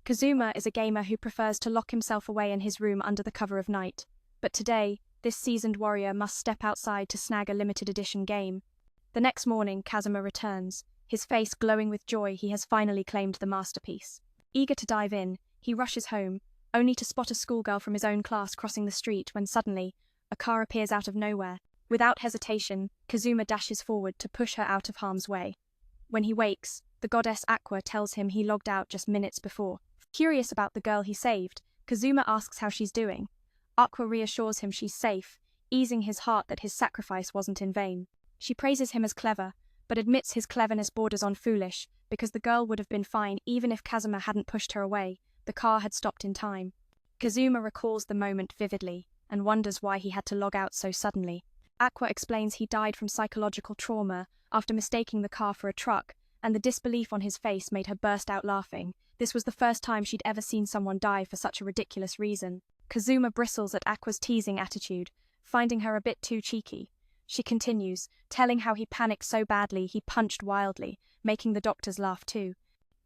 Kazuma is a gamer who prefers to lock himself away in his room under the cover of night. But today, this seasoned warrior must step outside to snag a limited edition game. The next morning, Kazuma returns, his face glowing with joy he has finally claimed the masterpiece. Eager to dive in, he rushes home, only to spot a schoolgirl from his own class crossing the street when suddenly, a car appears out of nowhere. Without hesitation, Kazuma dashes forward to push her out of harm's way. When he wakes, the goddess Aqua tells him he logged out just minutes before. Curious about the girl he saved, Kazuma asks how she's doing. Aqua reassures him she's safe, easing his heart that his sacrifice wasn't in vain. She praises him as clever, but admits his cleverness borders on foolish, because the girl would have been fine even if Kazuma hadn't pushed her away. The car had stopped in time. Kazuma recalls the moment vividly, and wonders why he had to log out so suddenly. Aqua explains he died from psychological trauma after mistaking the car for a truck, and the disbelief on his face made her burst out laughing. This was the first time she'd ever seen someone die for such a ridiculous reason. Kazuma bristles at Aqua's teasing attitude, finding her a bit too cheeky. She continues, telling how he panicked so badly he punched wildly, making the doctors laugh too.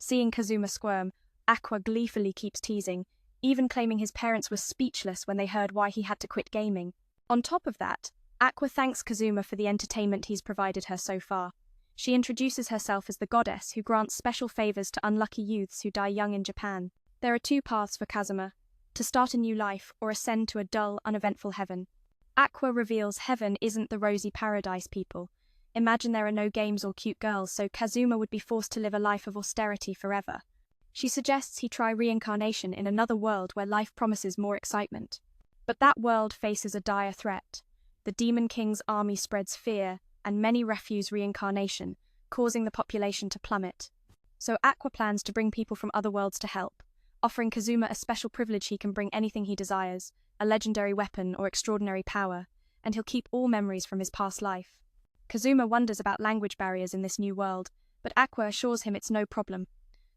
Seeing Kazuma squirm, Aqua gleefully keeps teasing, even claiming his parents were speechless when they heard why he had to quit gaming. On top of that, Aqua thanks Kazuma for the entertainment he's provided her so far. She introduces herself as the goddess who grants special favors to unlucky youths who die young in Japan. There are two paths for Kazuma: to start a new life or ascend to a dull, uneventful heaven. Aqua reveals heaven isn't the rosy paradise people imagine. There are no games or cute girls, so Kazuma would be forced to live a life of austerity forever. She suggests he try reincarnation in another world where life promises more excitement. But that world faces a dire threat. The Demon King's army spreads fear, and many refuse reincarnation, causing the population to plummet. So Aqua plans to bring people from other worlds to help, offering Kazuma a special privilege: he can bring anything he desires, a legendary weapon or extraordinary power, and he'll keep all memories from his past life. Kazuma wonders about language barriers in this new world, but Aqua assures him it's no problem.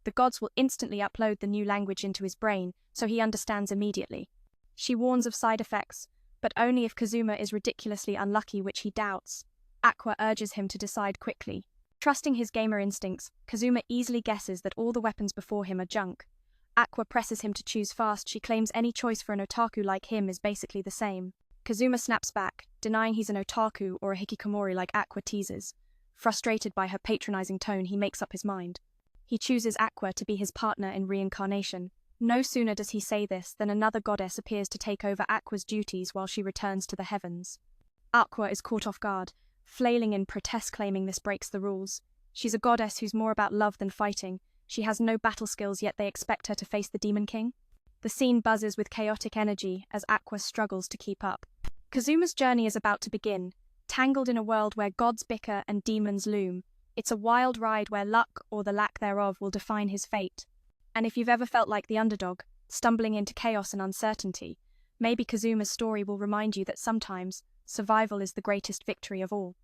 The gods will instantly upload the new language into his brain, so he understands immediately. She warns of side effects, but only if Kazuma is ridiculously unlucky, which he doubts. Aqua urges him to decide quickly. Trusting his gamer instincts, Kazuma easily guesses that all the weapons before him are junk. Aqua presses him to choose fast. She claims any choice for an otaku like him is basically the same. Kazuma snaps back, denying he's an otaku or a hikikomori like Aqua teases. Frustrated by her patronizing tone, he makes up his mind. He chooses Aqua to be his partner in reincarnation. No sooner does he say this than another goddess appears to take over Aqua's duties while she returns to the heavens. Aqua is caught off guard, flailing in protest, claiming this breaks the rules. She's a goddess who's more about love than fighting. She has no battle skills, yet they expect her to face the Demon King. The scene buzzes with chaotic energy as Aqua struggles to keep up. Kazuma's journey is about to begin, tangled in a world where gods bicker and demons loom. It's a wild ride where luck, or the lack thereof, will define his fate. And if you've ever felt like the underdog, stumbling into chaos and uncertainty, maybe Kazuma's story will remind you that sometimes survival is the greatest victory of all.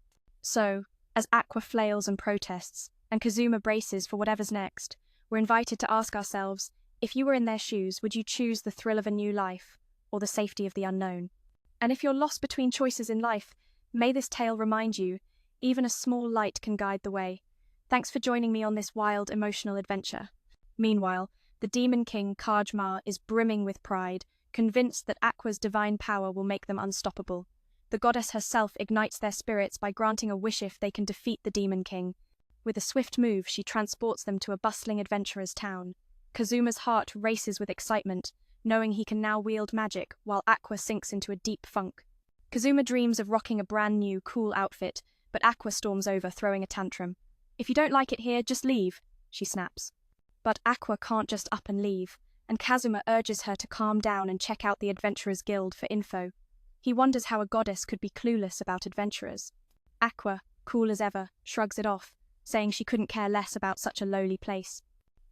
So, as Aqua flails and protests, and Kazuma braces for whatever's next, we're invited to ask ourselves, if you were in their shoes, would you choose the thrill of a new life, or the safety of the unknown? And if you're lost between choices in life, may this tale remind you, even a small light can guide the way. Thanks for joining me on this wild, emotional adventure. Meanwhile, the Demon King, Kazuma, is brimming with pride, convinced that Aqua's divine power will make them unstoppable. The goddess herself ignites their spirits by granting a wish if they can defeat the Demon King. With a swift move, she transports them to a bustling adventurer's town. Kazuma's heart races with excitement, knowing he can now wield magic, while Aqua sinks into a deep funk. Kazuma dreams of rocking a brand new, cool outfit, but Aqua storms over, throwing a tantrum. "If you don't like it here, just leave," she snaps. But Aqua can't just up and leave, and Kazuma urges her to calm down and check out the Adventurers Guild for info. He wonders how a goddess could be clueless about adventurers. Aqua, cool as ever, shrugs it off, saying she couldn't care less about such a lowly place.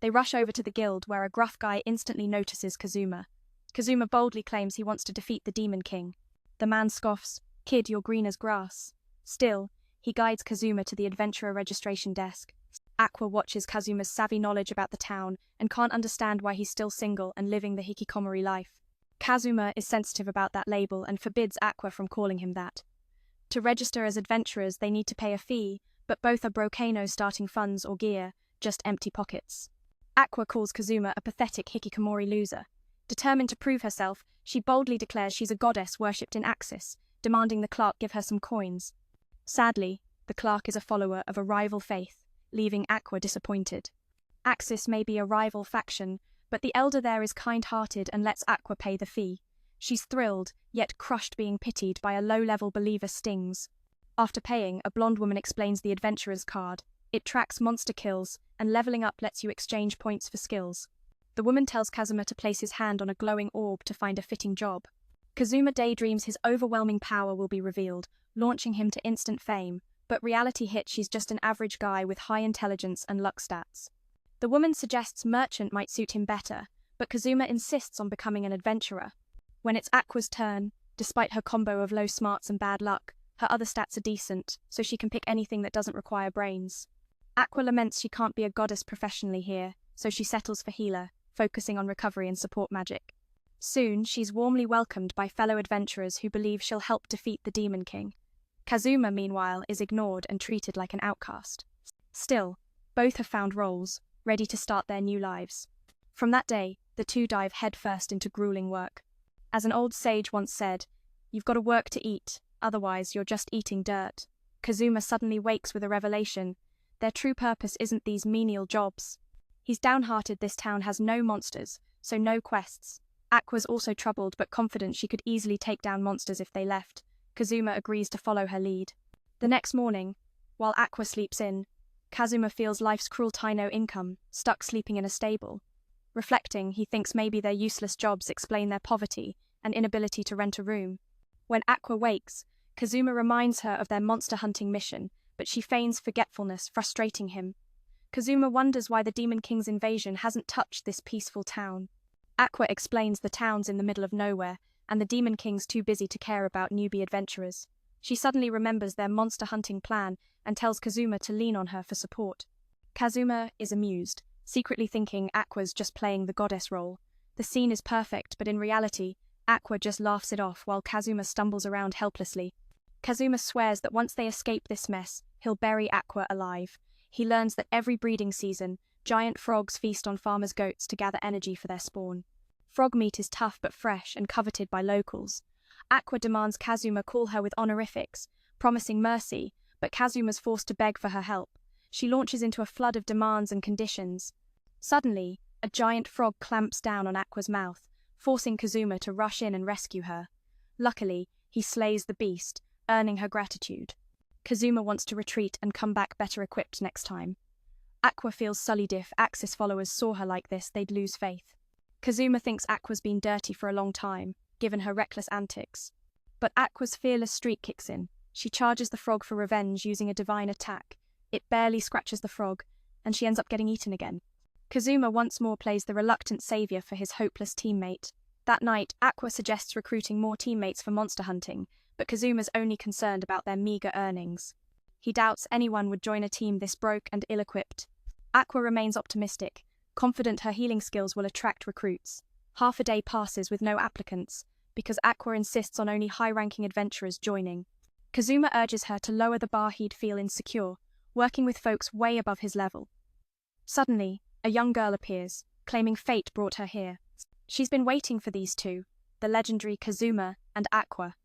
They rush over to the guild, where a gruff guy instantly notices Kazuma. Kazuma boldly claims he wants to defeat the Demon King. The man scoffs, "Kid, you're green as grass." Still, he guides Kazuma to the adventurer registration desk. Aqua watches Kazuma's savvy knowledge about the town and can't understand why he's still single and living the hikikomori life. Kazuma is sensitive about that label and forbids Aqua from calling him that. To register as adventurers, they need to pay a fee, but both are broke, no starting funds or gear, just empty pockets. Aqua calls Kazuma a pathetic hikikomori loser. Determined to prove herself, she boldly declares she's a goddess worshipped in Axis, demanding the clerk give her some coins. Sadly, the clerk is a follower of a rival faith, leaving Aqua disappointed. Axis may be a rival faction, but the elder there is kind-hearted and lets Aqua pay the fee. She's thrilled, yet crushed being pitied by a low-level believer Stings. After paying, a blonde woman explains the adventurer's card. It tracks monster kills, and leveling up lets you exchange points for skills. The woman tells Kazuma to place his hand on a glowing orb to find a fitting job. Kazuma daydreams his overwhelming power will be revealed, launching him to instant fame, but reality hits she's just an average guy with high intelligence and luck stats. The woman suggests merchant might suit him better, but Kazuma insists on becoming an adventurer. When it's Aqua's turn, despite her combo of low smarts and bad luck, her other stats are decent, so she can pick anything that doesn't require brains. Aqua laments she can't be a goddess professionally here, so she settles for healer, focusing on recovery and support magic. Soon, she's warmly welcomed by fellow adventurers who believe she'll help defeat the Demon King. Kazuma, meanwhile, is ignored and treated like an outcast. Still, both have found roles, ready to start their new lives. From that day, the two dive headfirst into grueling work. As an old sage once said, "You've got to work to eat, otherwise you're just eating dirt." Kazuma suddenly wakes with a revelation. Their true purpose isn't these menial jobs. He's downhearted this town has no monsters, so no quests. Aqua's also troubled but confident she could easily take down monsters if they left. Kazuma agrees to follow her lead. The next morning, while Aqua sleeps in, Kazuma feels life's cruel no income, stuck sleeping in a stable. Reflecting, he thinks maybe their useless jobs explain their poverty and inability to rent a room. When Aqua wakes, Kazuma reminds her of their monster hunting mission, but she feigns forgetfulness, frustrating him. Kazuma wonders why the Demon King's invasion hasn't touched this peaceful town. Aqua explains the town's in the middle of nowhere, and the Demon King's too busy to care about newbie adventurers. She suddenly remembers their monster hunting plan and tells Kazuma to lean on her for support. Kazuma is amused, secretly thinking Aqua's just playing the goddess role. The scene is perfect, but in reality, Aqua just laughs it off while Kazuma stumbles around helplessly. Kazuma swears that once they escape this mess, he'll bury Aqua alive. He learns that every breeding season, giant frogs feast on farmers' goats to gather energy for their spawn. Frog meat is tough but fresh and coveted by locals. Aqua demands Kazuma call her with honorifics, promising mercy, but Kazuma's forced to beg for her help. She launches into a flood of demands and conditions. Suddenly, a giant frog clamps down on Aqua's mouth, forcing Kazuma to rush in and rescue her. Luckily, he slays the beast, earning her gratitude. Kazuma wants to retreat and come back better equipped next time. Aqua feels sullied if Axis followers saw her like this, they'd lose faith. Kazuma thinks Aqua's been dirty for a long time, given her reckless antics. But Aqua's fearless streak kicks in. She charges the frog for revenge using a divine attack. It barely scratches the frog, and she ends up getting eaten again. Kazuma once more plays the reluctant savior for his hopeless teammate. That night, Aqua suggests recruiting more teammates for monster hunting, but Kazuma's only concerned about their meager earnings. He doubts anyone would join a team this broke and ill-equipped. Aqua remains optimistic, confident her healing skills will attract recruits. Half a day passes with no applicants, because Aqua insists on only high-ranking adventurers joining. Kazuma urges her to lower the bar he'd feel insecure, working with folks way above his level. Suddenly, a young girl appears, claiming fate brought her here. She's been waiting for these two, the legendary Kazuma and Aqua.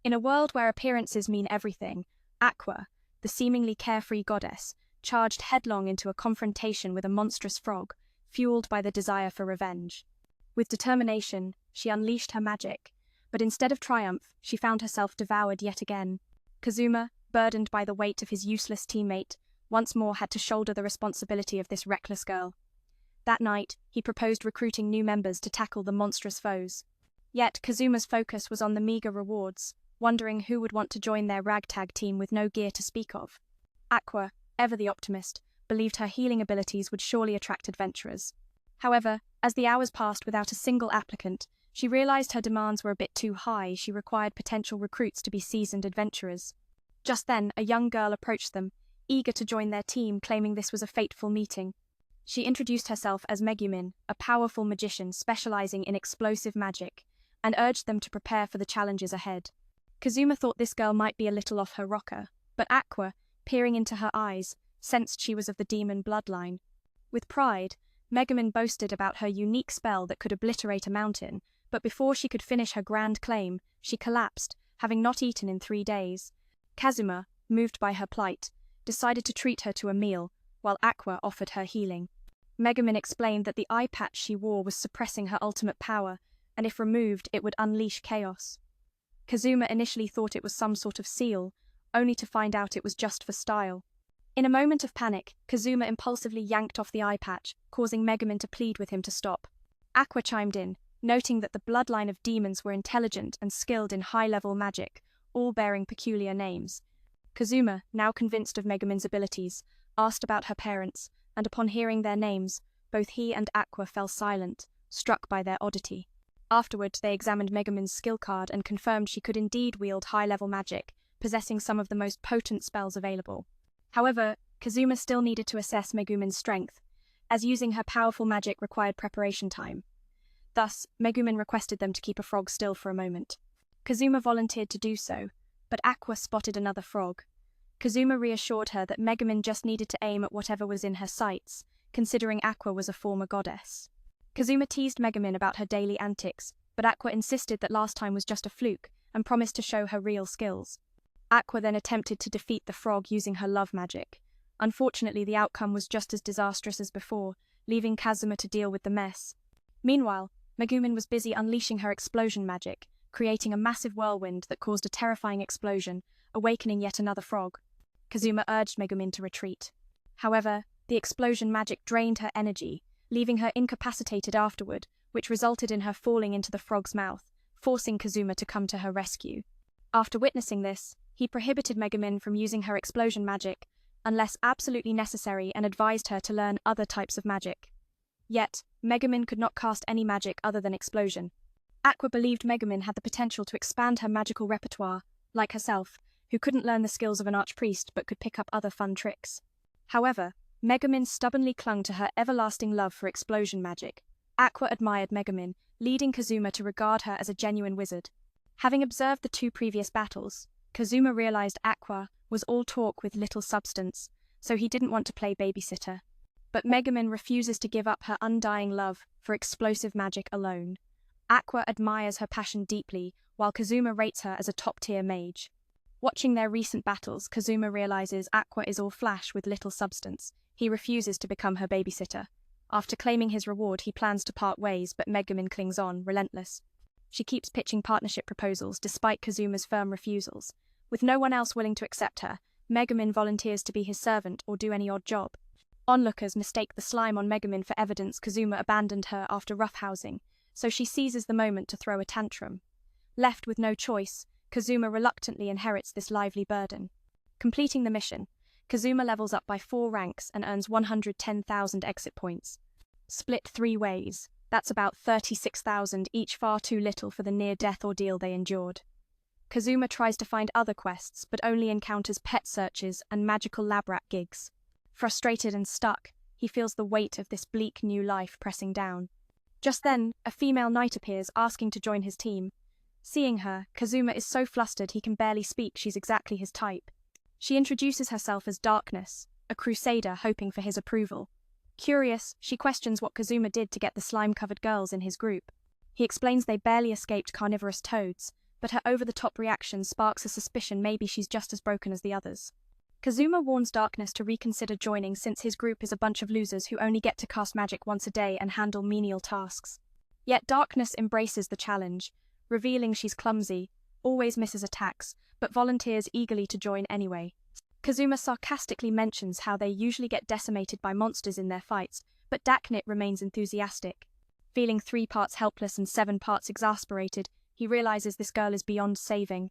In a world where appearances mean everything, Aqua, the seemingly carefree goddess, charged headlong into a confrontation with a monstrous frog, fueled by the desire for revenge. With determination, she unleashed her magic, but instead of triumph, she found herself devoured yet again. Kazuma, burdened by the weight of his useless teammate, once more had to shoulder the responsibility of this reckless girl. That night, he proposed recruiting new members to tackle the monstrous foes. Yet Kazuma's focus was on the meager rewards, wondering who would want to join their ragtag team with no gear to speak of. Aqua, ever the optimist, believed her healing abilities would surely attract adventurers. However, as the hours passed without a single applicant, she realized her demands were a bit too high. She required potential recruits to be seasoned adventurers. Just then, a young girl approached them, eager to join their team, claiming this was a fateful meeting. She introduced herself as Megumin, a powerful magician specializing in explosive magic, and urged them to prepare for the challenges ahead. Kazuma thought this girl might be a little off her rocker, but Aqua, peering into her eyes, sensed she was of the demon bloodline. With pride, Megumin boasted about her unique spell that could obliterate a mountain, but before she could finish her grand claim, she collapsed, having not eaten in 3 days. Kazuma, moved by her plight, decided to treat her to a meal, while Aqua offered her healing. Megumin explained that the eye patch she wore was suppressing her ultimate power, and if removed, it would unleash chaos. Kazuma initially thought it was some sort of seal, only to find out it was just for style. In a moment of panic, Kazuma impulsively yanked off the eye patch, causing Megumin to plead with him to stop. Aqua chimed in, noting that the bloodline of demons were intelligent and skilled in high-level magic, all bearing peculiar names. Kazuma, now convinced of Megumin's abilities, asked about her parents, and upon hearing their names, both he and Aqua fell silent, struck by their oddity. Afterward, they examined Megumin's skill card and confirmed she could indeed wield high-level magic, possessing some of the most potent spells available. However, Kazuma still needed to assess Megumin's strength, as using her powerful magic required preparation time. Thus, Megumin requested them to keep a frog still for a moment. Kazuma volunteered to do so, but Aqua spotted another frog. Kazuma reassured her that Megumin just needed to aim at whatever was in her sights, considering Aqua was a former goddess. Kazuma teased Megumin about her daily antics, but Aqua insisted that last time was just a fluke and promised to show her real skills. Aqua then attempted to defeat the frog using her love magic. Unfortunately, the outcome was just as disastrous as before, leaving Kazuma to deal with the mess. Meanwhile, Megumin was busy unleashing her explosion magic, creating a massive whirlwind that caused a terrifying explosion, awakening yet another frog. Kazuma urged Megumin to retreat. However, the explosion magic drained her energy, leaving her incapacitated afterward, which resulted in her falling into the frog's mouth, forcing Kazuma to come to her rescue. After witnessing this, he prohibited Megumin from using her explosion magic, unless absolutely necessary, and advised her to learn other types of magic. Yet, Megumin could not cast any magic other than explosion. Aqua believed Megumin had the potential to expand her magical repertoire, like herself, who couldn't learn the skills of an archpriest but could pick up other fun tricks. However, Megumin stubbornly clung to her everlasting love for explosion magic. Aqua admired Megumin, leading Kazuma to regard her as a genuine wizard. Having observed the 2 previous battles, Kazuma realized Aqua was all talk with little substance, so he didn't want to play babysitter. But Megumin refuses to give up her undying love for explosive magic alone. Aqua admires her passion deeply, while Kazuma rates her as a top-tier mage. Watching their recent battles, Kazuma realizes Aqua is all flash with little substance. He refuses to become her babysitter. After claiming his reward, he plans to part ways, but Megumin clings on, relentless. She keeps pitching partnership proposals despite Kazuma's firm refusals. With no one else willing to accept her, Megumin volunteers to be his servant or do any odd job. Onlookers mistake the slime on Megumin for evidence Kazuma abandoned her after roughhousing, so she seizes the moment to throw a tantrum. Left with no choice, Kazuma reluctantly inherits this lively burden. Completing the mission, Kazuma levels up by 4 ranks and earns 110,000 exit points. Split 3 ways, that's about 36,000 each, far too little for the near-death ordeal they endured. Kazuma tries to find other quests, but only encounters pet searches and magical lab rat gigs. Frustrated and stuck, he feels the weight of this bleak new life pressing down. Just then, a female knight appears, asking to join his team. Seeing her, Kazuma is so flustered he can barely speak. She's exactly his type. She introduces herself as Darkness, a crusader hoping for his approval. Curious, she questions what Kazuma did to get the slime-covered girls in his group. He explains they barely escaped carnivorous toads, but her over-the-top reaction sparks a suspicion maybe she's just as broken as the others. Kazuma warns Darkness to reconsider joining since his group is a bunch of losers who only get to cast magic once a day and handle menial tasks. Yet Darkness embraces the challenge, revealing she's clumsy, always misses attacks, but volunteers eagerly to join anyway. Kazuma sarcastically mentions how they usually get decimated by monsters in their fights, but Darkness remains enthusiastic. Feeling 3 parts helpless and 7 parts exasperated, he realizes this girl is beyond saving.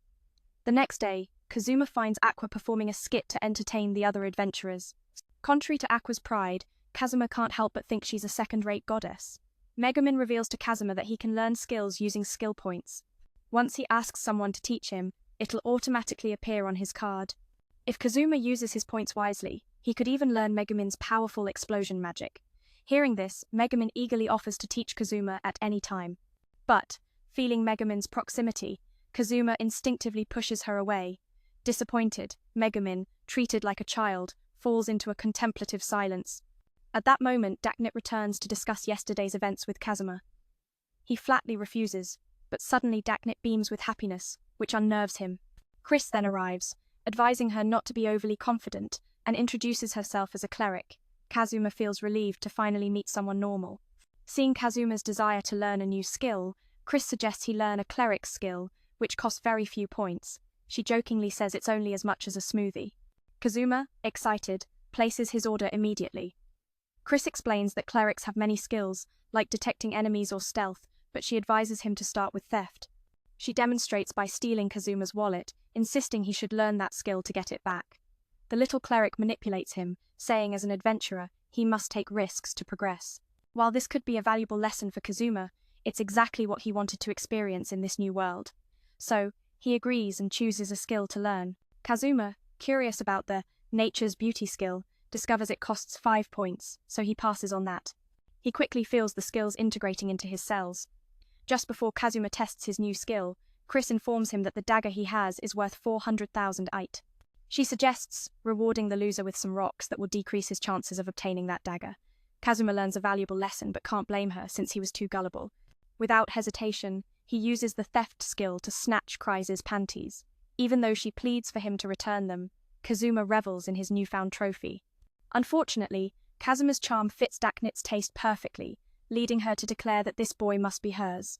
The next day, Kazuma finds Aqua performing a skit to entertain the other adventurers. Contrary to Aqua's pride, Kazuma can't help but think she's a second-rate goddess. Megumin reveals to Kazuma that he can learn skills using skill points. Once he asks someone to teach him, it'll automatically appear on his card. If Kazuma uses his points wisely, he could even learn Megumin's powerful explosion magic. Hearing this, Megumin eagerly offers to teach Kazuma at any time. But, feeling Megumin's proximity, Kazuma instinctively pushes her away. Disappointed, Megumin, treated like a child, falls into a contemplative silence. At that moment, Daknit returns to discuss yesterday's events with Kazuma. He flatly refuses, but suddenly Daknit beams with happiness, which unnerves him. Chris then arrives, advising her not to be overly confident, and introduces herself as a cleric. Kazuma feels relieved to finally meet someone normal. Seeing Kazuma's desire to learn a new skill, Chris suggests he learn a cleric's skill, which costs very few points. She jokingly says it's only as much as a smoothie. Kazuma, excited, places his order immediately. Chris explains that clerics have many skills, like detecting enemies or stealth, but she advises him to start with theft. She demonstrates by stealing Kazuma's wallet, insisting he should learn that skill to get it back. The little cleric manipulates him, saying as an adventurer, he must take risks to progress. While this could be a valuable lesson for Kazuma, it's exactly what he wanted to experience in this new world. So, he agrees and chooses a skill to learn. Kazuma, curious about the nature's beauty skill, discovers it costs 5 points, so he passes on that. He quickly feels the skills integrating into his cells. Just before Kazuma tests his new skill, Chris informs him that the dagger he has is worth 400,000 ite. She suggests rewarding the loser with some rocks that will decrease his chances of obtaining that dagger. Kazuma learns a valuable lesson but can't blame her since he was too gullible. Without hesitation, he uses the theft skill to snatch Kreis's panties. Even though she pleads for him to return them, Kazuma revels in his newfound trophy. Unfortunately, Kazuma's charm fits Daknit's taste perfectly, leading her to declare that this boy must be hers.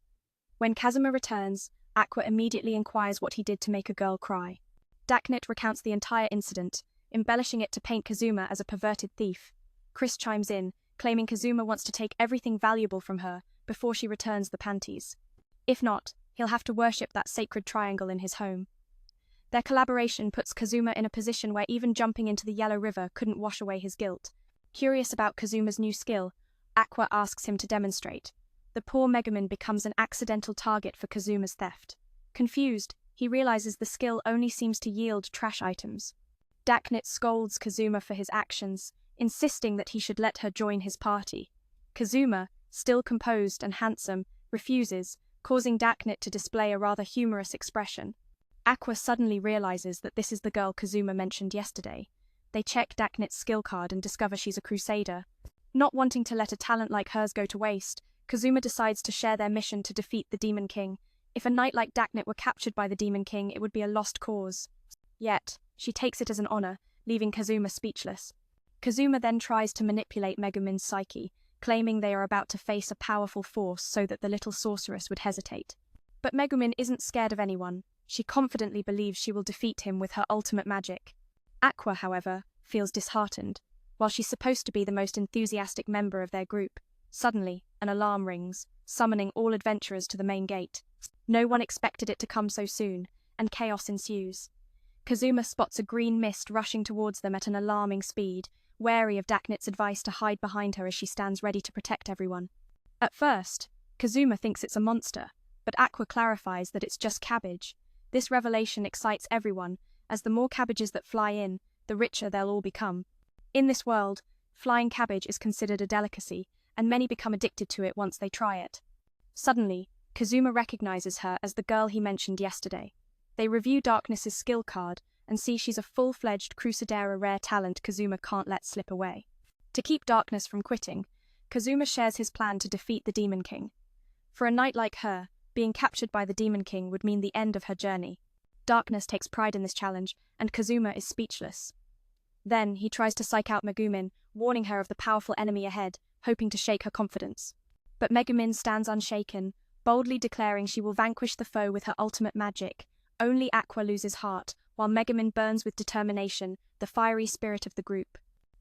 When Kazuma returns, Aqua immediately inquires what he did to make a girl cry. Daknit recounts the entire incident, embellishing it to paint Kazuma as a perverted thief. Chris chimes in, claiming Kazuma wants to take everything valuable from her before she returns the panties. If not, he'll have to worship that sacred triangle in his home. Their collaboration puts Kazuma in a position where even jumping into the Yellow River couldn't wash away his guilt. Curious about Kazuma's new skill, Aqua asks him to demonstrate. The poor Megumin becomes an accidental target for Kazuma's theft. Confused, he realizes the skill only seems to yield trash items. Daknit scolds Kazuma for his actions, insisting that he should let her join his party. Kazuma, still composed and handsome, refuses, causing Daknit to display a rather humorous expression. Aqua suddenly realizes that this is the girl Kazuma mentioned yesterday. They check Daknit's skill card and discover she's a crusader. Not wanting to let a talent like hers go to waste, Kazuma decides to share their mission to defeat the Demon King. If a knight like Daknit were captured by the Demon King, it would be a lost cause. Yet, she takes it as an honor, leaving Kazuma speechless. Kazuma then tries to manipulate Megumin's psyche, claiming they are about to face a powerful force so that the little sorceress would hesitate. But Megumin isn't scared of anyone. She confidently believes she will defeat him with her ultimate magic. Aqua, however, feels disheartened. While she's supposed to be the most enthusiastic member of their group, suddenly an alarm rings, summoning all adventurers to the main gate. No one expected it to come so soon, and chaos ensues. Kazuma spots a green mist rushing towards them at an alarming speed, wary of Daknit's advice to hide behind her as she stands ready to protect everyone. At first, Kazuma thinks it's a monster, but Aqua clarifies that it's just cabbage. This revelation excites everyone, as the more cabbages that fly in, the richer they'll all become. In this world, flying cabbage is considered a delicacy, and many become addicted to it once they try it. Suddenly, Kazuma recognizes her as the girl he mentioned yesterday. They review Darkness's skill card and see she's a full-fledged Crusadera rare talent Kazuma can't let slip away. To keep Darkness from quitting, Kazuma shares his plan to defeat the Demon King. For a knight like her, being captured by the Demon King would mean the end of her journey. Darkness takes pride in this challenge, and Kazuma is speechless. Then, he tries to psych out Megumin, warning her of the powerful enemy ahead, hoping to shake her confidence. But Megumin stands unshaken, boldly declaring she will vanquish the foe with her ultimate magic. Only Aqua loses heart, while Megumin burns with determination, the fiery spirit of the group.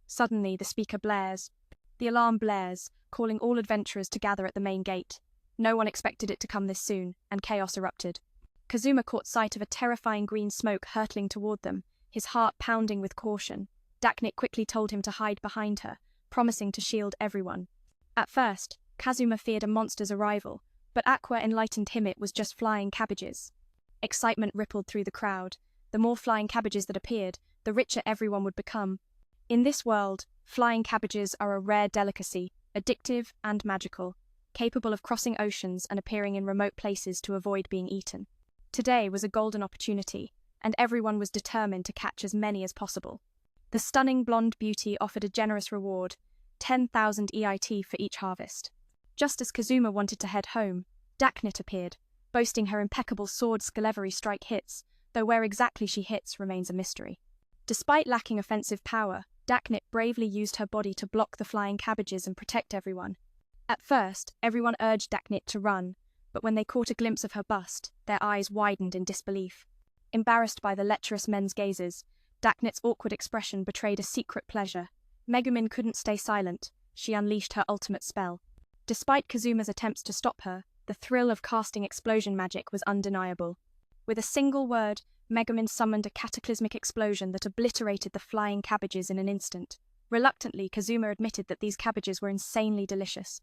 Suddenly, the speaker blares. The alarm blares, calling all adventurers to gather at the main gate. No one expected it to come this soon, and chaos erupted. Kazuma caught sight of a terrifying green smoke hurtling toward them, his heart pounding with caution. Daknit quickly told him to hide behind her, promising to shield everyone. At first, Kazuma feared a monster's arrival, but Aqua enlightened him it was just flying cabbages. Excitement rippled through the crowd. The more flying cabbages that appeared, the richer everyone would become. In this world, flying cabbages are a rare delicacy, addictive and magical, capable of crossing oceans and appearing in remote places to avoid being eaten. Today was a golden opportunity, and everyone was determined to catch as many as possible. The stunning blonde beauty offered a generous reward, 10,000 EIT for each harvest. Just as Kazuma wanted to head home, Daknit appeared, boasting her impeccable sword Scalevery strike hits, though where exactly she hits remains a mystery. Despite lacking offensive power, Daknit bravely used her body to block the flying cabbages and protect everyone. At first, everyone urged Daknit to run, but when they caught a glimpse of her bust, their eyes widened in disbelief. Embarrassed by the lecherous men's gazes, Daknit's awkward expression betrayed a secret pleasure. Megumin couldn't stay silent. She unleashed her ultimate spell. Despite Kazuma's attempts to stop her, the thrill of casting explosion magic was undeniable. With a single word, Megumin summoned a cataclysmic explosion that obliterated the flying cabbages in an instant. Reluctantly, Kazuma admitted that these cabbages were insanely delicious.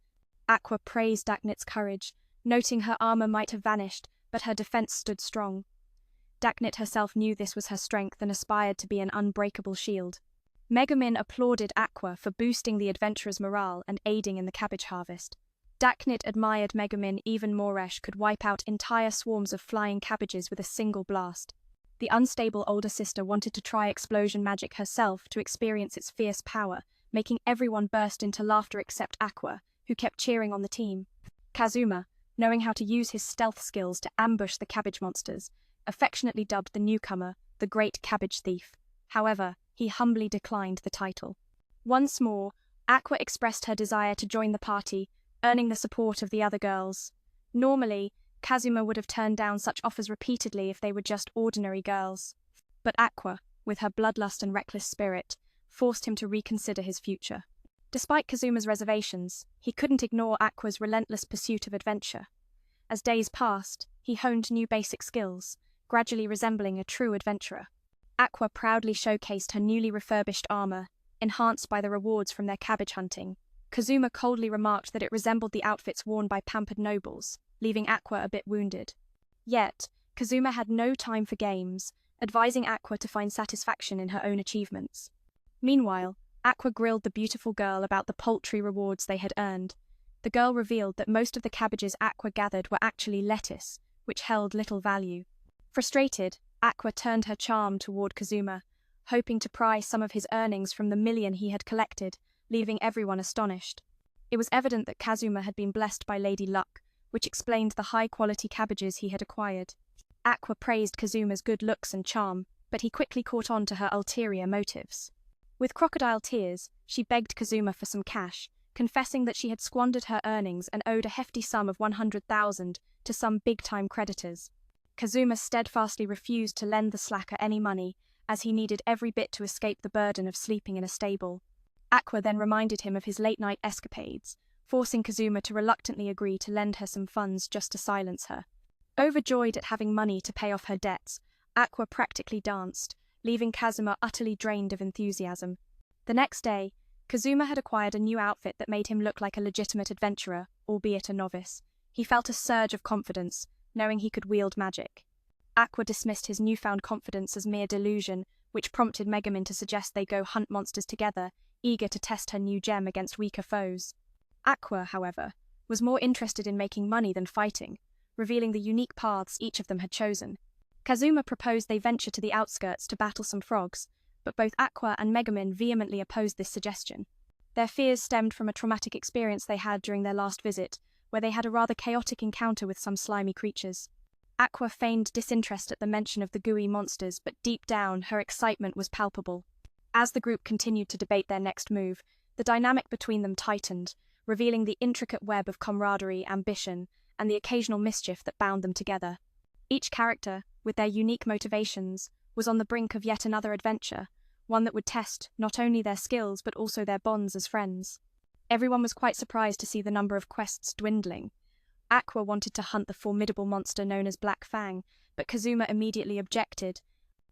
Aqua praised Daknit's courage, noting her armor might have vanished, but her defense stood strong. Daknit herself knew this was her strength and aspired to be an unbreakable shield. Megumin applauded Aqua for boosting the adventurers' morale and aiding in the cabbage harvest. Daknit admired Megumin even Moresh could wipe out entire swarms of flying cabbages with a single blast. The unstable older sister wanted to try explosion magic herself to experience its fierce power, making everyone burst into laughter except Aqua, who kept cheering on the team. Kazuma, knowing how to use his stealth skills to ambush the cabbage monsters, affectionately dubbed the newcomer the Great Cabbage Thief. However, he humbly declined the title. Once more, Aqua expressed her desire to join the party, earning the support of the other girls. Normally, Kazuma would have turned down such offers repeatedly if they were just ordinary girls. But Aqua, with her bloodlust and reckless spirit, forced him to reconsider his future. Despite Kazuma's reservations, he couldn't ignore Aqua's relentless pursuit of adventure. As days passed, he honed new basic skills, gradually resembling a true adventurer. Aqua proudly showcased her newly refurbished armor, enhanced by the rewards from their cabbage hunting. Kazuma coldly remarked that it resembled the outfits worn by pampered nobles, leaving Aqua a bit wounded. Yet, Kazuma had no time for games, advising Aqua to find satisfaction in her own achievements. Meanwhile, Aqua grilled the beautiful girl about the paltry rewards they had earned. The girl revealed that most of the cabbages Aqua gathered were actually lettuce, which held little value. Frustrated, Aqua turned her charm toward Kazuma, hoping to pry some of his earnings from the million he had collected, leaving everyone astonished. It was evident that Kazuma had been blessed by Lady Luck, which explained the high-quality cabbages he had acquired. Aqua praised Kazuma's good looks and charm, but he quickly caught on to her ulterior motives. With crocodile tears, she begged Kazuma for some cash, confessing that she had squandered her earnings and owed a hefty sum of 100,000 to some big-time creditors. Kazuma steadfastly refused to lend the slacker any money, as he needed every bit to escape the burden of sleeping in a stable. Aqua then reminded him of his late-night escapades, forcing Kazuma to reluctantly agree to lend her some funds just to silence her. Overjoyed at having money to pay off her debts, Aqua practically danced, leaving Kazuma utterly drained of enthusiasm. The next day, Kazuma had acquired a new outfit that made him look like a legitimate adventurer, albeit a novice. He felt a surge of confidence, knowing he could wield magic. Aqua dismissed his newfound confidence as mere delusion, which prompted Megumin to suggest they go hunt monsters together, eager to test her new gem against weaker foes. Aqua, however, was more interested in making money than fighting, revealing the unique paths each of them had chosen. Kazuma proposed they venture to the outskirts to battle some frogs, but both Aqua and Megumin vehemently opposed this suggestion. Their fears stemmed from a traumatic experience they had during their last visit, where they had a rather chaotic encounter with some slimy creatures. Aqua feigned disinterest at the mention of the gooey monsters, but deep down, her excitement was palpable. As the group continued to debate their next move, the dynamic between them tightened, revealing the intricate web of camaraderie, ambition, and the occasional mischief that bound them together. Each character, with their unique motivations, was on the brink of yet another adventure, one that would test not only their skills but also their bonds as friends. Everyone was quite surprised to see the number of quests dwindling. Aqua wanted to hunt the formidable monster known as Black Fang, but Kazuma immediately objected.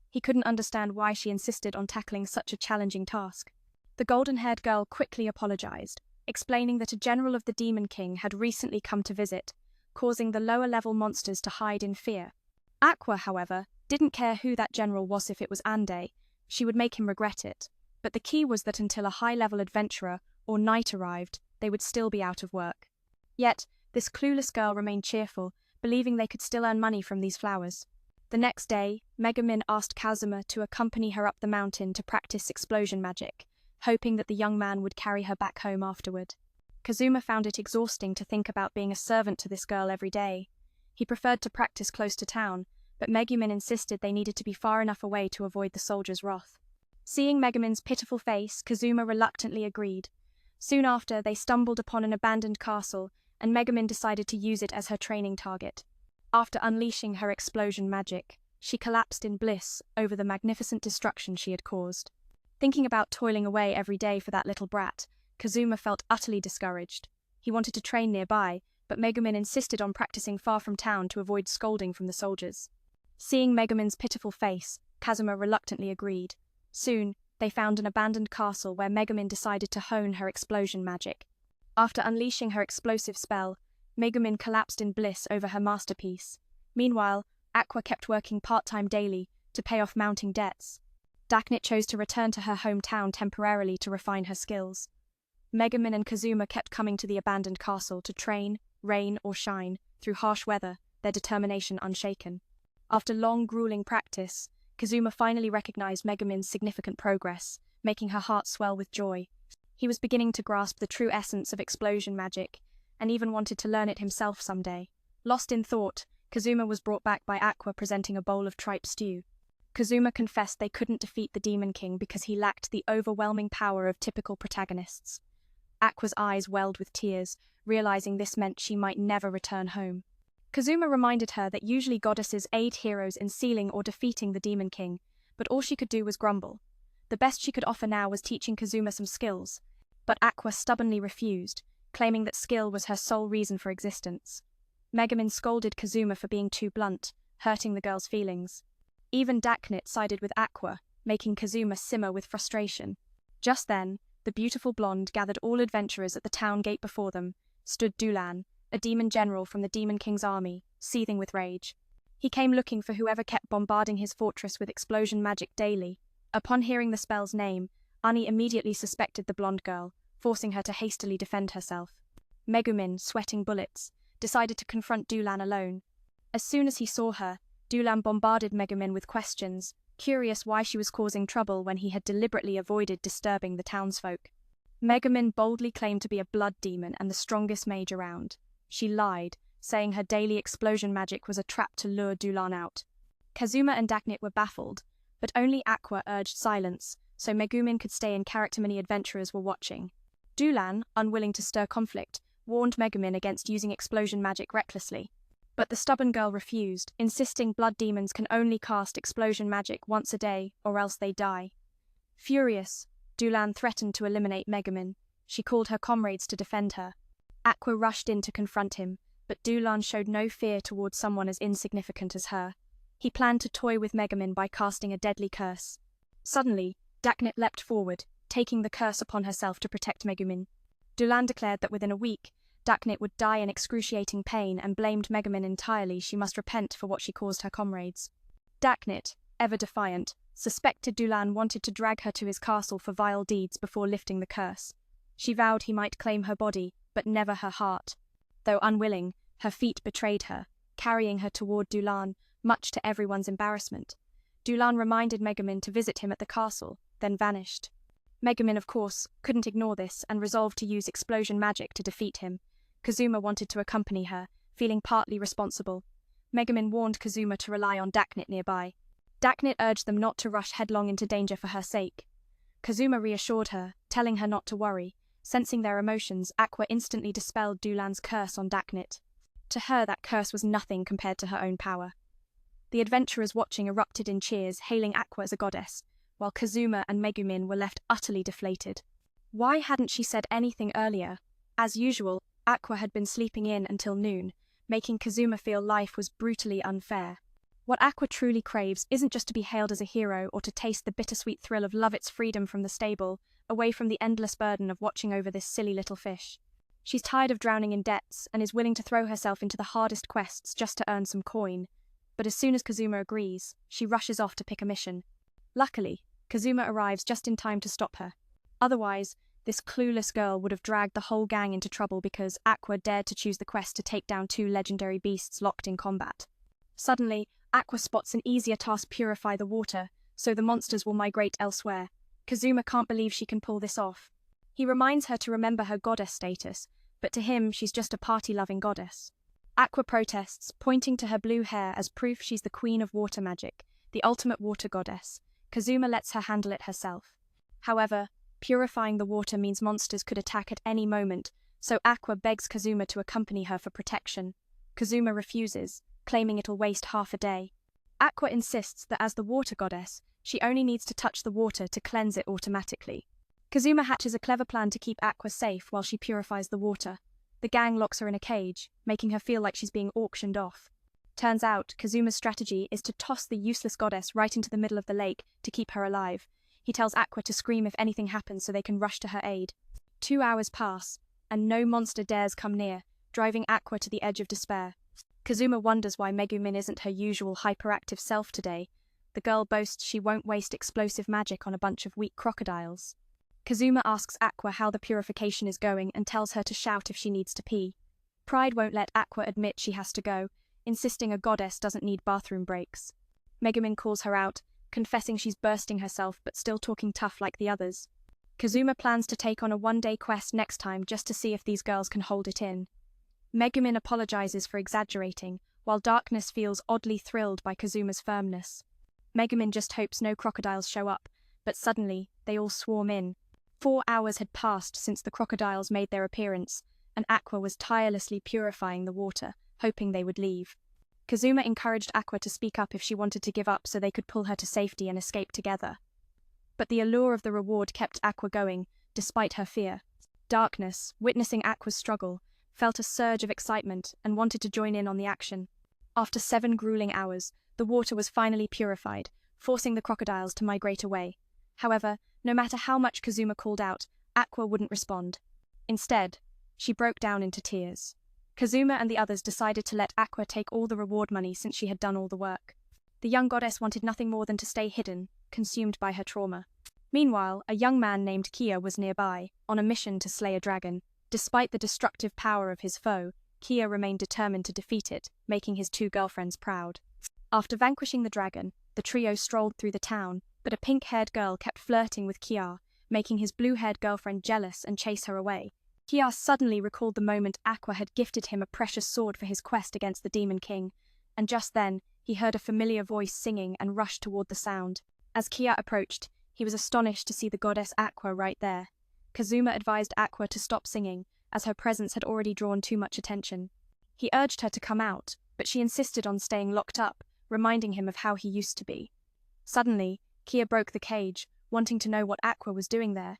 He couldn't understand why she insisted on tackling such a challenging task. The golden-haired girl quickly apologized, explaining that a general of the Demon King had recently come to visit, causing the lower-level monsters to hide in fear. Aqua, however, didn't care who that general was. If it was Ande, she would make him regret it. But the key was that until a high-level adventurer or knight arrived, they would still be out of work. Yet, this clueless girl remained cheerful, believing they could still earn money from these flowers. The next day, Megumin asked Kazuma to accompany her up the mountain to practice explosion magic, hoping that the young man would carry her back home afterward. Kazuma found it exhausting to think about being a servant to this girl every day. He preferred to practice close to town, but Megumin insisted they needed to be far enough away to avoid the soldiers' wrath. Seeing Megumin's pitiful face, Kazuma reluctantly agreed. Soon after, they stumbled upon an abandoned castle, and Megumin decided to use it as her training target. After unleashing her explosion magic, she collapsed in bliss over the magnificent destruction she had caused. Thinking about toiling away every day for that little brat, Kazuma felt utterly discouraged. He wanted to train nearby, but Megumin insisted on practicing far from town to avoid scolding from the soldiers. Seeing Megumin's pitiful face, Kazuma reluctantly agreed. Soon, they found an abandoned castle where Megumin decided to hone her explosion magic. After unleashing her explosive spell, Megumin collapsed in bliss over her masterpiece. Meanwhile, Aqua kept working part-time daily to pay off mounting debts. Dacnit chose to return to her hometown temporarily to refine her skills. Megumin and Kazuma kept coming to the abandoned castle to train, rain or shine, through harsh weather, their determination unshaken. After long, grueling practice, Kazuma finally recognized Megumin's significant progress, making her heart swell with joy. He was beginning to grasp the true essence of explosion magic, and even wanted to learn it himself someday. Lost in thought, Kazuma was brought back by Aqua presenting a bowl of tripe stew. Kazuma confessed they couldn't defeat the Demon King because he lacked the overwhelming power of typical protagonists. Aqua's eyes welled with tears, realizing this meant she might never return home. Kazuma reminded her that usually goddesses aid heroes in sealing or defeating the Demon King, but all she could do was grumble. The best she could offer now was teaching Kazuma some skills, but Aqua stubbornly refused, claiming that skill was her sole reason for existence. Megumin scolded Kazuma for being too blunt, hurting the girl's feelings. Even Dacnit sided with Aqua, making Kazuma simmer with frustration. Just then, the beautiful blonde gathered all adventurers at the town gate before them. Stood Dulan, a demon general from the Demon King's army, seething with rage. He came looking for whoever kept bombarding his fortress with explosion magic daily. Upon hearing the spell's name, Ani immediately suspected the blonde girl, forcing her to hastily defend herself. Megumin, sweating bullets, decided to confront Dulan alone. As soon as he saw her, Dulan bombarded Megumin with questions, curious why she was causing trouble when he had deliberately avoided disturbing the townsfolk. Megumin boldly claimed to be a blood demon and the strongest mage around. She lied, saying her daily explosion magic was a trap to lure Dulan out. Kazuma and Dacnit were baffled, but only Aqua urged silence, so Megumin could stay in character many adventurers were watching. Dulan, unwilling to stir conflict, warned Megumin against using explosion magic recklessly. But the stubborn girl refused, insisting blood demons can only cast explosion magic once a day, or else they die. Furious, Dulan threatened to eliminate Megumin. She called her comrades to defend her. Aqua rushed in to confront him, but Dulan showed no fear towards someone as insignificant as her. He planned to toy with Megumin by casting a deadly curse. Suddenly, Dacnit leapt forward, taking the curse upon herself to protect Megumin. Dulan declared that within a week, Dacnit would die in excruciating pain and blamed Megumin entirely. She must repent for what she caused her comrades. Dacnit, ever defiant, suspected Dulan wanted to drag her to his castle for vile deeds before lifting the curse. She vowed he might claim her body, but never her heart. Though unwilling, her feet betrayed her, carrying her toward Dulan, much to everyone's embarrassment. Dulan reminded Megumin to visit him at the castle, then vanished. Megumin, of course, couldn't ignore this and resolved to use explosion magic to defeat him. Kazuma wanted to accompany her, feeling partly responsible. Megumin warned Kazuma to rely on Dacnit nearby. Dacnit urged them not to rush headlong into danger for her sake. Kazuma reassured her, telling her not to worry. Sensing their emotions, Aqua instantly dispelled Dulan's curse on Dacnit. To her, that curse was nothing compared to her own power. The adventurers watching erupted in cheers, hailing Aqua as a goddess, while Kazuma and Megumin were left utterly deflated. Why hadn't she said anything earlier? As usual, Aqua had been sleeping in until noon, making Kazuma feel life was brutally unfair. What Aqua truly craves isn't just to be hailed as a hero or to taste the bittersweet thrill of Lovett's freedom from the stable, away from the endless burden of watching over this silly little fish. She's tired of drowning in debts and is willing to throw herself into the hardest quests just to earn some coin. But as soon as Kazuma agrees, she rushes off to pick a mission. Luckily, Kazuma arrives just in time to stop her. Otherwise, this clueless girl would have dragged the whole gang into trouble because Aqua dared to choose the quest to take down two legendary beasts locked in combat. Suddenly, Aqua spots an easier task: purify the water, so the monsters will migrate elsewhere. Kazuma can't believe she can pull this off. He reminds her to remember her goddess status, but to him she's just a party-loving goddess. Aqua protests, pointing to her blue hair as proof she's the queen of water magic, the ultimate water goddess. Kazuma lets her handle it herself. However, purifying the water means monsters could attack at any moment, so Aqua begs Kazuma to accompany her for protection. Kazuma refuses, claiming it'll waste half a day. Aqua insists that as the water goddess, she only needs to touch the water to cleanse it automatically. Kazuma hatches a clever plan to keep Aqua safe while she purifies the water. The gang locks her in a cage, making her feel like she's being auctioned off. Turns out, Kazuma's strategy is to toss the useless goddess right into the middle of the lake to keep her alive. He tells Aqua to scream if anything happens so they can rush to her aid. 2 hours pass, and no monster dares come near, driving Aqua to the edge of despair. Kazuma wonders why Megumin isn't her usual hyperactive self today. The girl boasts she won't waste explosive magic on a bunch of weak crocodiles. Kazuma asks Aqua how the purification is going and tells her to shout if she needs to pee. Pride won't let Aqua admit she has to go, insisting a goddess doesn't need bathroom breaks. Megumin calls her out, confessing she's bursting herself but still talking tough like the others. Kazuma plans to take on a one-day quest next time just to see if these girls can hold it in. Megumin apologizes for exaggerating, while Darkness feels oddly thrilled by Kazuma's firmness. Megumin just hopes no crocodiles show up, but suddenly, they all swarm in. 4 hours had passed since the crocodiles made their appearance, and Aqua was tirelessly purifying the water, hoping they would leave. Kazuma encouraged Aqua to speak up if she wanted to give up so they could pull her to safety and escape together. But the allure of the reward kept Aqua going, despite her fear. Darkness, witnessing Aqua's struggle, felt a surge of excitement and wanted to join in on the action. After 7 grueling hours, the water was finally purified, forcing the crocodiles to migrate away. However, no matter how much Kazuma called out, Aqua wouldn't respond. Instead, she broke down into tears. Kazuma and the others decided to let Aqua take all the reward money since she had done all the work. The young goddess wanted nothing more than to stay hidden, consumed by her trauma. Meanwhile, a young man named Kia was nearby, on a mission to slay a dragon. Despite the destructive power of his foe, Kia remained determined to defeat it, making his 2 girlfriends proud. After vanquishing the dragon, the trio strolled through the town, but a pink-haired girl kept flirting with Kia, making his blue-haired girlfriend jealous and chase her away. Kia suddenly recalled the moment Aqua had gifted him a precious sword for his quest against the Demon King, and just then, he heard a familiar voice singing and rushed toward the sound. As Kia approached, he was astonished to see the goddess Aqua right there. Kazuma advised Aqua to stop singing, as her presence had already drawn too much attention. He urged her to come out, but she insisted on staying locked up, reminding him of how he used to be. Suddenly, Kia broke the cage, wanting to know what Aqua was doing there.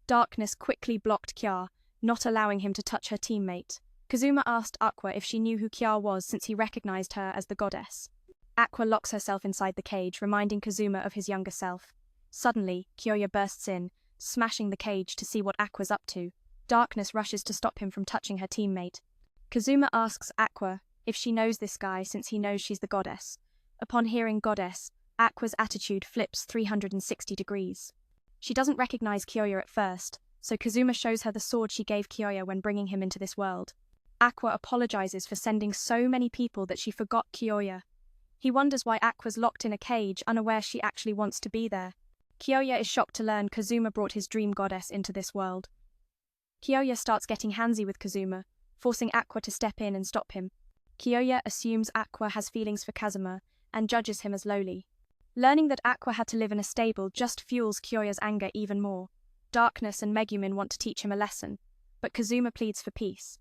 Darkness quickly blocked Kia, not allowing him to touch her teammate. Kazuma asked Aqua if she knew who Kia was since he recognized her as the goddess. Aqua locks herself inside the cage, reminding Kazuma of his younger self. Suddenly, Kyoya bursts in, smashing the cage to see what Aqua's up to. Darkness rushes to stop him from touching her teammate. Kazuma asks Aqua if she knows this guy since he knows she's the goddess. Upon hearing goddess, Aqua's attitude flips 360 degrees. She doesn't recognize Kyoya at first, so Kazuma shows her the sword she gave Kyoya when bringing him into this world. Aqua apologizes for sending so many people that she forgot Kyoya. He wonders why Aqua's locked in a cage, unaware she actually wants to be there. Kyoya is shocked to learn Kazuma brought his dream goddess into this world. Kyoya starts getting handsy with Kazuma, forcing Aqua to step in and stop him. Kyoya assumes Aqua has feelings for Kazuma and judges him as lowly. Learning that Aqua had to live in a stable just fuels Kyoya's anger even more. Darkness and Megumin want to teach him a lesson, but Kazuma pleads for peace.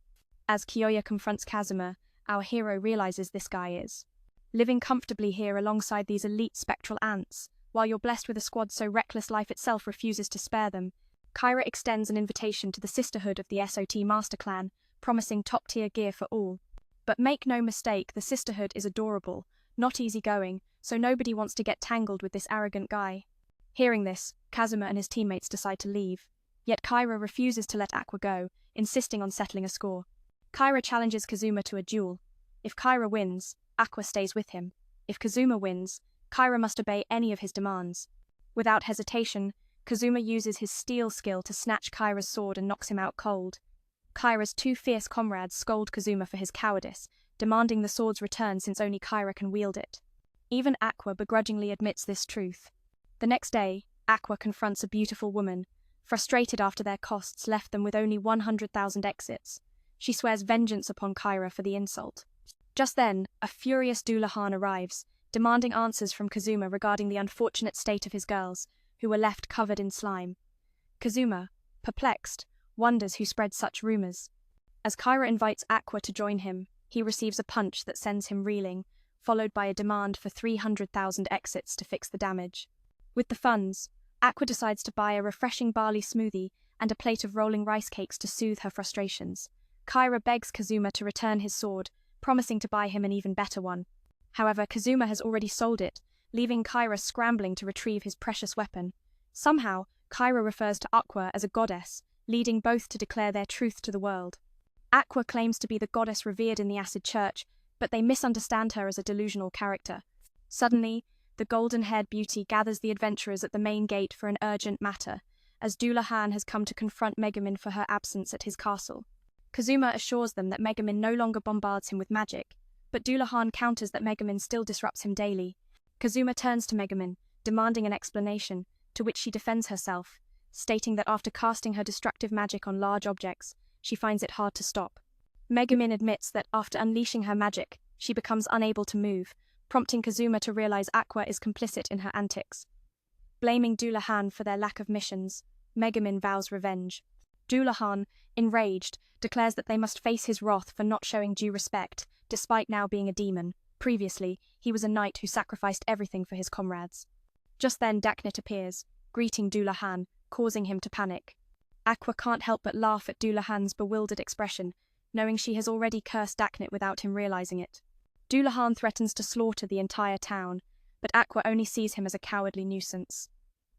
As Kyoya confronts Kazuma, our hero realizes this guy is living comfortably here alongside these elite spectral ants, while you're blessed with a squad so reckless life itself refuses to spare them. Kyra extends an invitation to the sisterhood of the SOT Master Clan, promising top-tier gear for all. But make no mistake, the sisterhood is adorable, not easygoing, so nobody wants to get tangled with this arrogant guy. Hearing this, Kazuma and his teammates decide to leave. Yet Kyra refuses to let Aqua go, insisting on settling a score. Kyra challenges Kazuma to a duel. If Kyra wins, Aqua stays with him. If Kazuma wins, Kyra must obey any of his demands. Without hesitation, Kazuma uses his steel skill to snatch Kyra's sword and knocks him out cold. Kyra's 2 fierce comrades scold Kazuma for his cowardice, demanding the sword's return since only Kyra can wield it. Even Aqua begrudgingly admits this truth. The next day, Aqua confronts a beautiful woman, frustrated after their costs left them with only 100,000 exits. She swears vengeance upon Kyra for the insult. Just then, a furious Doulahan arrives, demanding answers from Kazuma regarding the unfortunate state of his girls, who were left covered in slime. Kazuma, perplexed, wonders who spread such rumors. As Kyra invites Aqua to join him, he receives a punch that sends him reeling, followed by a demand for 300,000 exits to fix the damage. With the funds, Aqua decides to buy a refreshing barley smoothie and a plate of rolling rice cakes to soothe her frustrations. Kyra begs Kazuma to return his sword, promising to buy him an even better one. However, Kazuma has already sold it, leaving Kyra scrambling to retrieve his precious weapon. Somehow, Kyra refers to Aqua as a goddess, leading both to declare their truth to the world. Aqua claims to be the goddess revered in the Acid Church, but they misunderstand her as a delusional character. Suddenly, the golden-haired beauty gathers the adventurers at the main gate for an urgent matter, as Doulahan has come to confront Megumin for her absence at his castle. Kazuma assures them that Megumin no longer bombards him with magic, but Doulahan counters that Megumin still disrupts him daily. Kazuma turns to Megumin, demanding an explanation, to which she defends herself, stating that after casting her destructive magic on large objects, she finds it hard to stop. Megumin admits that after unleashing her magic, she becomes unable to move, prompting Kazuma to realize Aqua is complicit in her antics. Blaming Doulahan for their lack of missions, Megumin vows revenge. Doulahan, enraged, declares that they must face his wrath for not showing due respect, despite now being a demon. Previously, he was a knight who sacrificed everything for his comrades. Just then Daknit appears, greeting Doulahan, causing him to panic. Aqua can't help but laugh at Doulahan's bewildered expression, knowing she has already cursed Daknit without him realizing it. Doulahan threatens to slaughter the entire town, but Aqua only sees him as a cowardly nuisance.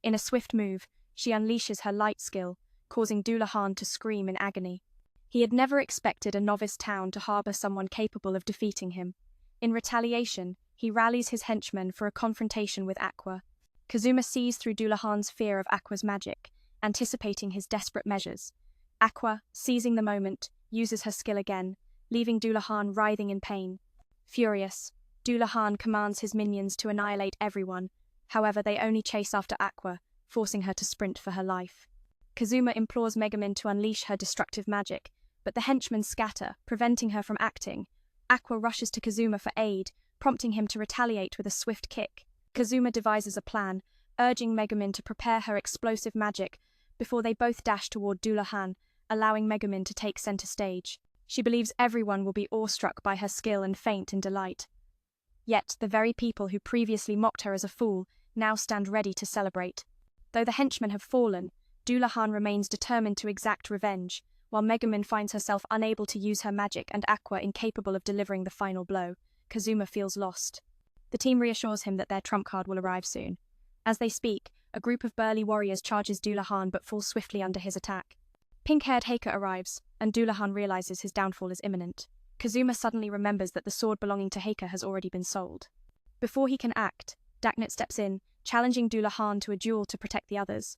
In a swift move, she unleashes her light skill, causing Doulahan to scream in agony. He had never expected a novice town to harbor someone capable of defeating him. In retaliation, he rallies his henchmen for a confrontation with Aqua. Kazuma sees through Doulahan's fear of Aqua's magic, anticipating his desperate measures. Aqua, seizing the moment, uses her skill again, leaving Doulahan writhing in pain. Furious, Doulahan commands his minions to annihilate everyone. However, they only chase after Aqua, forcing her to sprint for her life. Kazuma implores Megumin to unleash her destructive magic, but the henchmen scatter, preventing her from acting. Aqua rushes to Kazuma for aid, prompting him to retaliate with a swift kick. Kazuma devises a plan, urging Megumin to prepare her explosive magic before they both dash toward Doulahan, allowing Megumin to take center stage. She believes everyone will be awestruck by her skill and faint in delight. Yet, the very people who previously mocked her as a fool now stand ready to celebrate. Though the henchmen have fallen, Doulahan remains determined to exact revenge, while Megumin finds herself unable to use her magic and Aqua incapable of delivering the final blow. Kazuma feels lost. The team reassures him that their trump card will arrive soon. As they speak, a group of burly warriors charges Doulahan but falls swiftly under his attack. Pink-haired Heike arrives, and Doulahan realizes his downfall is imminent. Kazuma suddenly remembers that the sword belonging to Heike has already been sold. Before he can act, Daknit steps in, challenging Doulahan to a duel to protect the others.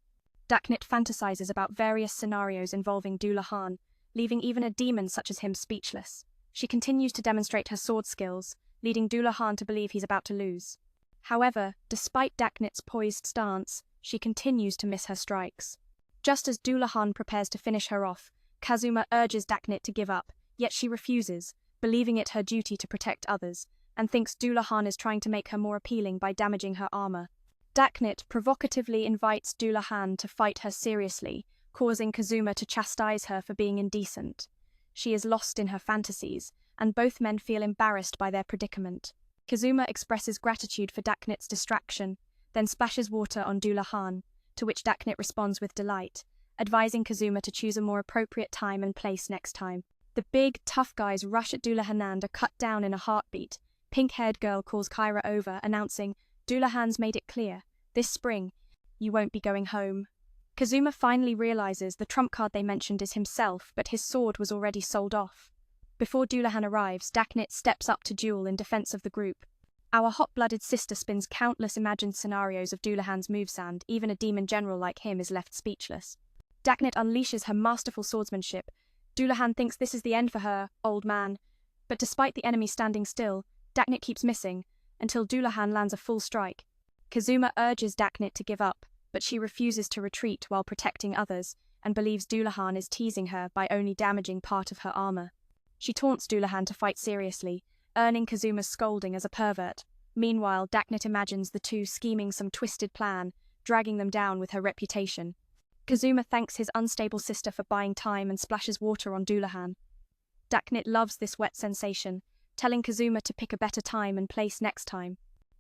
Daknit fantasizes about various scenarios involving Doulahan, leaving even a demon such as him speechless. She continues to demonstrate her sword skills, leading Doulahan to believe he's about to lose. However, despite Daknit's poised stance, she continues to miss her strikes. Just as Doulahan prepares to finish her off, Kazuma urges Daknit to give up, yet she refuses, believing it her duty to protect others, and thinks Doulahan is trying to make her more appealing by damaging her armor. Daknit provocatively invites Doulahan to fight her seriously, causing Kazuma to chastise her for being indecent. She is lost in her fantasies, and both men feel embarrassed by their predicament. Kazuma expresses gratitude for Daknit's distraction, then splashes water on Doulahan, to which Daknit responds with delight, advising Kazuma to choose a more appropriate time and place next time. The big, tough guys rush at Doulahan and are cut down in a heartbeat. Pink-haired girl calls Kyra over, announcing, "Doulahan's made it clear. This spring, you won't be going home." Kazuma finally realizes the trump card they mentioned is himself, but his sword was already sold off. Before Doulahan arrives, Daknit steps up to duel in defense of the group. Our hot-blooded sister spins countless imagined scenarios of Doulahan's moves and even a demon general like him is left speechless. Daknit unleashes her masterful swordsmanship. Doulahan thinks this is the end for her, old man, but despite the enemy standing still, Daknit keeps missing, until Doulahan lands a full strike. Kazuma urges Daknit to give up, but she refuses to retreat while protecting others and believes Doulahan is teasing her by only damaging part of her armor. She taunts Doulahan to fight seriously, earning Kazuma's scolding as a pervert. Meanwhile, Daknit imagines the two scheming some twisted plan, dragging them down with her reputation. Kazuma thanks his unstable sister for buying time and splashes water on Doulahan. Daknit loves this wet sensation, telling Kazuma to pick a better time and place next time.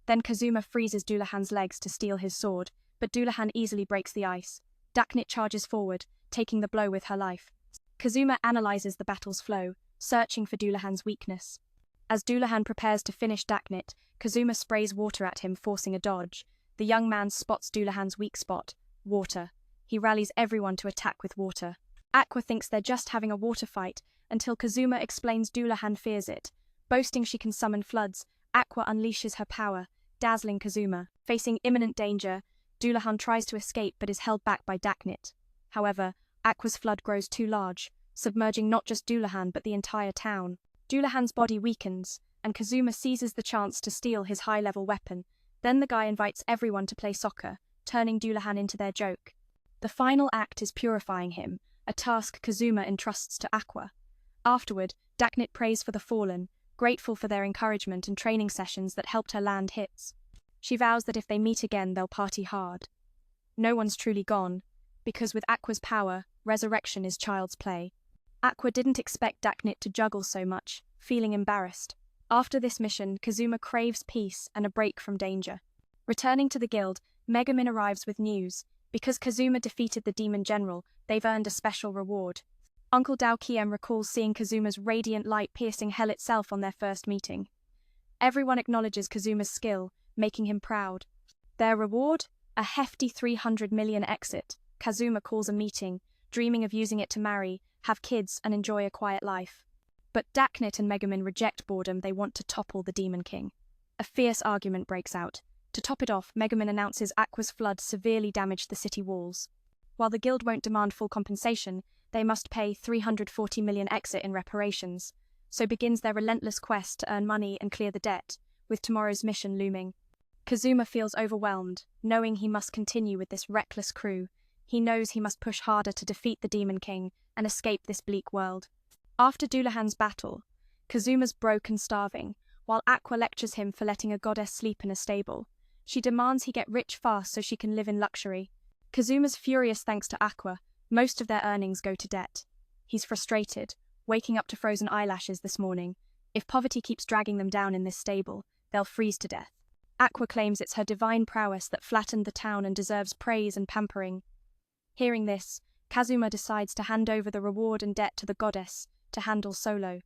Then Kazuma freezes Doulahan's legs to steal his sword, but Doulahan easily breaks the ice. Daknit charges forward, taking the blow with her life. Kazuma analyzes the battle's flow, searching for Doulahan's weakness. As Doulahan prepares to finish Daknit, Kazuma sprays water at him, forcing a dodge. The young man spots Doulahan's weak spot, water. He rallies everyone to attack with water. Aqua thinks they're just having a water fight, until Kazuma explains Doulahan fears it. Boasting she can summon floods, Aqua unleashes her power, dazzling Kazuma. Facing imminent danger, Doulahan tries to escape but is held back by Daknit. However, Aqua's flood grows too large, submerging not just Doulahan but the entire town. Doulahan's body weakens, and Kazuma seizes the chance to steal his high-level weapon. Then the guy invites everyone to play soccer, turning Doulahan into their joke. The final act is purifying him, a task Kazuma entrusts to Aqua. Afterward, Daknit prays for the fallen, grateful for their encouragement and training sessions that helped her land hits. She vows that if they meet again, they'll party hard. No one's truly gone, because with Aqua's power, resurrection is child's play. Aqua didn't expect Daknit to juggle so much, feeling embarrassed. After this mission, Kazuma craves peace and a break from danger. Returning to the guild, Megumin arrives with news. Because Kazuma defeated the demon general, they've earned a special reward. Uncle Daokiem recalls seeing Kazuma's radiant light piercing hell itself on their first meeting. Everyone acknowledges Kazuma's skill, making him proud. Their reward? A hefty 300 million exit. Kazuma calls a meeting, dreaming of using it to marry, have kids, and enjoy a quiet life. But Daknit and Megumin reject boredom. They want to topple the Demon King. A fierce argument breaks out. To top it off, Megumin announces Aqua's flood severely damaged the city walls. While the guild won't demand full compensation, they must pay 340 million exit in reparations. So begins their relentless quest to earn money and clear the debt, with tomorrow's mission looming. Kazuma feels overwhelmed, knowing he must continue with this reckless crew. He knows he must push harder to defeat the Demon King and escape this bleak world. After Doulahan's battle, Kazuma's broke and starving, while Aqua lectures him for letting a goddess sleep in a stable. She demands he get rich fast so she can live in luxury. Kazuma's furious thanks to Aqua. Most of their earnings go to debt. He's frustrated, waking up to frozen eyelashes this morning. If poverty keeps dragging them down in this stable, they'll freeze to death. Aqua claims it's her divine prowess that flattened the town and deserves praise and pampering. Hearing this, Kazuma decides to hand over the reward and debt to the goddess to handle solo.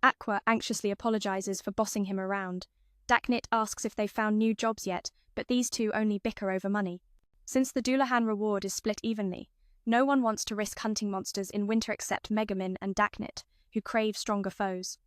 Aqua anxiously apologizes for bossing him around. Daknit asks if they've found new jobs yet, but these two only bicker over money. Since the Doulahan reward is split evenly, no one wants to risk hunting monsters in winter except Megumin and Daknit, who crave stronger foes.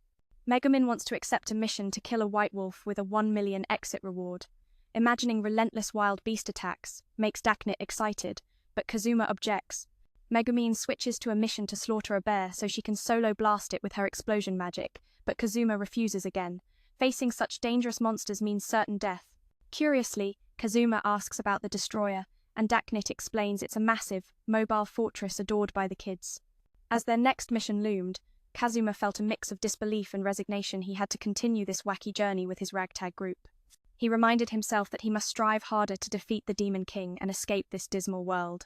Megumin wants to accept a mission to kill a white wolf with a 1 million exit reward. Imagining relentless wild beast attacks makes Daknit excited, but Kazuma objects. Megumin switches to a mission to slaughter a bear so she can solo blast it with her explosion magic, but Kazuma refuses again. Facing such dangerous monsters means certain death. Curiously, Kazuma asks about the destroyer, and Daknit explains it's a massive, mobile fortress adored by the kids. As their next mission loomed, Kazuma felt a mix of disbelief and resignation. He had to continue this wacky journey with his ragtag group. He reminded himself that he must strive harder to defeat the Demon King and escape this dismal world.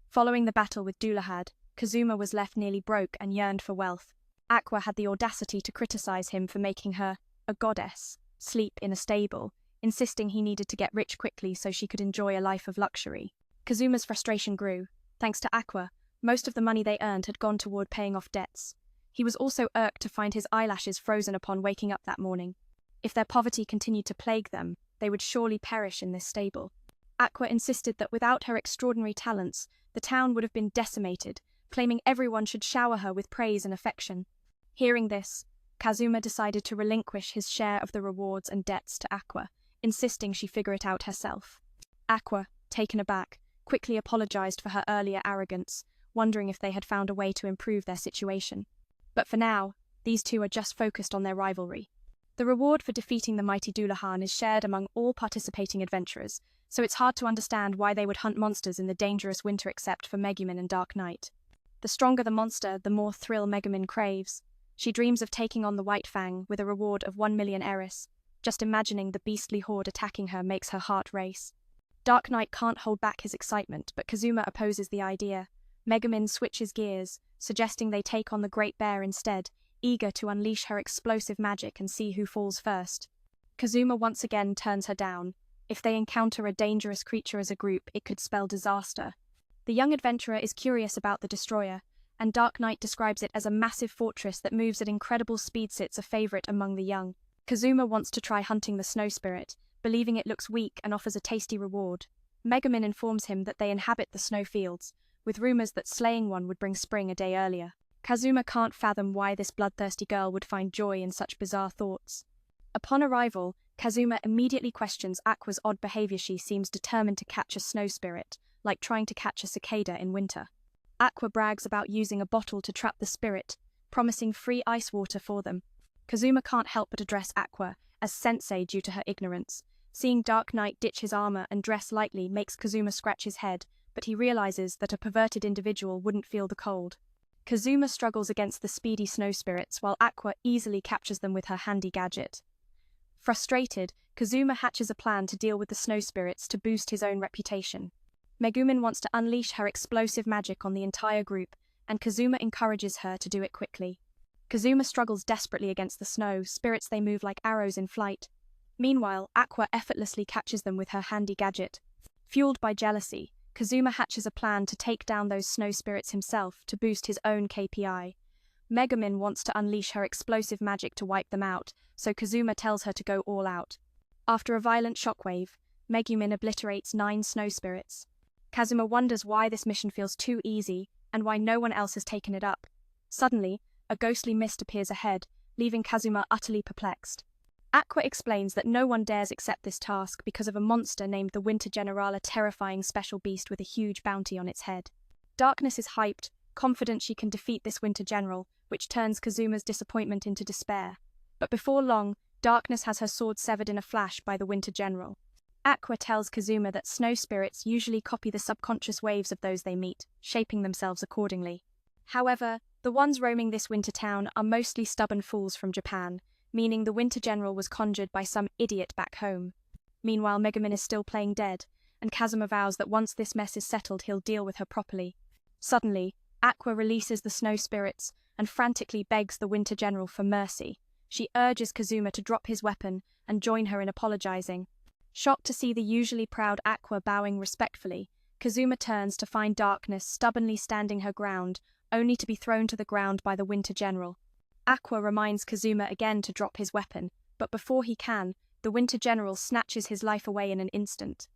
Following the battle with Doulahan, Kazuma was left nearly broke and yearned for wealth. Aqua had the audacity to criticize him for making her, a goddess, sleep in a stable, insisting he needed to get rich quickly so she could enjoy a life of luxury. Kazuma's frustration grew. Thanks to Aqua, most of the money they earned had gone toward paying off debts. He was also irked to find his eyelashes frozen upon waking up that morning. If their poverty continued to plague them, they would surely perish in this stable. Aqua insisted that without her extraordinary talents, the town would have been decimated, claiming everyone should shower her with praise and affection. Hearing this, Kazuma decided to relinquish his share of the rewards and debts to Aqua, insisting she figure it out herself. Aqua, taken aback, quickly apologized for her earlier arrogance, wondering if they had found a way to improve their situation. But for now, these two are just focused on their rivalry. The reward for defeating the mighty Dullahan is shared among all participating adventurers, so it's hard to understand why they would hunt monsters in the dangerous winter except for Megumin and Dark Knight. The stronger the monster, the more thrill Megumin craves. She dreams of taking on the White Fang with a reward of 1 million eris. Just imagining the beastly horde attacking her makes her heart race. Dark Knight can't hold back his excitement, but Kazuma opposes the idea. Megumin switches gears, suggesting they take on the Great Bear instead, eager to unleash her explosive magic and see who falls first. Kazuma once again turns her down. If they encounter a dangerous creature as a group, it could spell disaster. The young adventurer is curious about the destroyer, and Dark Knight describes it as a massive fortress that moves at incredible speeds. It's a favorite among the young. Kazuma wants to try hunting the snow spirit, believing it looks weak and offers a tasty reward. Megumin informs him that they inhabit the snow fields, with rumors that slaying one would bring spring a day earlier. Kazuma can't fathom why this bloodthirsty girl would find joy in such bizarre thoughts. Upon arrival, Kazuma immediately questions Aqua's odd behavior. She seems determined to catch a snow spirit, like trying to catch a cicada in winter. Aqua brags about using a bottle to trap the spirit, promising free ice water for them. Kazuma can't help but address Aqua as sensei due to her ignorance. Seeing Dark Knight ditch his armor and dress lightly makes Kazuma scratch his head, but he realizes that a perverted individual wouldn't feel the cold. Kazuma struggles against the speedy snow spirits while Aqua easily captures them with her handy gadget. Frustrated, Kazuma hatches a plan to deal with the snow spirits to boost his own reputation. Megumin wants to unleash her explosive magic on the entire group, and Kazuma encourages her to do it quickly. Kazuma struggles desperately against the snow spirits. They move like arrows in flight. Meanwhile, Aqua effortlessly catches them with her handy gadget. Fueled by jealousy, Kazuma hatches a plan to take down those snow spirits himself to boost his own KPI. Megumin wants to unleash her explosive magic to wipe them out, so Kazuma tells her to go all out. After a violent shockwave, Megumin obliterates 9 snow spirits. Kazuma wonders why this mission feels too easy and why no one else has taken it up. Suddenly, a ghostly mist appears ahead, leaving Kazuma utterly perplexed. Aqua explains that no one dares accept this task because of a monster named the Winter General, a terrifying special beast with a huge bounty on its head. Darkness is hyped, confident she can defeat this Winter General, which turns Kazuma's disappointment into despair. But before long, Darkness has her sword severed in a flash by the Winter General. Aqua tells Kazuma that snow spirits usually copy the subconscious waves of those they meet, shaping themselves accordingly. However, the ones roaming this winter town are mostly stubborn fools from Japan, meaning the Winter General was conjured by some idiot back home. Meanwhile, Megumin is still playing dead, and Kazuma vows that once this mess is settled, he'll deal with her properly. Suddenly, Aqua releases the snow spirits and frantically begs the Winter General for mercy. She urges Kazuma to drop his weapon and join her in apologizing. Shocked to see the usually proud Aqua bowing respectfully, Kazuma turns to find Darkness stubbornly standing her ground, only to be thrown to the ground by the Winter General. Aqua reminds Kazuma again to drop his weapon, but before he can, the Winter General snatches his life away in an instant.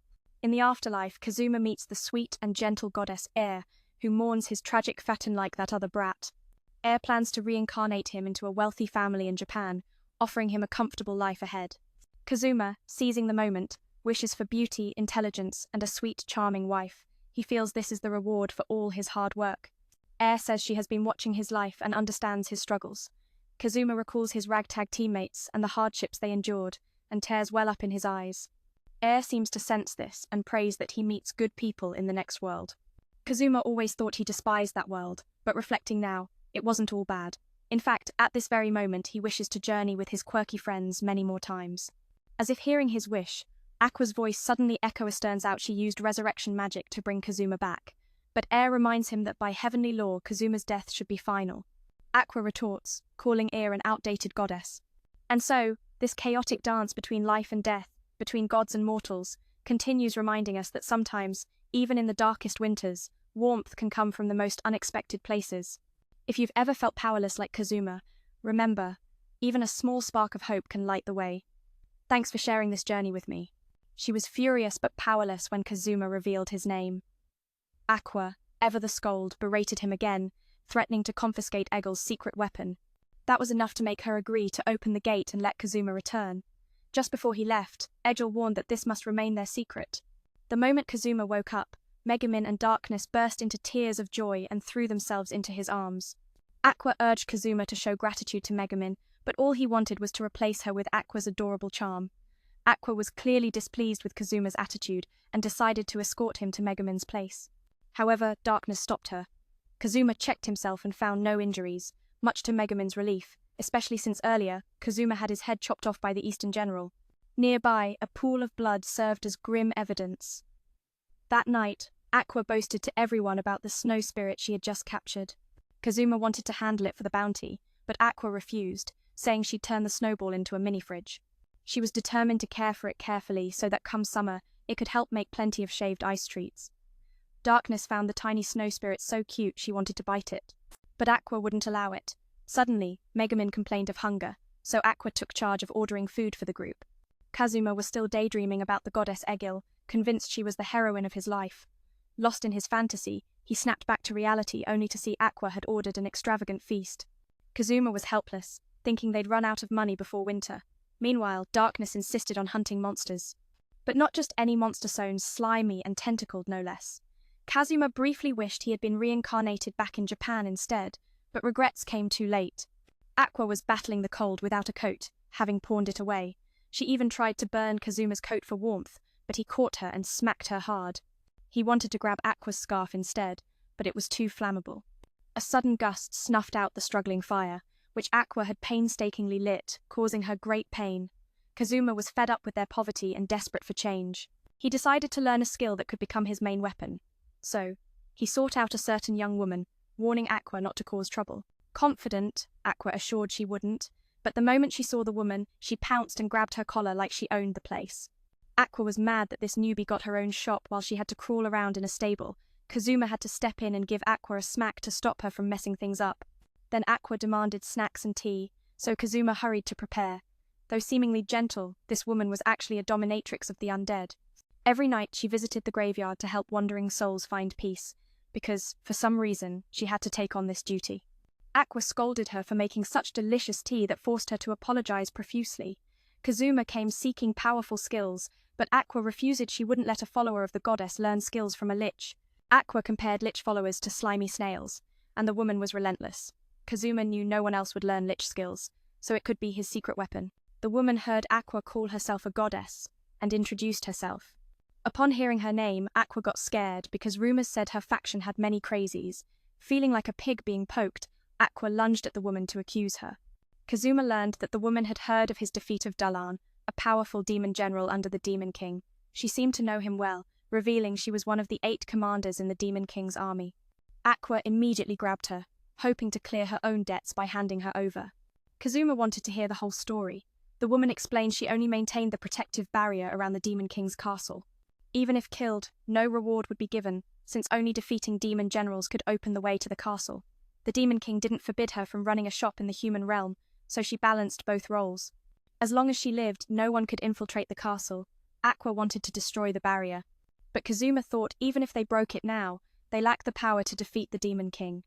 In the afterlife, Kazuma meets the sweet and gentle goddess Air, who mourns his tragic fate like that other brat. Air plans to reincarnate him into a wealthy family in Japan, offering him a comfortable life ahead. Kazuma, seizing the moment, wishes for beauty, intelligence, and a sweet, charming wife. He feels this is the reward for all his hard work. Air says she has been watching his life and understands his struggles. Kazuma recalls his ragtag teammates and the hardships they endured, and tears well up in his eyes. Air seems to sense this and prays that he meets good people in the next world. Kazuma always thought he despised that world, but reflecting now, it wasn't all bad. In fact, at this very moment, he wishes to journey with his quirky friends many more times. As if hearing his wish, Aqua's voice suddenly echoes. Turns out she used resurrection magic to bring Kazuma back. But Air reminds him that by heavenly law, Kazuma's death should be final. Aqua retorts, calling Air an outdated goddess. And so, this chaotic dance between life and death, between gods and mortals, continues, reminding us that sometimes, even in the darkest winters, warmth can come from the most unexpected places. If you've ever felt powerless like Kazuma, remember, even a small spark of hope can light the way. Thanks for sharing this journey with me. She was furious but powerless when Kazuma revealed his name. Aqua, ever the scold, berated him again, threatening to confiscate Egil's secret weapon. That was enough to make her agree to open the gate and let Kazuma return. Just before he left, Egil warned that this must remain their secret. The moment Kazuma woke up, Megumin and Darkness burst into tears of joy and threw themselves into his arms. Aqua urged Kazuma to show gratitude to Megumin, but all he wanted was to replace her with Aqua's adorable charm. Aqua was clearly displeased with Kazuma's attitude and decided to escort him to Megumin's place. However, darkness stopped her. Kazuma checked himself and found no injuries, much to Megumin's relief, especially since earlier, Kazuma had his head chopped off by the Eastern General. Nearby, a pool of blood served as grim evidence. That night, Aqua boasted to everyone about the snow spirit she had just captured. Kazuma wanted to handle it for the bounty, but Aqua refused, saying she'd turn the snowball into a mini-fridge. She was determined to care for it carefully so that come summer, it could help make plenty of shaved ice treats. Darkness found the tiny snow spirit so cute she wanted to bite it. But Aqua wouldn't allow it. Suddenly, Megumin complained of hunger, so Aqua took charge of ordering food for the group. Kazuma was still daydreaming about the goddess Egil, convinced she was the heroine of his life. Lost in his fantasy, he snapped back to reality only to see Aqua had ordered an extravagant feast. Kazuma was helpless, thinking they'd run out of money before winter. Meanwhile, Darkness insisted on hunting monsters. But not just any monster sown, slimy and tentacled no less. Kazuma briefly wished he had been reincarnated back in Japan instead, but regrets came too late. Aqua was battling the cold without a coat, having pawned it away. She even tried to burn Kazuma's coat for warmth, but he caught her and smacked her hard. He wanted to grab Aqua's scarf instead, but it was too flammable. A sudden gust snuffed out the struggling fire, which Aqua had painstakingly lit, causing her great pain. Kazuma was fed up with their poverty and desperate for change. He decided to learn a skill that could become his main weapon. So, he sought out a certain young woman, warning Aqua not to cause trouble. Confident, Aqua assured she wouldn't, but the moment she saw the woman, she pounced and grabbed her collar like she owned the place. Aqua was mad that this newbie got her own shop while she had to crawl around in a stable. Kazuma had to step in and give Aqua a smack to stop her from messing things up. Then Aqua demanded snacks and tea, so Kazuma hurried to prepare. Though seemingly gentle, this woman was actually a dominatrix of the undead. Every night she visited the graveyard to help wandering souls find peace, because, for some reason, she had to take on this duty. Aqua scolded her for making such delicious tea that forced her to apologize profusely. Kazuma came seeking powerful skills, but Aqua refused. She wouldn't let a follower of the goddess learn skills from a lich. Aqua compared lich followers to slimy snails, and the woman was relentless. Kazuma knew no one else would learn lich skills, so it could be his secret weapon. The woman heard Aqua call herself a goddess, and introduced herself. Upon hearing her name, Aqua got scared because rumors said her faction had many crazies. Feeling like a pig being poked, Aqua lunged at the woman to accuse her. Kazuma learned that the woman had heard of his defeat of Dalan, a powerful demon general under the Demon King. She seemed to know him well, revealing she was one of the 8 commanders in the Demon King's army. Aqua immediately grabbed her, hoping to clear her own debts by handing her over. Kazuma wanted to hear the whole story. The woman explained she only maintained the protective barrier around the Demon King's castle. Even if killed, no reward would be given, since only defeating demon generals could open the way to the castle. The Demon King didn't forbid her from running a shop in the human realm, so she balanced both roles. As long as she lived, no one could infiltrate the castle. Aqua wanted to destroy the barrier. But Kazuma thought even if they broke it now, they lacked the power to defeat the Demon King.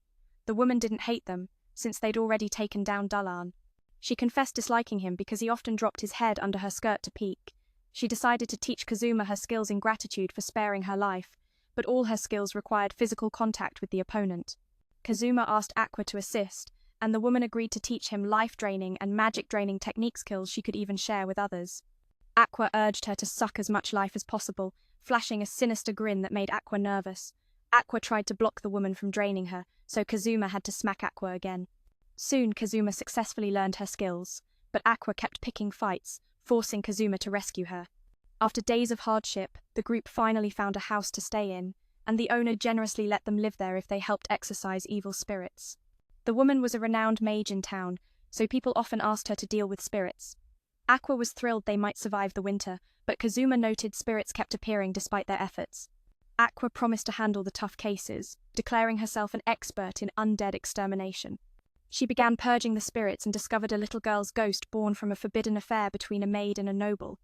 The woman didn't hate them, since they'd already taken down Dalan. She confessed disliking him because he often dropped his head under her skirt to peek. She decided to teach Kazuma her skills in gratitude for sparing her life, but all her skills required physical contact with the opponent. Kazuma asked Aqua to assist, and the woman agreed to teach him life-draining and magic-draining technique skills she could even share with others. Aqua urged her to suck as much life as possible, flashing a sinister grin that made Aqua nervous. Aqua tried to block the woman from draining her, so Kazuma had to smack Aqua again. Soon Kazuma successfully learned her skills, but Aqua kept picking fights, forcing Kazuma to rescue her. After days of hardship, the group finally found a house to stay in, and the owner generously let them live there if they helped exorcise evil spirits. The woman was a renowned mage in town, so people often asked her to deal with spirits. Aqua was thrilled they might survive the winter, but Kazuma noted spirits kept appearing despite their efforts. Aqua promised to handle the tough cases, declaring herself an expert in undead extermination. She began purging the spirits and discovered a little girl's ghost born from a forbidden affair between a maid and a noble.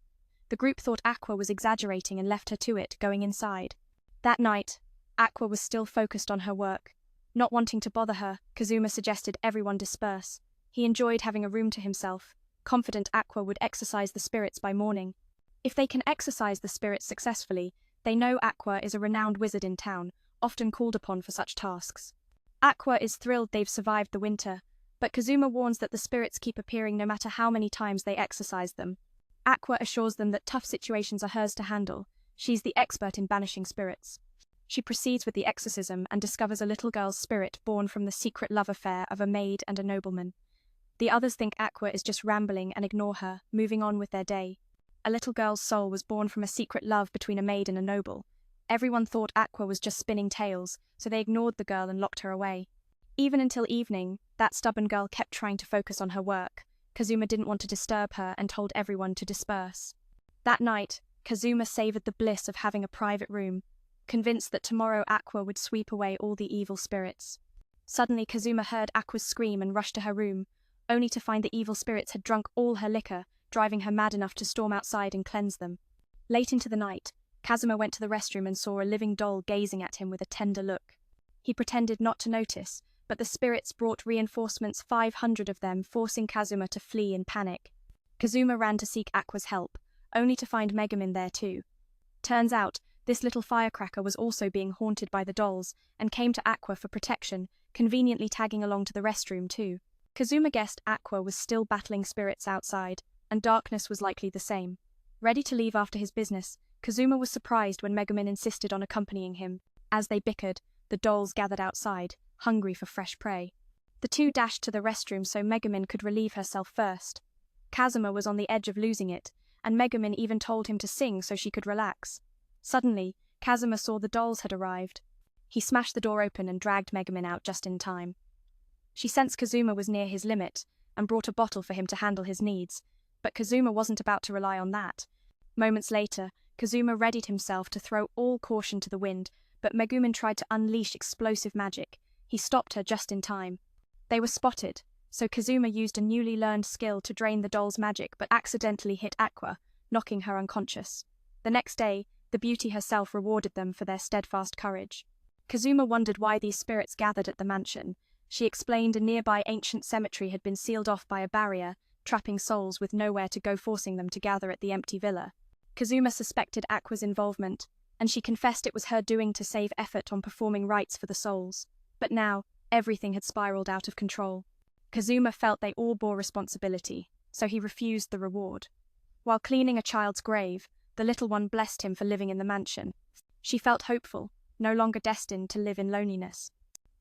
The group thought Aqua was exaggerating and left her to it, going inside. That night, Aqua was still focused on her work. Not wanting to bother her, Kazuma suggested everyone disperse. He enjoyed having a room to himself, confident Aqua would exorcise the spirits by morning. If they can exorcise the spirits successfully, they know Aqua is a renowned wizard in town, often called upon for such tasks. Aqua is thrilled they've survived the winter, but Kazuma warns that the spirits keep appearing no matter how many times they exorcise them. Aqua assures them that tough situations are hers to handle. She's the expert in banishing spirits. She proceeds with the exorcism and discovers a little girl's spirit born from the secret love affair of a maid and a nobleman. The others think Aqua is just rambling and ignore her, moving on with their day. A little girl's soul was born from a secret love between a maid and a noble. Everyone thought Aqua was just spinning tales, so they ignored the girl and locked her away. Even until evening, that stubborn girl kept trying to focus on her work. Kazuma didn't want to disturb her and told everyone to disperse. That night, Kazuma savored the bliss of having a private room, convinced that tomorrow Aqua would sweep away all the evil spirits. Suddenly, Kazuma heard Aqua's scream and rushed to her room, only to find the evil spirits had drunk all her liquor, driving her mad enough to storm outside and cleanse them. Late into the night, Kazuma went to the restroom and saw a living doll gazing at him with a tender look. He pretended not to notice, but the spirits brought reinforcements, 500 of them, forcing Kazuma to flee in panic. Kazuma ran to seek Aqua's help, only to find Megumin there too. Turns out, this little firecracker was also being haunted by the dolls, and came to Aqua for protection, conveniently tagging along to the restroom too. Kazuma guessed Aqua was still battling spirits outside, and darkness was likely the same. Ready to leave after his business, Kazuma was surprised when Megumin insisted on accompanying him. As they bickered, the dolls gathered outside, hungry for fresh prey. The two dashed to the restroom so Megumin could relieve herself first. Kazuma was on the edge of losing it, and Megumin even told him to sing so she could relax. Suddenly, Kazuma saw the dolls had arrived. He smashed the door open and dragged Megumin out just in time. She sensed Kazuma was near his limit, and brought a bottle for him to handle his needs, but Kazuma wasn't about to rely on that. Moments later, Kazuma readied himself to throw all caution to the wind, but Megumin tried to unleash explosive magic. He stopped her just in time. They were spotted, so Kazuma used a newly learned skill to drain the doll's magic but accidentally hit Aqua, knocking her unconscious. The next day, the beauty herself rewarded them for their steadfast courage. Kazuma wondered why these spirits gathered at the mansion. She explained a nearby ancient cemetery had been sealed off by a barrier, trapping souls with nowhere to go, forcing them to gather at the empty villa. Kazuma suspected Aqua's involvement, and she confessed it was her doing to save effort on performing rites for the souls. But now, everything had spiraled out of control. Kazuma felt they all bore responsibility, so he refused the reward. While cleaning a child's grave, the little one blessed him for living in the mansion. She felt hopeful, no longer destined to live in loneliness.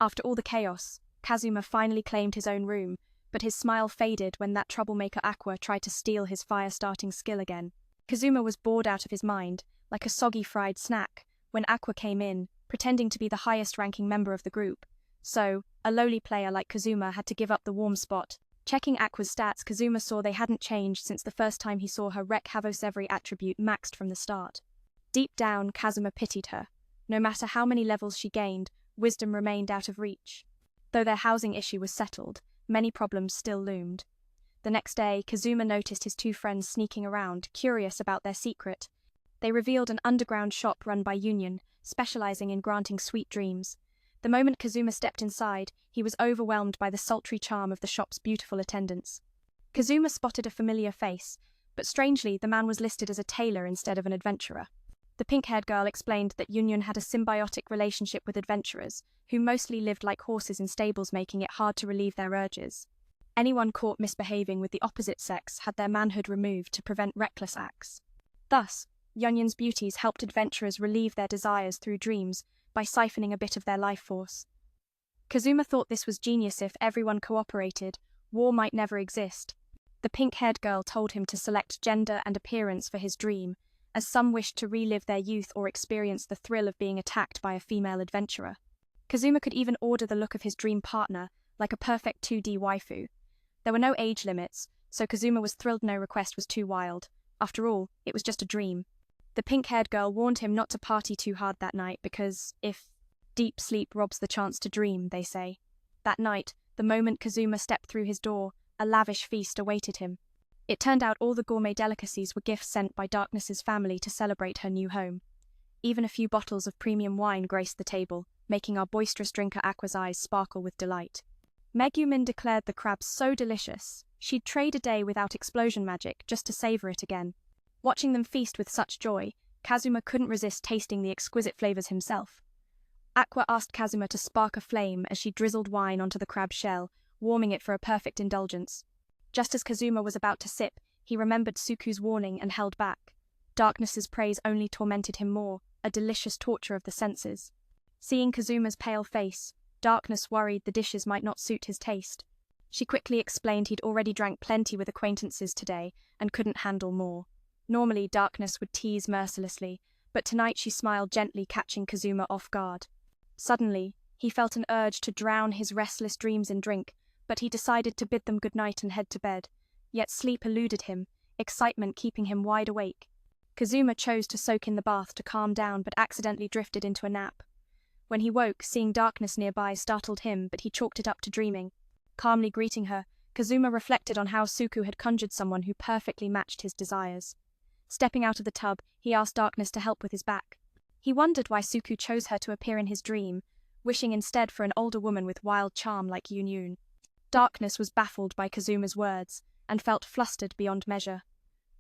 After all the chaos, Kazuma finally claimed his own room, but his smile faded when that troublemaker Aqua tried to steal his fire-starting skill again. Kazuma was bored out of his mind, like a soggy fried snack, when Aqua came in, pretending to be the highest-ranking member of the group. So, a lowly player like Kazuma had to give up the warm spot. Checking Aqua's stats, Kazuma saw they hadn't changed since the first time he saw her wreck Havos every attribute maxed from the start. Deep down, Kazuma pitied her. No matter how many levels she gained, wisdom remained out of reach. Though their housing issue was settled, many problems still loomed. The next day, Kazuma noticed his two friends sneaking around, curious about their secret. They revealed an underground shop run by Union, specializing in granting sweet dreams. The moment Kazuma stepped inside, he was overwhelmed by the sultry charm of the shop's beautiful attendants. Kazuma spotted a familiar face, but strangely, the man was listed as a tailor instead of an adventurer. The pink-haired girl explained that Union had a symbiotic relationship with adventurers, who mostly lived like horses in stables, making it hard to relieve their urges. Anyone caught misbehaving with the opposite sex had their manhood removed to prevent reckless acts. Thus, Union's beauties helped adventurers relieve their desires through dreams by siphoning a bit of their life force. Kazuma thought this was genius. If everyone cooperated, war might never exist. The pink-haired girl told him to select gender and appearance for his dream, as some wished to relive their youth or experience the thrill of being attacked by a female adventurer. Kazuma could even order the look of his dream partner, like a perfect 2D waifu. There were no age limits, so Kazuma was thrilled no request was too wild. After all, it was just a dream. The pink-haired girl warned him not to party too hard that night because, if deep sleep robs the chance to dream, they say. That night, the moment Kazuma stepped through his door, a lavish feast awaited him. It turned out all the gourmet delicacies were gifts sent by Darkness's family to celebrate her new home. Even a few bottles of premium wine graced the table, making our boisterous drinker Aqua's eyes sparkle with delight. Megumin declared the crab so delicious, she'd trade a day without explosion magic just to savor it again. Watching them feast with such joy, Kazuma couldn't resist tasting the exquisite flavors himself. Aqua asked Kazuma to spark a flame as she drizzled wine onto the crab shell, warming it for a perfect indulgence. Just as Kazuma was about to sip, he remembered Suku's warning and held back. Darkness's praise only tormented him more, a delicious torture of the senses. Seeing Kazuma's pale face, Darkness worried the dishes might not suit his taste. She quickly explained he'd already drank plenty with acquaintances today and couldn't handle more. Normally, Darkness would tease mercilessly, but tonight she smiled gently, catching Kazuma off guard. Suddenly, he felt an urge to drown his restless dreams in drink, but he decided to bid them goodnight and head to bed. Yet sleep eluded him, excitement keeping him wide awake. Kazuma chose to soak in the bath to calm down but accidentally drifted into a nap. When he woke, seeing Darkness nearby startled him, but he chalked it up to dreaming. Calmly greeting her, Kazuma reflected on how Suku had conjured someone who perfectly matched his desires. Stepping out of the tub, he asked Darkness to help with his back. He wondered why Suku chose her to appear in his dream, wishing instead for an older woman with wild charm like Yun. Darkness was baffled by Kazuma's words, and felt flustered beyond measure.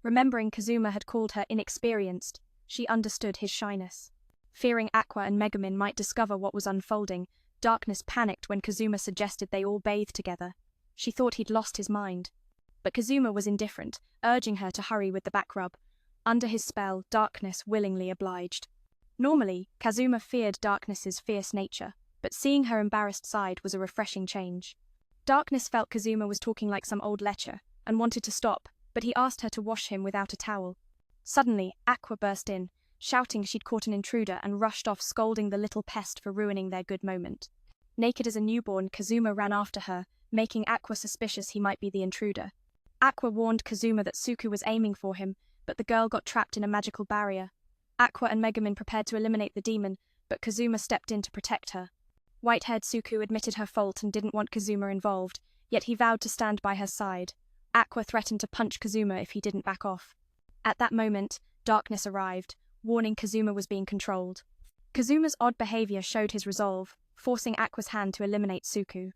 Remembering Kazuma had called her inexperienced, she understood his shyness. Fearing Aqua and Megumin might discover what was unfolding, Darkness panicked when Kazuma suggested they all bathe together. She thought he'd lost his mind. But Kazuma was indifferent, urging her to hurry with the back rub. Under his spell, Darkness willingly obliged. Normally, Kazuma feared Darkness's fierce nature, but seeing her embarrassed side was a refreshing change. Darkness felt Kazuma was talking like some old lecher, and wanted to stop, but he asked her to wash him without a towel. Suddenly, Aqua burst in, shouting she'd caught an intruder and rushed off, scolding the little pest for ruining their good moment. Naked as a newborn, Kazuma ran after her, making Aqua suspicious he might be the intruder. Aqua warned Kazuma that Suku was aiming for him, but the girl got trapped in a magical barrier. Aqua and Megumin prepared to eliminate the demon, but Kazuma stepped in to protect her. White-haired Suku admitted her fault and didn't want Kazuma involved, yet he vowed to stand by her side. Aqua threatened to punch Kazuma if he didn't back off. At that moment, Darkness arrived, warning Kazuma was being controlled. Kazuma's odd behavior showed his resolve, forcing Aqua's hand to eliminate Suku.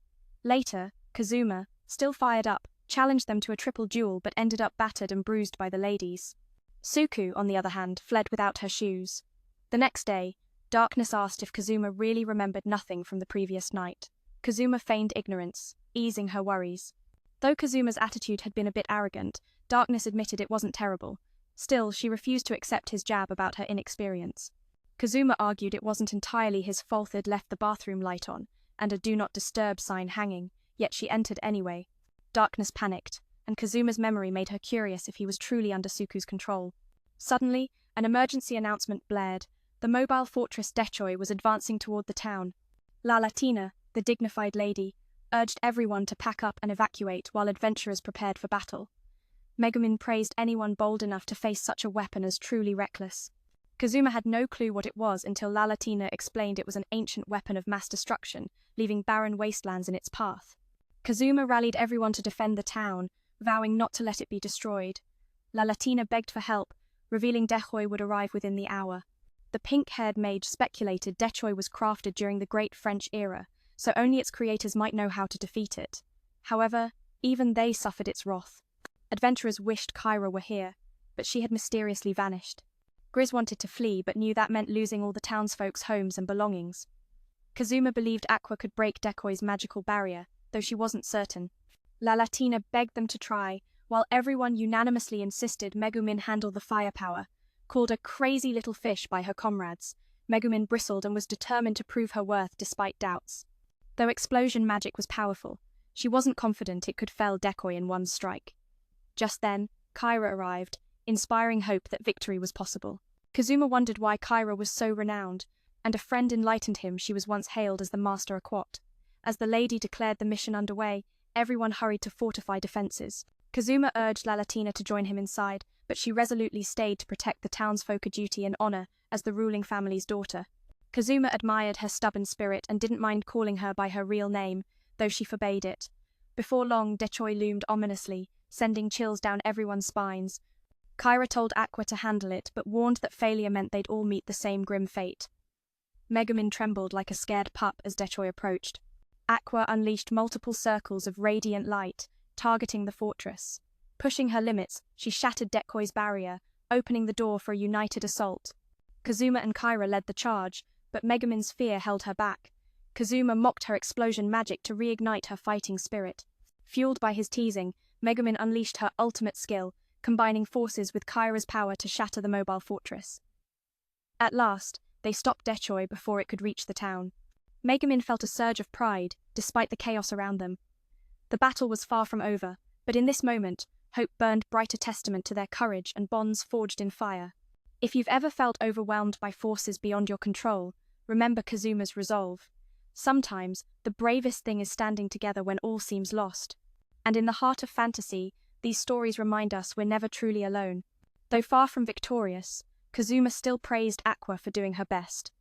Later, Kazuma, still fired up, challenged them to a triple duel but ended up battered and bruised by the ladies. Suku, on the other hand, fled without her shoes. The next day, Darkness asked if Kazuma really remembered nothing from the previous night. Kazuma feigned ignorance, easing her worries. Though Kazuma's attitude had been a bit arrogant, Darkness admitted it wasn't terrible. Still, she refused to accept his jab about her inexperience. Kazuma argued it wasn't entirely his fault they'd left the bathroom light on, and a do not disturb sign hanging, yet she entered anyway. Darkness panicked, and Kazuma's memory made her curious if he was truly under Suku's control. Suddenly, an emergency announcement blared. The mobile fortress Dechoi was advancing toward the town. La Latina, the dignified lady, urged everyone to pack up and evacuate while adventurers prepared for battle. Megumin praised anyone bold enough to face such a weapon as truly reckless. Kazuma had no clue what it was until La Latina explained it was an ancient weapon of mass destruction, leaving barren wastelands in its path. Kazuma rallied everyone to defend the town, vowing not to let it be destroyed. La Latina begged for help, revealing Dechoi would arrive within the hour. The pink-haired mage speculated Dechoi was crafted during the Great French era, so only its creators might know how to defeat it. However, even they suffered its wrath. Adventurers wished Kyra were here, but she had mysteriously vanished. Grizz wanted to flee, but knew that meant losing all the townsfolk's homes and belongings. Kazuma believed Aqua could break Decoy's magical barrier, though she wasn't certain. La Latina begged them to try, while everyone unanimously insisted Megumin handle the firepower. Called a crazy little fish by her comrades, Megumin bristled and was determined to prove her worth despite doubts. Though explosion magic was powerful, she wasn't confident it could fell Decoy in one strike. Just then, Kyra arrived, inspiring hope that victory was possible. Kazuma wondered why Kyra was so renowned, and a friend enlightened him she was once hailed as the Master Aqua. As the lady declared the mission underway, everyone hurried to fortify defenses. Kazuma urged La Latina to join him inside, but she resolutely stayed to protect the townsfolk, a duty and honor as the ruling family's daughter. Kazuma admired her stubborn spirit and didn't mind calling her by her real name, though she forbade it. Before long, Dechoi loomed ominously, sending chills down everyone's spines. Kyra told Aqua to handle it, but warned that failure meant they'd all meet the same grim fate. Megumin trembled like a scared pup as Dechoi approached. Aqua unleashed multiple circles of radiant light, targeting the fortress. Pushing her limits, she shattered Decoy's barrier, opening the door for a united assault. Kazuma and Kyra led the charge, but Megumin's fear held her back. Kazuma mocked her explosion magic to reignite her fighting spirit. Fueled by his teasing, Megumin unleashed her ultimate skill, combining forces with Kyra's power to shatter the mobile fortress. At last, they stopped Dechoi before it could reach the town. Megumin felt a surge of pride, despite the chaos around them. The battle was far from over, but in this moment, hope burned brighter testament to their courage and bonds forged in fire. If you've ever felt overwhelmed by forces beyond your control, remember Kazuma's resolve. Sometimes, the bravest thing is standing together when all seems lost. And in the heart of fantasy, these stories remind us we're never truly alone. Though far from victorious, Kazuma still praised Aqua for doing her best.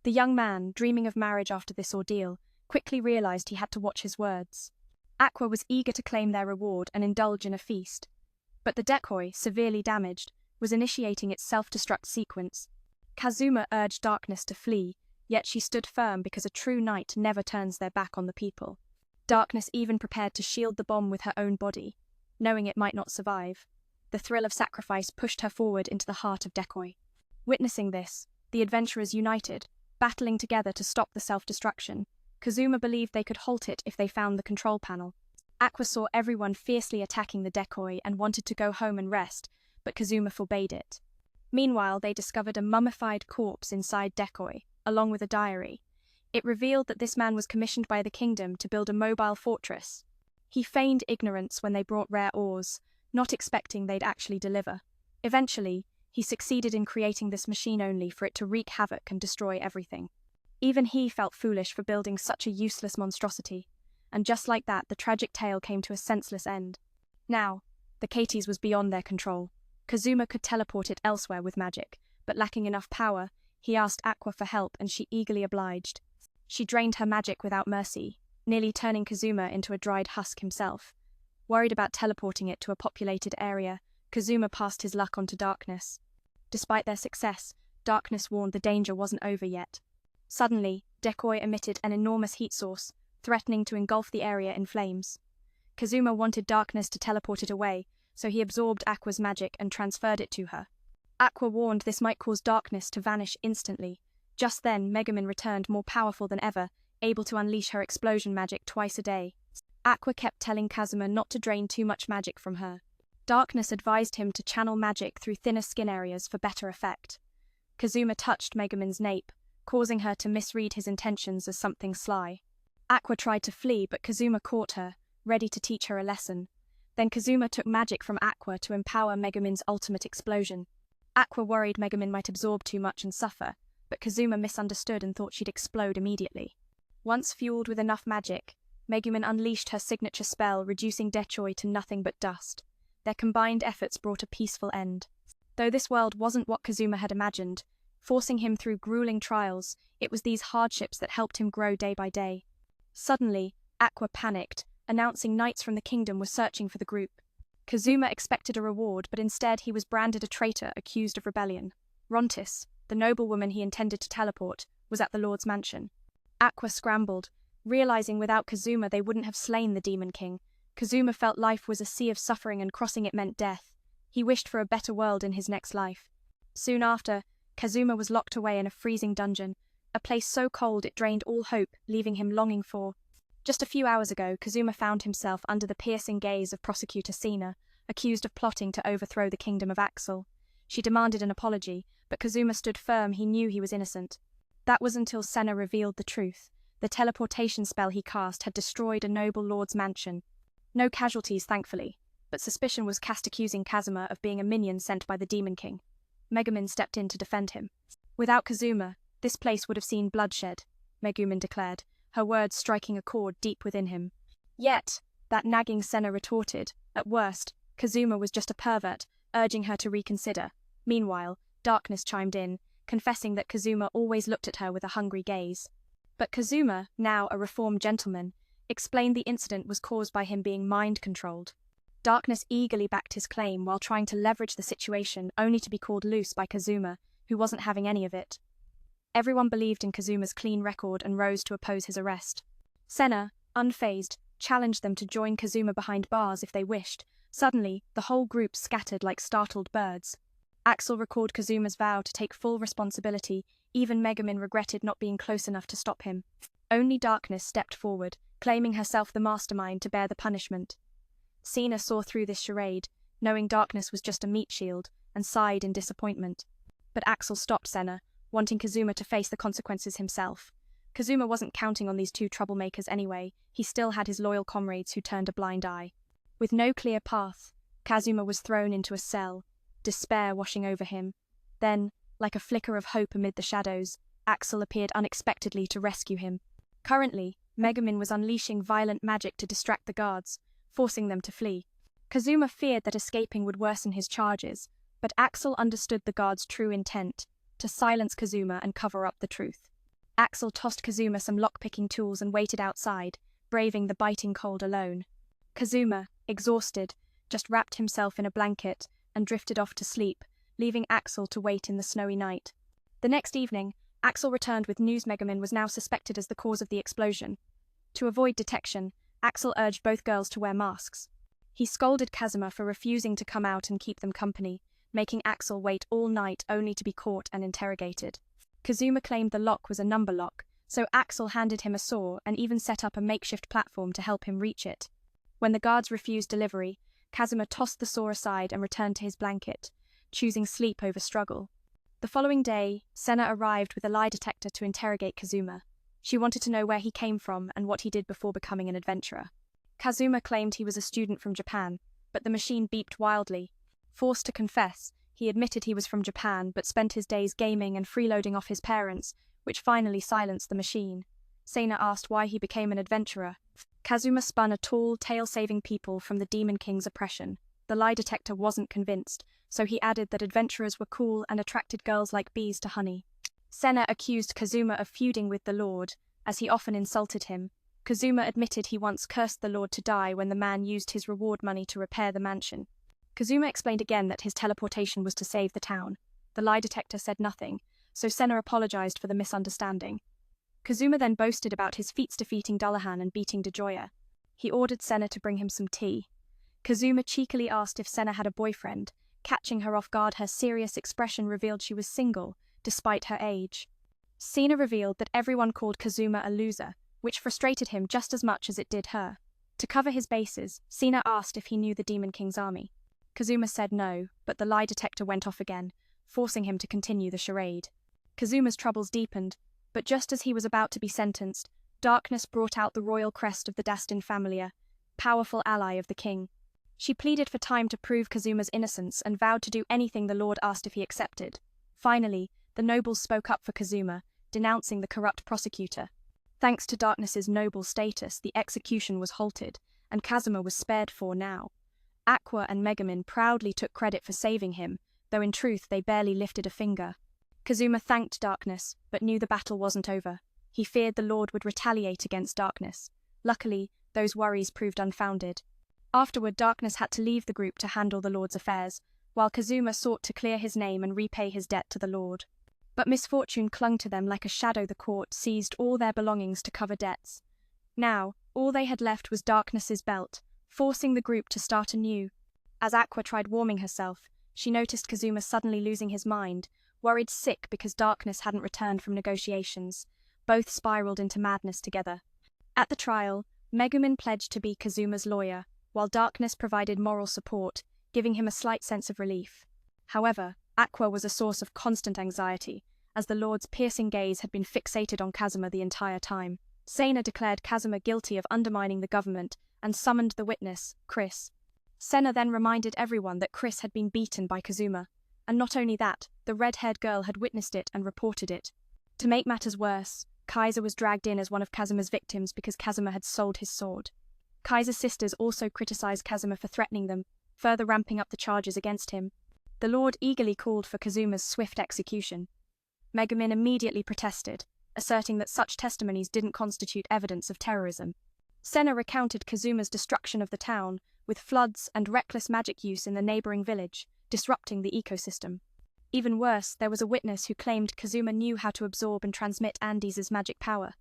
The young man, dreaming of marriage after this ordeal, quickly realized he had to watch his words. Aqua was eager to claim their reward and indulge in a feast. But the decoy, severely damaged, was initiating its self-destruct sequence. Kazuma urged Darkness to flee, yet she stood firm because a true knight never turns their back on the people. Darkness even prepared to shield the bomb with her own body, knowing it might not survive. The thrill of sacrifice pushed her forward into the heart of Decoy. Witnessing this, the adventurers united, battling together to stop the self-destruction. Kazuma believed they could halt it if they found the control panel. Aqua saw everyone fiercely attacking the decoy and wanted to go home and rest, but Kazuma forbade it. Meanwhile, they discovered a mummified corpse inside Decoy, along with a diary. It revealed that this man was commissioned by the kingdom to build a mobile fortress. He feigned ignorance when they brought rare ores, not expecting they'd actually deliver. Eventually, he succeeded in creating this machine only for it to wreak havoc and destroy everything. Even he felt foolish for building such a useless monstrosity. And just like that, the tragic tale came to a senseless end. Now, the Katies was beyond their control. Kazuma could teleport it elsewhere with magic, but lacking enough power, he asked Aqua for help and she eagerly obliged. She drained her magic without mercy, nearly turning Kazuma into a dried husk himself. Worried about teleporting it to a populated area, Kazuma passed his luck onto Darkness. Despite their success, Darkness warned the danger wasn't over yet. Suddenly, Decoy emitted an enormous heat source, threatening to engulf the area in flames. Kazuma wanted Darkness to teleport it away, so he absorbed Aqua's magic and transferred it to her. Aqua warned this might cause Darkness to vanish instantly. Just then, Megumin returned more powerful than ever, able to unleash her explosion magic twice a day. Aqua kept telling Kazuma not to drain too much magic from her. Darkness advised him to channel magic through thinner skin areas for better effect. Kazuma touched Megumin's nape, causing her to misread his intentions as something sly. Aqua tried to flee, but Kazuma caught her, ready to teach her a lesson. Then Kazuma took magic from Aqua to empower Megumin's ultimate explosion. Aqua worried Megumin might absorb too much and suffer, but Kazuma misunderstood and thought she'd explode immediately. Once fueled with enough magic, Megumin unleashed her signature spell, reducing Dechoy to nothing but dust. Their combined efforts brought a peaceful end. Though this world wasn't what Kazuma had imagined, forcing him through grueling trials, it was these hardships that helped him grow day by day. Suddenly, Aqua panicked, announcing knights from the kingdom were searching for the group. Kazuma expected a reward, but instead he was branded a traitor accused of rebellion. Rontis, the noblewoman he intended to teleport, was at the Lord's mansion. Aqua scrambled, realizing without Kazuma they wouldn't have slain the Demon King. Kazuma felt life was a sea of suffering and crossing it meant death. He wished for a better world in his next life. Soon after, Kazuma was locked away in a freezing dungeon, a place so cold it drained all hope, leaving him longing for. Just a few hours ago, Kazuma found himself under the piercing gaze of prosecutor Sina, accused of plotting to overthrow the kingdom of Axel. She demanded an apology, but Kazuma stood firm. He knew he was innocent. That was until Senna revealed the truth. The teleportation spell he cast had destroyed a noble lord's mansion. No casualties, thankfully, but suspicion was cast accusing Kazuma of being a minion sent by the Demon King. Megumin stepped in to defend him. Without Kazuma, this place would have seen bloodshed, Megumin declared, her words striking a chord deep within him. Yet, that nagging Senna retorted, at worst, Kazuma was just a pervert, urging her to reconsider. Meanwhile, Darkness chimed in, confessing that Kazuma always looked at her with a hungry gaze. But Kazuma, now a reformed gentleman, explained the incident was caused by him being mind-controlled. Darkness eagerly backed his claim while trying to leverage the situation, only to be called loose by Kazuma, who wasn't having any of it. Everyone believed in Kazuma's clean record and rose to oppose his arrest. Senna, unfazed, challenged them to join Kazuma behind bars if they wished. Suddenly, the whole group scattered like startled birds. Axel recalled Kazuma's vow to take full responsibility. Even Megumin regretted not being close enough to stop him. Only Darkness stepped forward, claiming herself the mastermind to bear the punishment. Sina saw through this charade, knowing Darkness was just a meat shield, and sighed in disappointment. But Axel stopped Senna, wanting Kazuma to face the consequences himself. Kazuma wasn't counting on these two troublemakers anyway. He still had his loyal comrades who turned a blind eye. With no clear path, Kazuma was thrown into a cell, despair washing over him. Then, like a flicker of hope amid the shadows, Axel appeared unexpectedly to rescue him. Currently, Megumin was unleashing violent magic to distract the guards, forcing them to flee. Kazuma feared that escaping would worsen his charges, but Axel understood the guards' true intent, to silence Kazuma and cover up the truth. Axel tossed Kazuma some lock-picking tools and waited outside, braving the biting cold alone. Kazuma, exhausted, just wrapped himself in a blanket and drifted off to sleep, leaving Axel to wait in the snowy night. The next evening, Axel returned with news Megumin was now suspected as the cause of the explosion. To avoid detection, Axel urged both girls to wear masks. He scolded Kazuma for refusing to come out and keep them company, making Axel wait all night only to be caught and interrogated. Kazuma claimed the lock was a number lock, so Axel handed him a saw and even set up a makeshift platform to help him reach it. When the guards refused delivery, Kazuma tossed the saw aside and returned to his blanket, choosing sleep over struggle. The following day, Senna arrived with a lie detector to interrogate Kazuma. She wanted to know where he came from and what he did before becoming an adventurer. Kazuma claimed he was a student from Japan, but the machine beeped wildly. Forced to confess, he admitted he was from Japan but spent his days gaming and freeloading off his parents, which finally silenced the machine. Senna asked why he became an adventurer. Kazuma spun a tall, tale-saving people from the Demon King's oppression. The lie detector wasn't convinced, so he added that adventurers were cool and attracted girls like bees to honey. Senna accused Kazuma of feuding with the Lord, as he often insulted him. Kazuma admitted he once cursed the Lord to die when the man used his reward money to repair the mansion. Kazuma explained again that his teleportation was to save the town. The lie detector said nothing, so Senna apologized for the misunderstanding. Kazuma then boasted about his feats defeating Dullahan and beating DeJoya. He ordered Senna to bring him some tea. Kazuma cheekily asked if Senna had a boyfriend. Catching her off guard, her serious expression revealed she was single, despite her age. Senna revealed that everyone called Kazuma a loser, which frustrated him just as much as it did her. To cover his bases, Senna asked if he knew the Demon King's army. Kazuma said no, but the lie detector went off again, forcing him to continue the charade. Kazuma's troubles deepened, but just as he was about to be sentenced, Darkness brought out the royal crest of the Dastin family, a powerful ally of the king. She pleaded for time to prove Kazuma's innocence and vowed to do anything the Lord asked if he accepted. Finally, the nobles spoke up for Kazuma, denouncing the corrupt prosecutor. Thanks to Darkness's noble status, the execution was halted, and Kazuma was spared for now. Aqua and Megumin proudly took credit for saving him, though in truth they barely lifted a finger. Kazuma thanked Darkness, but knew the battle wasn't over. He feared the Lord would retaliate against Darkness. Luckily, those worries proved unfounded. Afterward, Darkness had to leave the group to handle the Lord's affairs, while Kazuma sought to clear his name and repay his debt to the Lord. But misfortune clung to them like a shadow. The court seized all their belongings to cover debts. Now, all they had left was Darkness's belt, forcing the group to start anew. As Aqua tried warming herself, she noticed Kazuma suddenly losing his mind, worried sick because Darkness hadn't returned from negotiations. Both spiraled into madness together. At the trial, Megumin pledged to be Kazuma's lawyer, while Darkness provided moral support, giving him a slight sense of relief. However, Aqua was a source of constant anxiety, as the Lord's piercing gaze had been fixated on Kazuma the entire time. Senna declared Kazuma guilty of undermining the government and summoned the witness, Chris. Senna then reminded everyone that Chris had been beaten by Kazuma, and not only that, the red-haired girl had witnessed it and reported it. To make matters worse, Kaiser was dragged in as one of Kazuma's victims because Kazuma had sold his sword. Kaiser's sisters also criticized Kazuma for threatening them, further ramping up the charges against him. The Lord eagerly called for Kazuma's swift execution. Megumin immediately protested, asserting that such testimonies didn't constitute evidence of terrorism. Senna recounted Kazuma's destruction of the town, with floods and reckless magic use in the neighboring village, disrupting the ecosystem. Even worse, there was a witness who claimed Kazuma knew how to absorb and transmit Andes' magic power.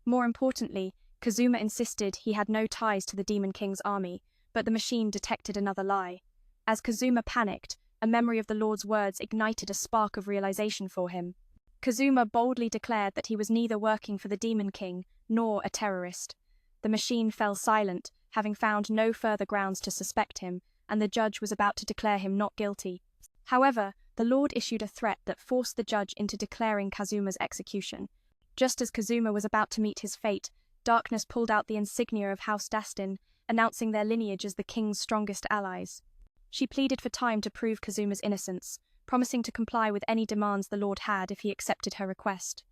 More importantly, Kazuma insisted he had no ties to the Demon King's army, but the machine detected another lie. As Kazuma panicked, a memory of the Lord's words ignited a spark of realization for him. Kazuma boldly declared that he was neither working for the Demon King nor a terrorist. The machine fell silent, having found no further grounds to suspect him, and the judge was about to declare him not guilty. However, the Lord issued a threat that forced the judge into declaring Kazuma's execution. Just as Kazuma was about to meet his fate, Darkness pulled out the insignia of House Dastin, announcing their lineage as the king's strongest allies. She pleaded for time to prove Kazuma's innocence, promising to comply with any demands the Lord had if he accepted her request.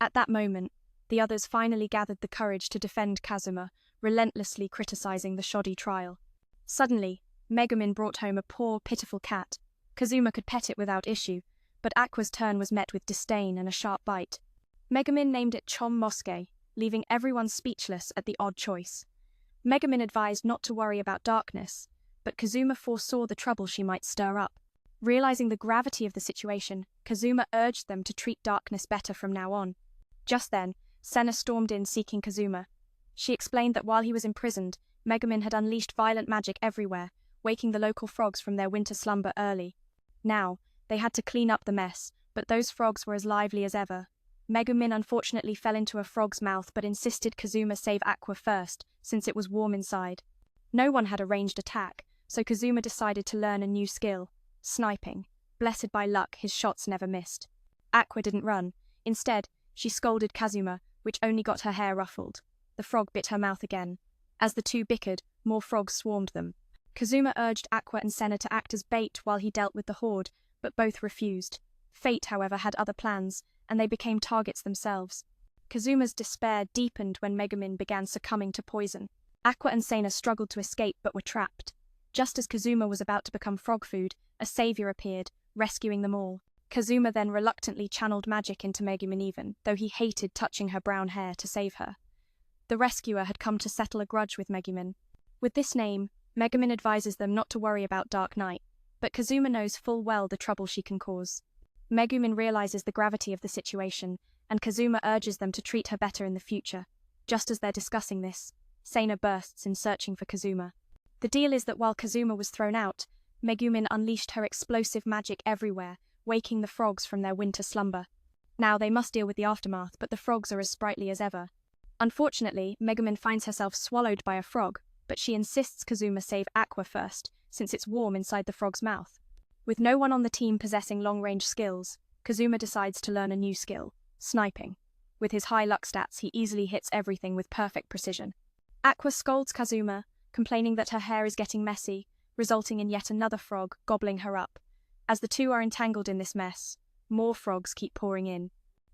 At that moment, the others finally gathered the courage to defend Kazuma, relentlessly criticizing the shoddy trial. Suddenly, Megumin brought home a poor, pitiful cat. Kazuma could pet it without issue, but Aqua's turn was met with disdain and a sharp bite. Megumin named it Chom Moske, leaving everyone speechless at the odd choice. Megumin advised not to worry about Darkness, but Kazuma foresaw the trouble she might stir up. Realizing the gravity of the situation, Kazuma urged them to treat Darkness better from now on. Just then, Senna stormed in seeking Kazuma. She explained that while he was imprisoned, Megumin had unleashed violent magic everywhere, waking the local frogs from their winter slumber early. Now, they had to clean up the mess, but those frogs were as lively as ever. Megumin unfortunately fell into a frog's mouth but insisted Kazuma save Aqua first, since it was warm inside. No one had a ranged attack, so Kazuma decided to learn a new skill: sniping. Blessed by luck, his shots never missed. Aqua didn't run. Instead, she scolded Kazuma, which only got her hair ruffled. The frog bit her mouth again. As the two bickered, more frogs swarmed them. Kazuma urged Aqua and Senna to act as bait while he dealt with the horde, but both refused. Fate, however, had other plans, and they became targets themselves. Kazuma's despair deepened when Megumin began succumbing to poison. Aqua and Senna struggled to escape but were trapped. Just as Kazuma was about to become frog food, a savior appeared, rescuing them all. Kazuma then reluctantly channeled magic into Megumin even, though he hated touching her brown hair to save her. The rescuer had come to settle a grudge with Megumin. With this name, Megumin advises them not to worry about Dark Night, but Kazuma knows full well the trouble she can cause. Megumin realizes the gravity of the situation, and Kazuma urges them to treat her better in the future. Just as they're discussing this, Senna bursts in searching for Kazuma. The deal is that while Kazuma was thrown out, Megumin unleashed her explosive magic everywhere, waking the frogs from their winter slumber. Now they must deal with the aftermath, but the frogs are as sprightly as ever. Unfortunately, Megumin finds herself swallowed by a frog, but she insists Kazuma save Aqua first, since it's warm inside the frog's mouth. With no one on the team possessing long-range skills, Kazuma decides to learn a new skill: sniping. With his high luck stats, he easily hits everything with perfect precision. Aqua scolds Kazuma, complaining that her hair is getting messy, resulting in yet another frog gobbling her up. As the two are entangled in this mess, more frogs keep pouring in.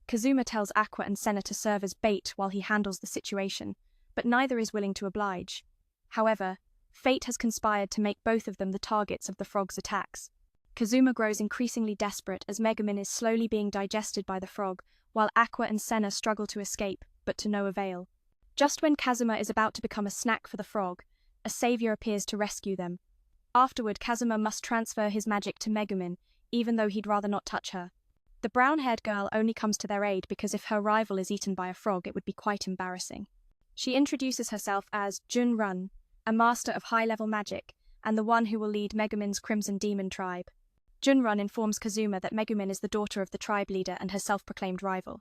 Kazuma tells Aqua and Senna to serve as bait while he handles the situation, but neither is willing to oblige. However, fate has conspired to make both of them the targets of the frogs' attacks. Kazuma grows increasingly desperate as Megumin is slowly being digested by the frog, while Aqua and Senna struggle to escape, but to no avail. Just when Kazuma is about to become a snack for the frog, a savior appears to rescue them. Afterward, Kazuma must transfer his magic to Megumin, even though he'd rather not touch her. The brown-haired girl only comes to their aid because if her rival is eaten by a frog, it would be quite embarrassing. She introduces herself as Jun Run, a master of high-level magic, and the one who will lead Megumin's Crimson Demon tribe. Junrun informs Kazuma that Megumin is the daughter of the tribe leader and her self-proclaimed rival.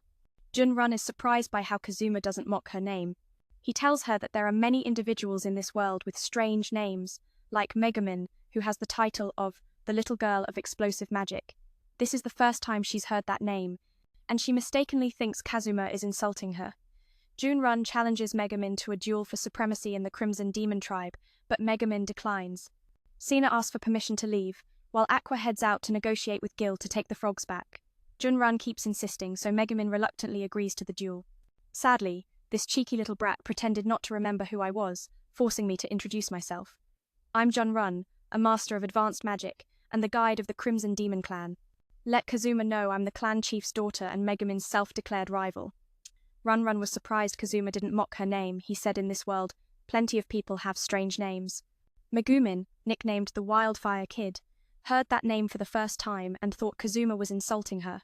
Junrun is surprised by how Kazuma doesn't mock her name. He tells her that there are many individuals in this world with strange names, like Megumin, who has the title of the Little Girl of Explosive Magic. This is the first time she's heard that name, and she mistakenly thinks Kazuma is insulting her. Junrun challenges Megumin to a duel for supremacy in the Crimson Demon tribe, but Megumin declines. Senna asks for permission to leave, while Aqua heads out to negotiate with Gil to take the frogs back. Junrun keeps insisting, so Megumin reluctantly agrees to the duel. Sadly, this cheeky little brat pretended not to remember who I was, forcing me to introduce myself. I'm Junrun, a master of advanced magic, and the guide of the Crimson Demon clan. Let Kazuma know I'm the clan chief's daughter and Megumin's self-declared rival. Runrun was surprised Kazuma didn't mock her name. He said in this world, plenty of people have strange names. Megumin, nicknamed the Wildfire Kid, heard that name for the first time and thought Kazuma was insulting her.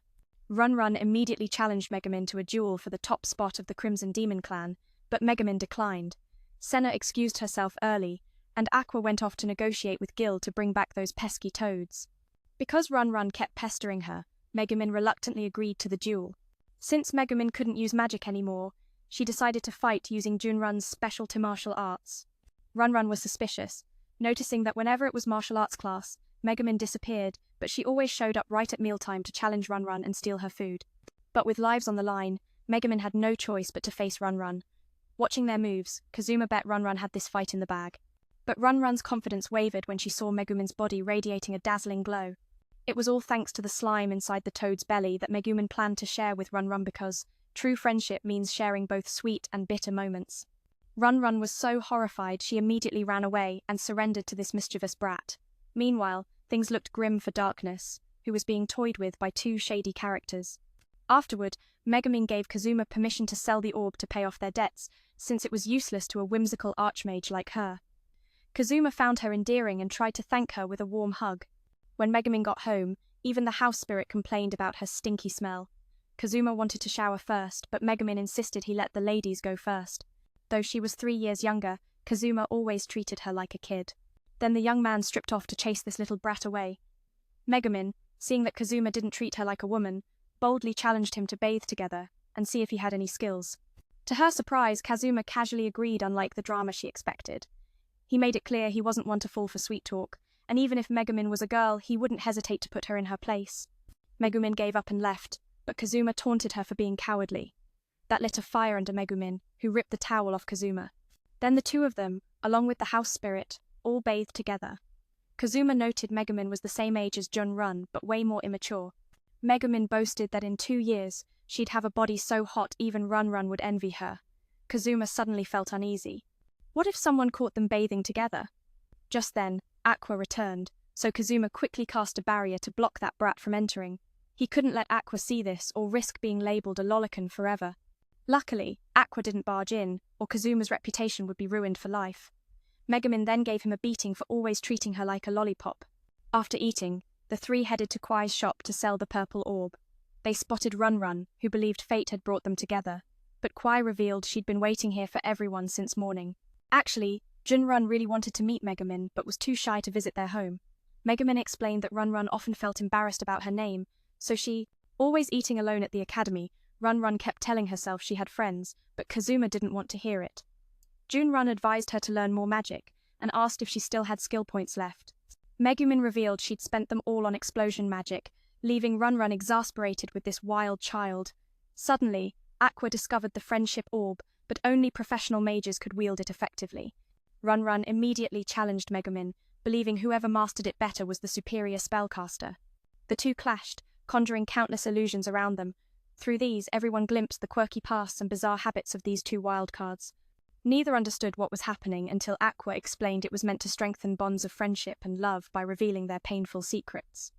Runrun immediately challenged Megumin to a duel for the top spot of the Crimson Demon clan, but Megumin declined. Senna excused herself early, and Aqua went off to negotiate with Gil to bring back those pesky toads. Because Runrun kept pestering her, Megumin reluctantly agreed to the duel. Since Megumin couldn't use magic anymore, she decided to fight using Junrun's specialty martial arts. Runrun was suspicious, noticing that whenever it was martial arts class, Megumin disappeared, but she always showed up right at mealtime to challenge Runrun and steal her food. But with lives on the line, Megumin had no choice but to face Runrun. Watching their moves, Kazuma bet Runrun had this fight in the bag. But Runrun's confidence wavered when she saw Megumin's body radiating a dazzling glow. It was all thanks to the slime inside the toad's belly that Megumin planned to share with Runrun because true friendship means sharing both sweet and bitter moments. Runrun was so horrified she immediately ran away and surrendered to this mischievous brat. Meanwhile, things looked grim for Darkness, who was being toyed with by two shady characters. Afterward, Megumin gave Kazuma permission to sell the orb to pay off their debts, since it was useless to a whimsical archmage like her. Kazuma found her endearing and tried to thank her with a warm hug. When Megumin got home, even the house spirit complained about her stinky smell. Kazuma wanted to shower first, but Megumin insisted he let the ladies go first. Though she was 3 years younger, Kazuma always treated her like a kid. Then the young man stripped off to chase this little brat away. Megumin, seeing that Kazuma didn't treat her like a woman, boldly challenged him to bathe together and see if he had any skills. To her surprise, Kazuma casually agreed, unlike the drama she expected. He made it clear he wasn't one to fall for sweet talk, and even if Megumin was a girl, he wouldn't hesitate to put her in her place. Megumin gave up and left, but Kazuma taunted her for being cowardly. That lit a fire under Megumin, who ripped the towel off Kazuma. Then the two of them, along with the house spirit, all bathed together. Kazuma noted Megumin was the same age as Junrun, but way more immature. Megumin boasted that in 2 years, she'd have a body so hot even Runrun would envy her. Kazuma suddenly felt uneasy. What if someone caught them bathing together? Just then, Aqua returned, so Kazuma quickly cast a barrier to block that brat from entering. He couldn't let Aqua see this or risk being labelled a lolicon forever. Luckily, Aqua didn't barge in, or Kazuma's reputation would be ruined for life. Megumin then gave him a beating for always treating her like a lollipop. After eating, the three headed to Kwai's shop to sell the purple orb. They spotted Runrun, who believed fate had brought them together, but Kwai revealed she'd been waiting here for everyone since morning. Actually, Junrun really wanted to meet Megumin, but was too shy to visit their home. Megumin explained that Runrun often felt embarrassed about her name, so she, always eating alone at the academy, Runrun kept telling herself she had friends, but Kazuma didn't want to hear it. Junrun advised her to learn more magic, and asked if she still had skill points left. Megumin revealed she'd spent them all on explosion magic, leaving Runrun exasperated with this wild child. Suddenly, Aqua discovered the friendship orb, but only professional mages could wield it effectively. Runrun immediately challenged Megumin, believing whoever mastered it better was the superior spellcaster. The two clashed, conjuring countless illusions around them. Through these, everyone glimpsed the quirky pasts and bizarre habits of these two wildcards. Neither understood what was happening until Aqua explained it was meant to strengthen bonds of friendship and love by revealing their painful secrets.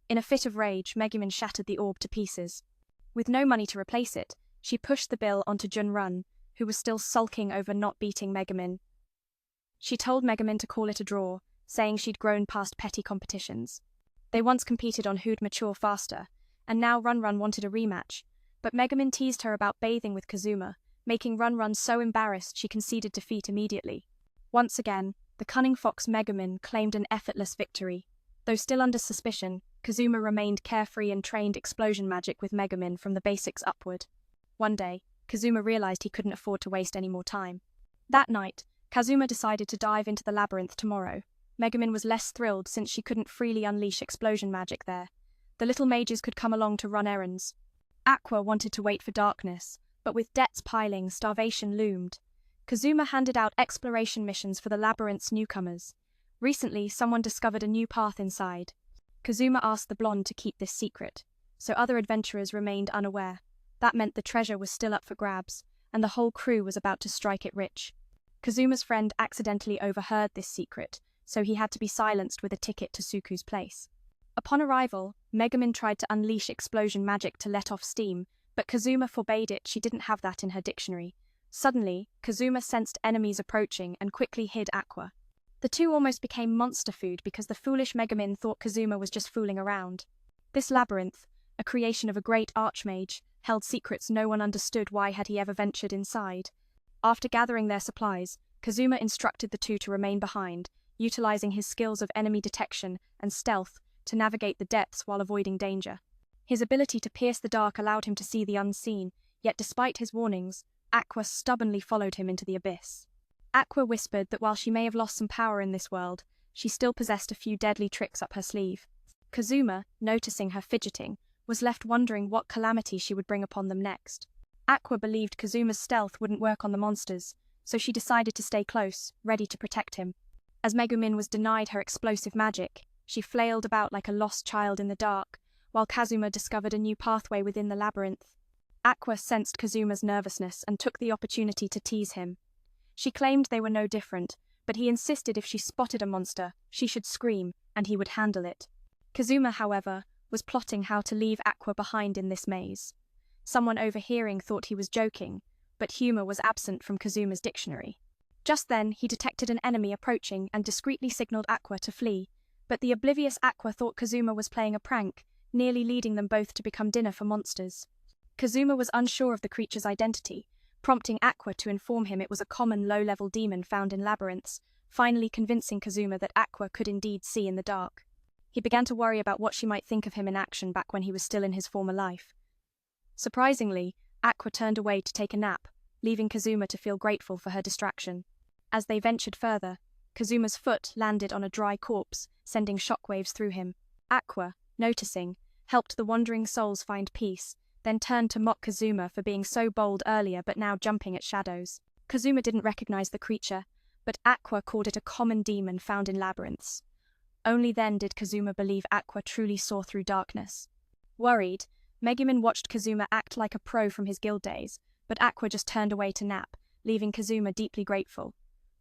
In a fit of rage, Megumin shattered the orb to pieces. With no money to replace it, she pushed the bill onto Junrun, who was still sulking over not beating Megumin. She told Megumin to call it a draw, saying she'd grown past petty competitions. They once competed on who'd mature faster, and now Runrun wanted a rematch, but Megumin teased her about bathing with Kazuma, making Runrun so embarrassed she conceded defeat immediately. Once again, the cunning fox Megumin claimed an effortless victory. Though still under suspicion, Kazuma remained carefree and trained explosion magic with Megumin from the basics upward. One day, Kazuma realized he couldn't afford to waste any more time. That night, Kazuma decided to dive into the labyrinth tomorrow. Megumin was less thrilled since she couldn't freely unleash explosion magic there. The little mages could come along to run errands. Aqua wanted to wait for Darkness, but with debts piling, starvation loomed. Kazuma handed out exploration missions for the labyrinth's newcomers. Recently, someone discovered a new path inside. Kazuma asked the blonde to keep this secret, so other adventurers remained unaware. That meant the treasure was still up for grabs, and the whole crew was about to strike it rich. Kazuma's friend accidentally overheard this secret, so he had to be silenced with a ticket to Suku's place. Upon arrival, Megumin tried to unleash explosion magic to let off steam, but Kazuma forbade it. She didn't have that in her dictionary. Suddenly, Kazuma sensed enemies approaching and quickly hid Aqua. The two almost became monster food because the foolish Megumin thought Kazuma was just fooling around. This labyrinth, a creation of a great archmage, held secrets no one understood. Why had he ever ventured inside? After gathering their supplies, Kazuma instructed the two to remain behind, utilizing his skills of enemy detection and stealth to navigate the depths while avoiding danger. His ability to pierce the dark allowed him to see the unseen, yet despite his warnings, Aqua stubbornly followed him into the abyss. Aqua whispered that while she may have lost some power in this world, she still possessed a few deadly tricks up her sleeve. Kazuma, noticing her fidgeting, was left wondering what calamity she would bring upon them next. Aqua believed Kazuma's stealth wouldn't work on the monsters, so she decided to stay close, ready to protect him. As Megumin was denied her explosive magic, she flailed about like a lost child in the dark, while Kazuma discovered a new pathway within the labyrinth. Aqua sensed Kazuma's nervousness and took the opportunity to tease him. She claimed they were no different, but he insisted if she spotted a monster, she should scream, and he would handle it. Kazuma, however, was plotting how to leave Aqua behind in this maze. Someone overhearing thought he was joking, but humor was absent from Kazuma's dictionary. Just then, he detected an enemy approaching and discreetly signaled Aqua to flee, but the oblivious Aqua thought Kazuma was playing a prank, nearly leading them both to become dinner for monsters. Kazuma was unsure of the creature's identity, prompting Aqua to inform him it was a common low-level demon found in labyrinths, finally convincing Kazuma that Aqua could indeed see in the dark. He began to worry about what she might think of him in action back when he was still in his former life. Surprisingly, Aqua turned away to take a nap, leaving Kazuma to feel grateful for her distraction. As they ventured further, Kazuma's foot landed on a dry corpse, sending shockwaves through him. Aqua, noticing, helped the wandering souls find peace, then turned to mock Kazuma for being so bold earlier but now jumping at shadows. Kazuma didn't recognize the creature, but Aqua called it a common demon found in labyrinths. Only then did Kazuma believe Aqua truly saw through darkness. Worried, Megumin watched Kazuma act like a pro from his guild days, but Aqua just turned away to nap, leaving Kazuma deeply grateful.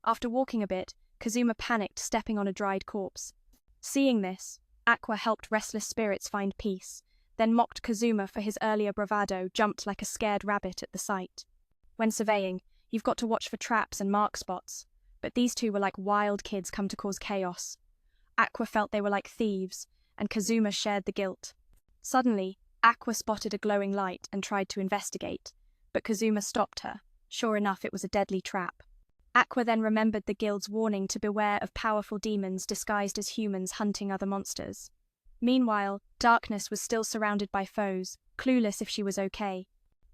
After walking a bit, Kazuma panicked, stepping on a dried corpse. Seeing this, Aqua helped restless spirits find peace, then mocked Kazuma for his earlier bravado, jumped like a scared rabbit at the sight. When surveying, you've got to watch for traps and mark spots, but these two were like wild kids come to cause chaos. Aqua felt they were like thieves, and Kazuma shared the guilt. Suddenly, Aqua spotted a glowing light and tried to investigate, but Kazuma stopped her. Sure enough, it was a deadly trap. Aqua then remembered the guild's warning to beware of powerful demons disguised as humans hunting other monsters. Meanwhile, Darkness was still surrounded by foes, clueless if she was okay.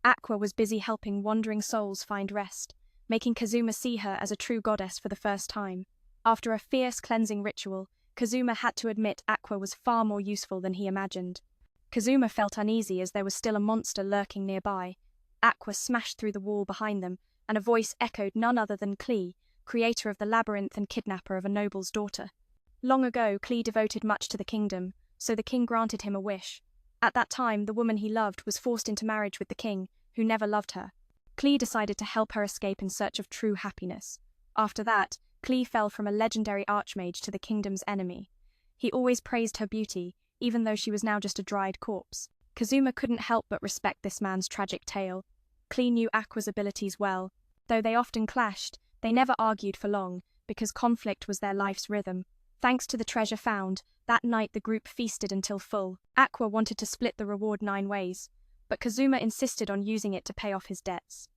Aqua was busy helping wandering souls find rest, making Kazuma see her as a true goddess for the first time. After a fierce cleansing ritual, Kazuma had to admit Aqua was far more useful than he imagined. Kazuma felt uneasy as there was still a monster lurking nearby. Aqua smashed through the wall behind them, and a voice echoed none other than Klee, creator of the labyrinth and kidnapper of a noble's daughter. Long ago, Klee devoted much to the kingdom, so the king granted him a wish. At that time, the woman he loved was forced into marriage with the king, who never loved her. Klee decided to help her escape in search of true happiness. After that, Klee fell from a legendary archmage to the kingdom's enemy. He always praised her beauty, even though she was now just a dried corpse. Kazuma couldn't help but respect this man's tragic tale. Klee knew Aqua's abilities well. Though they often clashed, they never argued for long, because conflict was their life's rhythm. Thanks to the treasure found, that night the group feasted until full. Aqua wanted to split the reward 9 ways, but Kazuma insisted on using it to pay off his debts.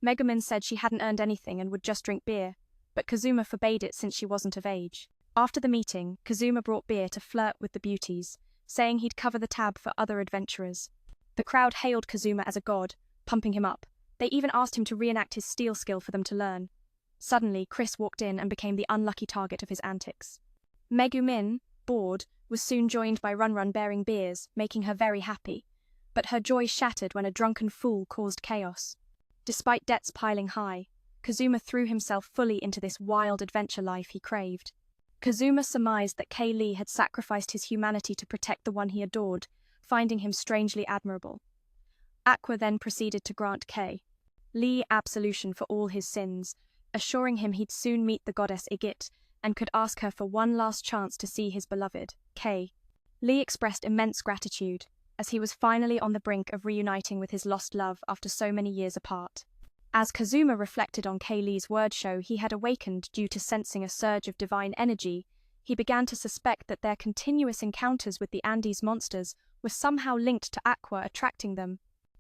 Megumin said she hadn't earned anything and would just drink beer, but Kazuma forbade it since she wasn't of age. After the meeting, Kazuma brought beer to flirt with the beauties, saying he'd cover the tab for other adventurers. The crowd hailed Kazuma as a god, pumping him up. They even asked him to reenact his steel skill for them to learn. Suddenly, Chris walked in and became the unlucky target of his antics. Megumin, bored, was soon joined by Run bearing beers, making her very happy. But her joy shattered when a drunken fool caused chaos. Despite debts piling high, Kazuma threw himself fully into this wild adventure life he craved. Kazuma surmised that Lee had sacrificed his humanity to protect the one he adored, finding him strangely admirable. Aqua then proceeded to grant Lee absolution for all his sins, assuring him he'd soon meet the goddess Igit and could ask her for one last chance to see his beloved, Lee expressed immense gratitude, as he was finally on the brink of reuniting with his lost love after so many years apart. As Kazuma reflected on Lee's word show he had awakened due to sensing a surge of divine energy, he began to suspect that their continuous encounters with the Andes monsters were somehow linked to Aqua attracting them.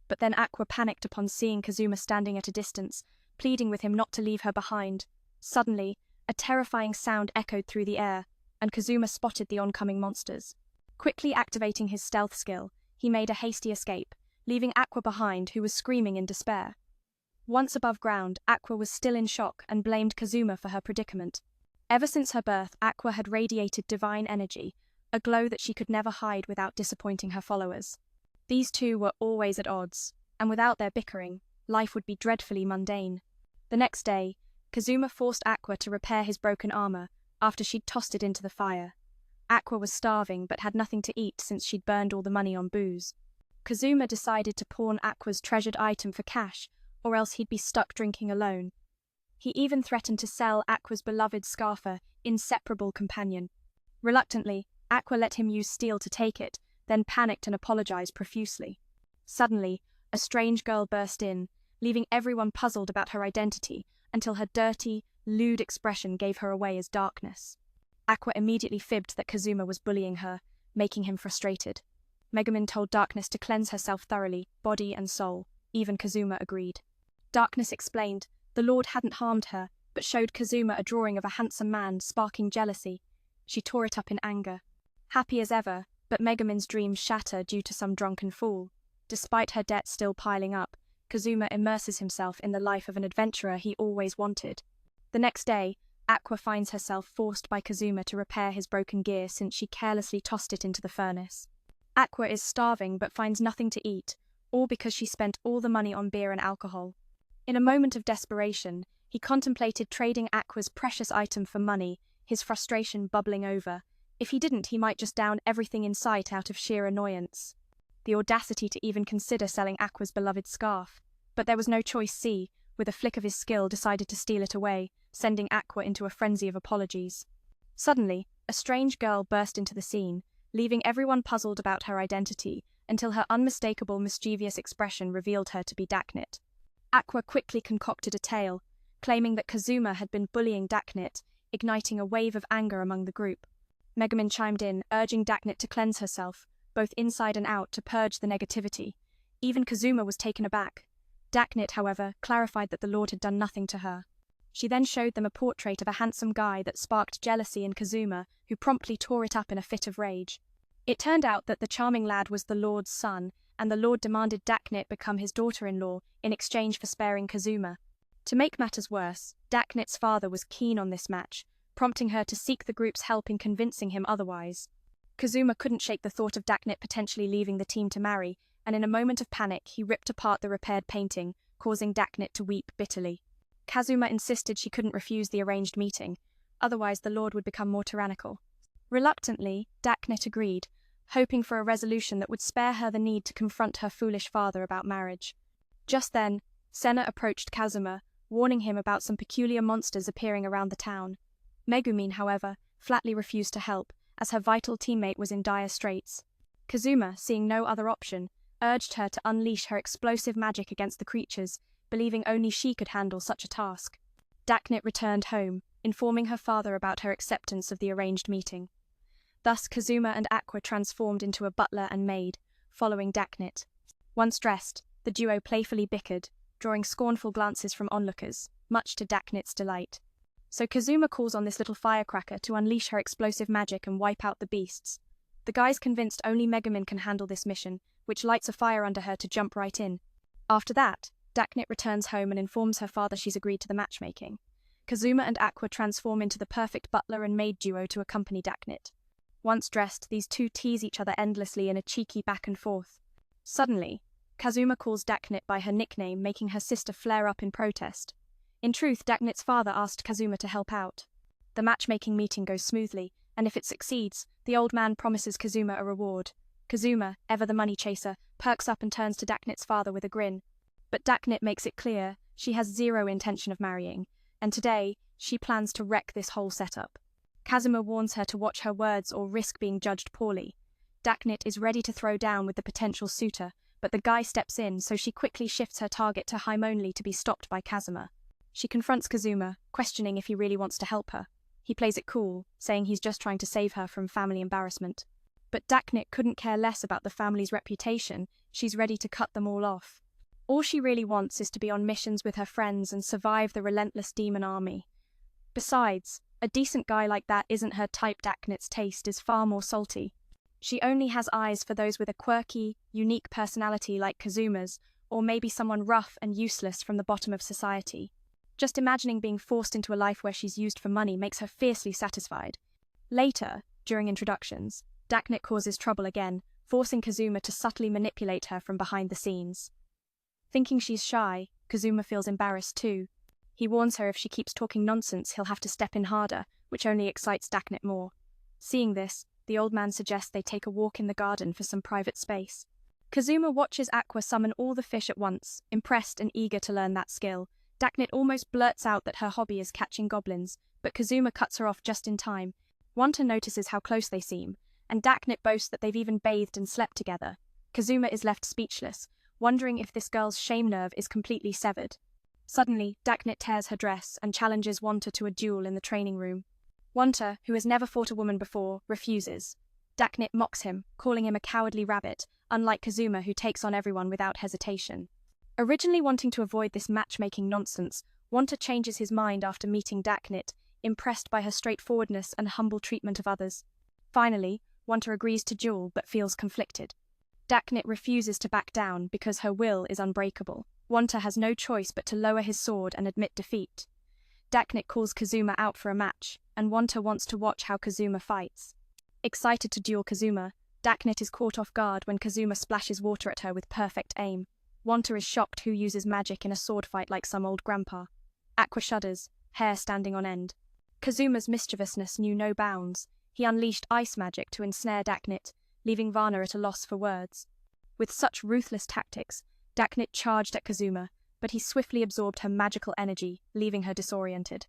But then Aqua panicked upon seeing Kazuma standing at a distance, pleading with him not to leave her behind. Suddenly, a terrifying sound echoed through the air, and Kazuma spotted the oncoming monsters. Quickly activating his stealth skill, he he made a hasty escape, leaving Aqua behind, who was screaming in despair. Once above ground, Aqua was still in shock and blamed Kazuma for her predicament. Ever since her birth, Aqua had radiated divine energy, a glow that she could never hide without disappointing her followers. These two were always at odds, and without their bickering, life would be dreadfully mundane. The next day, Kazuma forced Aqua to repair his broken armor after she'd tossed it into the fire. Aqua was starving but had nothing to eat since she'd burned all the money on booze. Kazuma decided to pawn Aqua's treasured item for cash, or else he'd be stuck drinking alone. He even threatened to sell Aqua's beloved Scarfer, inseparable companion. Reluctantly, Aqua let him use steel to take it, then panicked and apologized profusely. Suddenly, a strange girl burst in, leaving everyone puzzled about her identity until her dirty, lewd expression gave her away as darkness. Aqua immediately fibbed that Kazuma was bullying her, making him frustrated. Megumin told Darkness to cleanse herself thoroughly, body and soul. Even Kazuma agreed. Darkness explained the Lord hadn't harmed her, but showed Kazuma a drawing of a handsome man sparking jealousy. She tore it up in anger. Happy as ever, but Megumin's dreams shatter due to some drunken fool. Despite her debt still piling up, Kazuma immerses himself in the life of an adventurer he always wanted. The next day, Aqua finds herself forced by Kazuma to repair his broken gear since she carelessly tossed it into the furnace. Aqua is starving but finds nothing to eat, all because she spent all the money on beer and alcohol. In a moment of desperation, he contemplated trading Aqua's precious item for money, his frustration bubbling over. If he didn't, he might just down everything in sight out of sheer annoyance. The audacity to even consider selling Aqua's beloved scarf. But there was no choice. C, with a flick of his skill, decided to steal it away, sending Aqua into a frenzy of apologies. Suddenly, a strange girl burst into the scene, leaving everyone puzzled about her identity, until her unmistakable mischievous expression revealed her to be Daknit. Aqua quickly concocted a tale, claiming that Kazuma had been bullying Daknit, igniting a wave of anger among the group. Megumin chimed in, urging Daknit to cleanse herself, both inside and out, to purge the negativity. Even Kazuma was taken aback. Daknit, however, clarified that the Lord had done nothing to her. She then showed them a portrait of a handsome guy that sparked jealousy in Kazuma, who promptly tore it up in a fit of rage. It turned out that the charming lad was the Lord's son, and the Lord demanded Daknit become his daughter-in-law in exchange for sparing Kazuma. To make matters worse, Daknit's father was keen on this match, prompting her to seek the group's help in convincing him otherwise. Kazuma couldn't shake the thought of Daknit potentially leaving the team to marry, and in a moment of panic he ripped apart the repaired painting, causing Daknit to weep bitterly. Kazuma insisted she couldn't refuse the arranged meeting, otherwise the Lord would become more tyrannical. Reluctantly, Daknit agreed, hoping for a resolution that would spare her the need to confront her foolish father about marriage. Just then, Senna approached Kazuma, warning him about some peculiar monsters appearing around the town. Megumin, however, flatly refused to help, as her vital teammate was in dire straits. Kazuma, seeing no other option, urged her to unleash her explosive magic against the creatures, believing only she could handle such a task. Daknit returned home, informing her father about her acceptance of the arranged meeting. Thus Kazuma and Aqua transformed into a butler and maid, following Daknit. Once dressed, the duo playfully bickered, drawing scornful glances from onlookers, much to Daknit's delight. So Kazuma calls on this little firecracker to unleash her explosive magic and wipe out the beasts. The guy's convinced only Megumin can handle this mission, which lights a fire under her to jump right in. After that, Daknit returns home and informs her father she's agreed to the matchmaking. Kazuma and Aqua transform into the perfect butler and maid duo to accompany Daknit. Once dressed, these two tease each other endlessly in a cheeky back and forth. Suddenly, Kazuma calls Daknit by her nickname, making her sister flare up in protest. In truth, Daknit's father asked Kazuma to help out. The matchmaking meeting goes smoothly, and if it succeeds, the old man promises Kazuma a reward. Kazuma, ever the money chaser, perks up and turns to Daknit's father with a grin. But Daknit makes it clear she has zero intention of marrying, and today she plans to wreck this whole setup. Kazuma warns her to watch her words or risk being judged poorly. Daknit is ready to throw down with the potential suitor, but the guy steps in, so she quickly shifts her target to Haim only to be stopped by Kazuma. She confronts Kazuma, questioning if he really wants to help her. He plays it cool, saying he's just trying to save her from family embarrassment. But Daknit couldn't care less about the family's reputation. She's ready to cut them all off. All she really wants is to be on missions with her friends and survive the relentless demon army. Besides, a decent guy like that isn't her type. Daknit's taste is far more salty. She only has eyes for those with a quirky, unique personality like Kazuma's, or maybe someone rough and useless from the bottom of society. Just imagining being forced into a life where she's used for money makes her fiercely satisfied. Later, during introductions, Daknit causes trouble again, forcing Kazuma to subtly manipulate her from behind the scenes. Thinking she's shy, Kazuma feels embarrassed too. He warns her if she keeps talking nonsense, he'll have to step in harder, which only excites Daknit more. Seeing this, the old man suggests they take a walk in the garden for some private space. Kazuma watches Aqua summon all the fish at once, impressed and eager to learn that skill. Daknit almost blurts out that her hobby is catching goblins, but Kazuma cuts her off just in time. Wanta notices how close they seem, and Daknit boasts that they've even bathed and slept together. Kazuma is left speechless, wondering if this girl's shame nerve is completely severed. Suddenly, Daknit tears her dress and challenges Wanta to a duel in the training room. Wanta, who has never fought a woman before, refuses. Daknit mocks him, calling him a cowardly rabbit, unlike Kazuma who takes on everyone without hesitation. Originally wanting to avoid this matchmaking nonsense, Wanta changes his mind after meeting Daknit, impressed by her straightforwardness and humble treatment of others. Finally, Wanta agrees to duel but feels conflicted. Daknit refuses to back down because her will is unbreakable. Wanta has no choice but to lower his sword and admit defeat. Daknit calls Kazuma out for a match, and Wanta wants to watch how Kazuma fights. Excited to duel Kazuma, Daknit is caught off guard when Kazuma splashes water at her with perfect aim. Wanta is shocked who uses magic in a sword fight like some old grandpa. Aqua shudders, hair standing on end. Kazuma's mischievousness knew no bounds. He unleashed ice magic to ensnare Daknit, leaving Varna at a loss for words. With such ruthless tactics, Daknit charged at Kazuma, but he swiftly absorbed her magical energy, leaving her disoriented.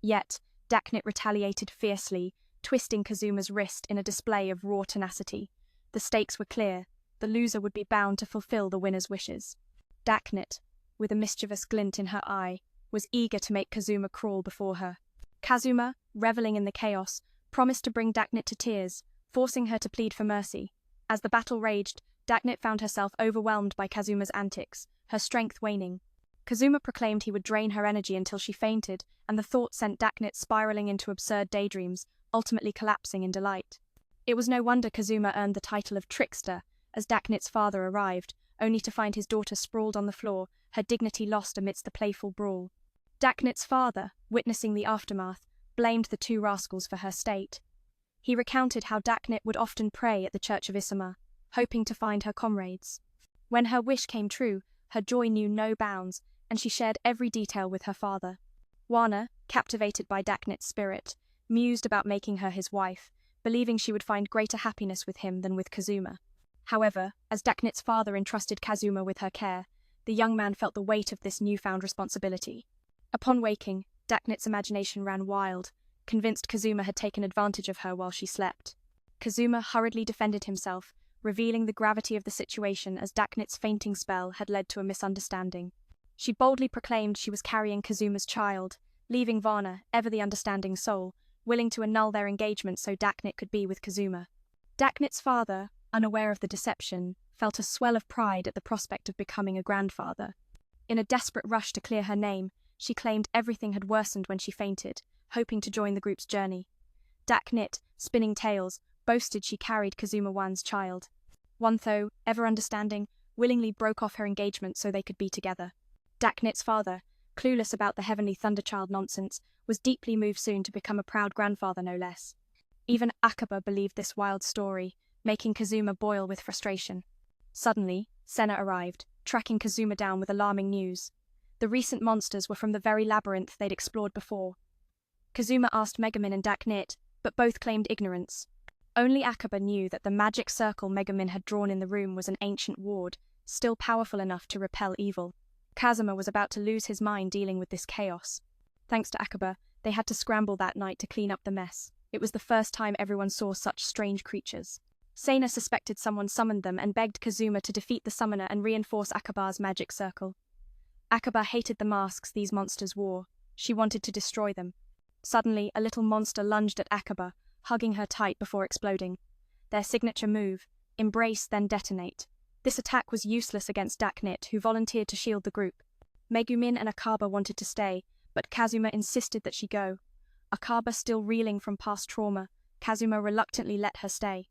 Yet, Daknit retaliated fiercely, twisting Kazuma's wrist in a display of raw tenacity. The stakes were clear. The loser would be bound to fulfill the winner's wishes. Daknit, with a mischievous glint in her eye, was eager to make Kazuma crawl before her. Kazuma, reveling in the chaos, promised to bring Daknit to tears, forcing her to plead for mercy. As the battle raged, Daknit found herself overwhelmed by Kazuma's antics, her strength waning. Kazuma proclaimed he would drain her energy until she fainted, and the thought sent Daknit spiraling into absurd daydreams, ultimately collapsing in delight. It was no wonder Kazuma earned the title of trickster, as Daknit's father arrived, only to find his daughter sprawled on the floor, her dignity lost amidst the playful brawl. Daknit's father, witnessing the aftermath, blamed the two rascals for her state. He recounted how Daknit would often pray at the Church of Isama, hoping to find her comrades. When her wish came true, her joy knew no bounds, and she shared every detail with her father. Wana, captivated by Daknit's spirit, mused about making her his wife, believing she would find greater happiness with him than with Kazuma. However, as Daknit's father entrusted Kazuma with her care, the young man felt the weight of this newfound responsibility. Upon waking, Daknit's imagination ran wild, convinced Kazuma had taken advantage of her while she slept. Kazuma hurriedly defended himself, revealing the gravity of the situation as Daknit's fainting spell had led to a misunderstanding. She boldly proclaimed she was carrying Kazuma's child, leaving Varna, ever the understanding soul, willing to annul their engagement so Daknit could be with Kazuma. Daknit's father, unaware of the deception, felt a swell of pride at the prospect of becoming a grandfather. In a desperate rush to clear her name, she claimed everything had worsened when she fainted, hoping to join the group's journey. Daknit, spinning tales, boasted she carried Kazuma-wan's child. Wantho, ever understanding, willingly broke off her engagement so they could be together. Daknit's father, clueless about the heavenly Thunderchild nonsense, was deeply moved soon to become a proud grandfather no less. Even Akaba believed this wild story, making Kazuma boil with frustration. Suddenly, Senna arrived, tracking Kazuma down with alarming news. The recent monsters were from the very labyrinth they'd explored before. Kazuma asked Megumin and Daknit, but both claimed ignorance. Only Akaba knew that the magic circle Megumin had drawn in the room was an ancient ward, still powerful enough to repel evil. Kazuma was about to lose his mind dealing with this chaos. Thanks to Akaba, they had to scramble that night to clean up the mess. It was the first time everyone saw such strange creatures. Sena suspected someone summoned them and begged Kazuma to defeat the summoner and reinforce Akaba's magic circle. Akaba hated the masks these monsters wore. She wanted to destroy them. Suddenly, a little monster lunged at Akaba, hugging her tight before exploding. Their signature move, embrace then detonate. This attack was useless against Daknit, who volunteered to shield the group. Megumin and Akaba wanted to stay, but Kazuma insisted that she go. Akaba still reeling from past trauma, Kazuma reluctantly let her stay.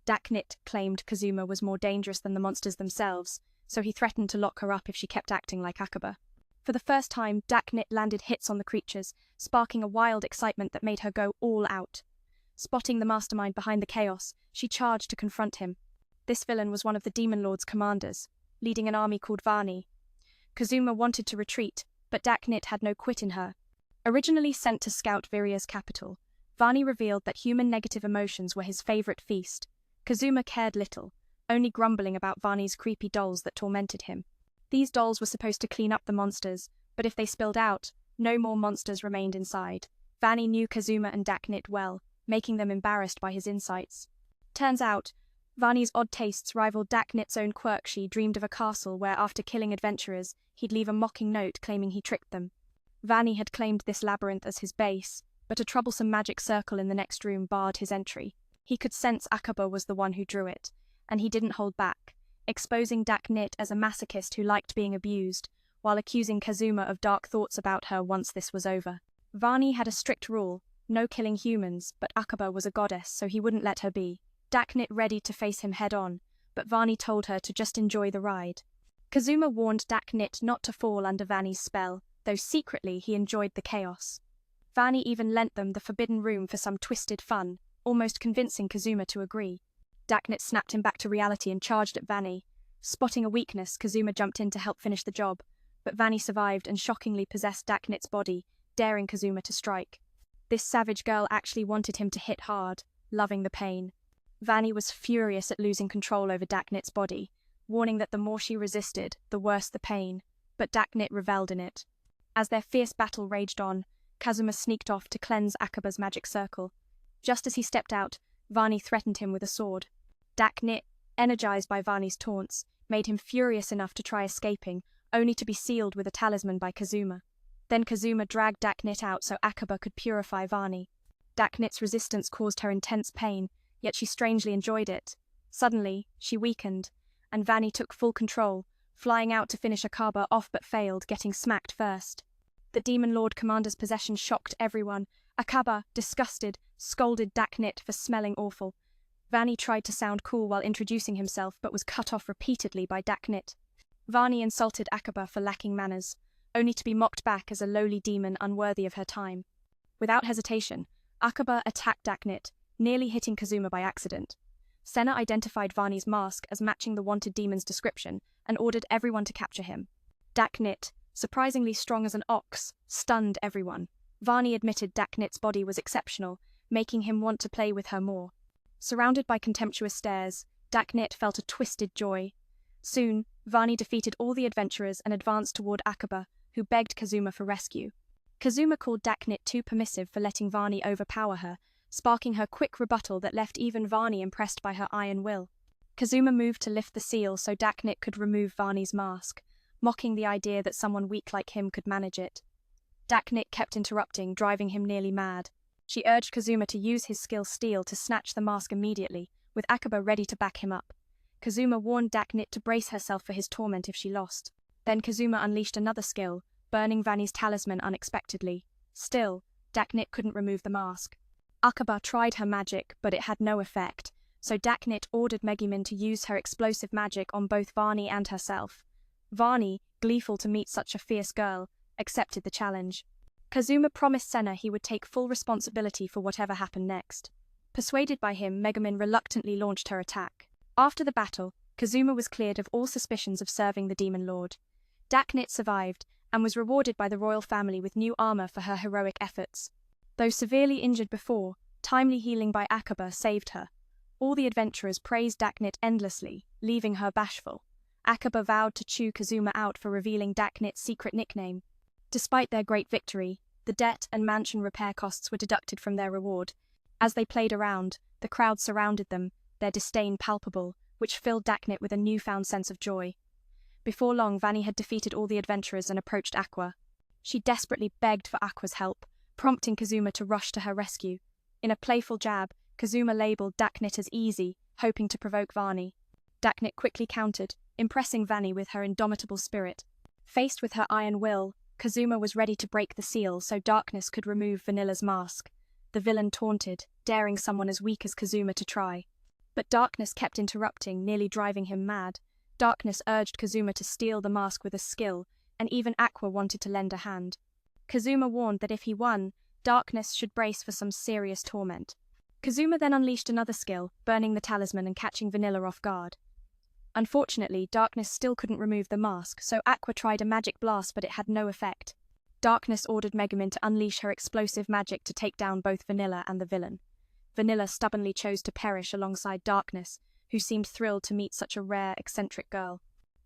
Daknit claimed Kazuma was more dangerous than the monsters themselves, so he threatened to lock her up if she kept acting like Aqua. For the first time, Daknit landed hits on the creatures, sparking a wild excitement that made her go all out. Spotting the mastermind behind the chaos, she charged to confront him. This villain was one of the Demon Lord's commanders, leading an army called Vani. Kazuma wanted to retreat, but Daknit had no quit in her. Originally sent to scout Viria's capital, Vani revealed that human negative emotions were his favorite feast. Kazuma cared little, only grumbling about Vani's creepy dolls that tormented him. These dolls were supposed to clean up the monsters, but if they spilled out, no more monsters remained inside. Vani knew Kazuma and Daknit well, making them embarrassed by his insights. Turns out, Vani's odd tastes rivaled Daknit's own quirk. She dreamed of a castle where, after killing adventurers, he'd leave a mocking note claiming he tricked them. Vani had claimed this labyrinth as his base, but a troublesome magic circle in the next room barred his entry. He could sense Aqua was the one who drew it, and he didn't hold back, exposing Daknit as a masochist who liked being abused, while accusing Kazuma of dark thoughts about her once this was over. Vani had a strict rule, no killing humans, but Aqua was a goddess, so he wouldn't let her be. Daknit ready to face him head-on, but Vani told her to just enjoy the ride. Kazuma warned Daknit not to fall under Vani's spell, though secretly he enjoyed the chaos. Vani even lent them the forbidden room for some twisted fun, almost convincing Kazuma to agree. Daknit snapped him back to reality and charged at Vani. Spotting a weakness, Kazuma jumped in to help finish the job, but Vani survived and shockingly possessed Daknit's body, daring Kazuma to strike. This savage girl actually wanted him to hit hard, loving the pain. Vani was furious at losing control over Daknit's body, warning that the more she resisted, the worse the pain, but Daknit revelled in it. As their fierce battle raged on, Kazuma sneaked off to cleanse Aqua's magic circle. Just as he stepped out, Vani threatened him with a sword. Daknit, energized by Vani's taunts, made him furious enough to try escaping, only to be sealed with a talisman by Kazuma. Then Kazuma dragged Daknit out so Aqua could purify Vani. Daknit's resistance caused her intense pain, yet she strangely enjoyed it. Suddenly, she weakened, and Vani took full control, flying out to finish Aqua off but failed, getting smacked first. The Demon Lord Commander's possession shocked everyone. Aqua, disgusted, scolded Daknit for smelling awful. Vani tried to sound cool while introducing himself but was cut off repeatedly by Daknit. Vani insulted Aqua for lacking manners, only to be mocked back as a lowly demon unworthy of her time. Without hesitation, Aqua attacked Daknit, nearly hitting Kazuma by accident. Senna identified Vani's mask as matching the wanted demon's description and ordered everyone to capture him. Daknit, surprisingly strong as an ox, stunned everyone. Vani admitted Daknit's body was exceptional, making him want to play with her more. Surrounded by contemptuous stares, Daknit felt a twisted joy. Soon, Vani defeated all the adventurers and advanced toward Aqua, who begged Kazuma for rescue. Kazuma called Daknit too permissive for letting Vani overpower her, sparking her quick rebuttal that left even Vani impressed by her iron will. Kazuma moved to lift the seal so Daknit could remove Vani's mask, mocking the idea that someone weak like him could manage it. Daknit kept interrupting, driving him nearly mad. She urged Kazuma to use his skill Steel to snatch the mask immediately, with Aqua ready to back him up. Kazuma warned Daknit to brace herself for his torment if she lost. Then Kazuma unleashed another skill, burning Vani's talisman unexpectedly. Still, Daknit couldn't remove the mask. Aqua tried her magic, but it had no effect, so Daknit ordered Megumin to use her explosive magic on both Vani and herself. Vani, gleeful to meet such a fierce girl, accepted the challenge. Kazuma promised Senna he would take full responsibility for whatever happened next. Persuaded by him, Megumin reluctantly launched her attack. After the battle, Kazuma was cleared of all suspicions of serving the Demon Lord. Daknit survived, and was rewarded by the royal family with new armor for her heroic efforts. Though severely injured before, timely healing by Aqua saved her. All the adventurers praised Daknit endlessly, leaving her bashful. Aqua vowed to chew Kazuma out for revealing Daknit's secret nickname. Despite their great victory, the debt and mansion repair costs were deducted from their reward. As they played around, the crowd surrounded them, their disdain palpable, which filled Daknit with a newfound sense of joy. Before long, Vani had defeated all the adventurers and approached Aqua. She desperately begged for Aqua's help, prompting Kazuma to rush to her rescue. In a playful jab, Kazuma labeled Daknit as easy, hoping to provoke Vani. Daknit quickly countered, impressing Vani with her indomitable spirit. Faced with her iron will, Kazuma was ready to break the seal so Darkness could remove Vanilla's mask. The villain taunted, daring someone as weak as Kazuma to try. But Darkness kept interrupting, nearly driving him mad. Darkness urged Kazuma to steal the mask with a skill, and even Aqua wanted to lend a hand. Kazuma warned that if he won, Darkness should brace for some serious torment. Kazuma then unleashed another skill, burning the talisman and catching Vanilla off guard. Unfortunately, Darkness still couldn't remove the mask, so Aqua tried a magic blast, but it had no effect. Darkness ordered Megumin to unleash her explosive magic to take down both Vanilla and the villain. Vanilla stubbornly chose to perish alongside Darkness, who seemed thrilled to meet such a rare, eccentric girl.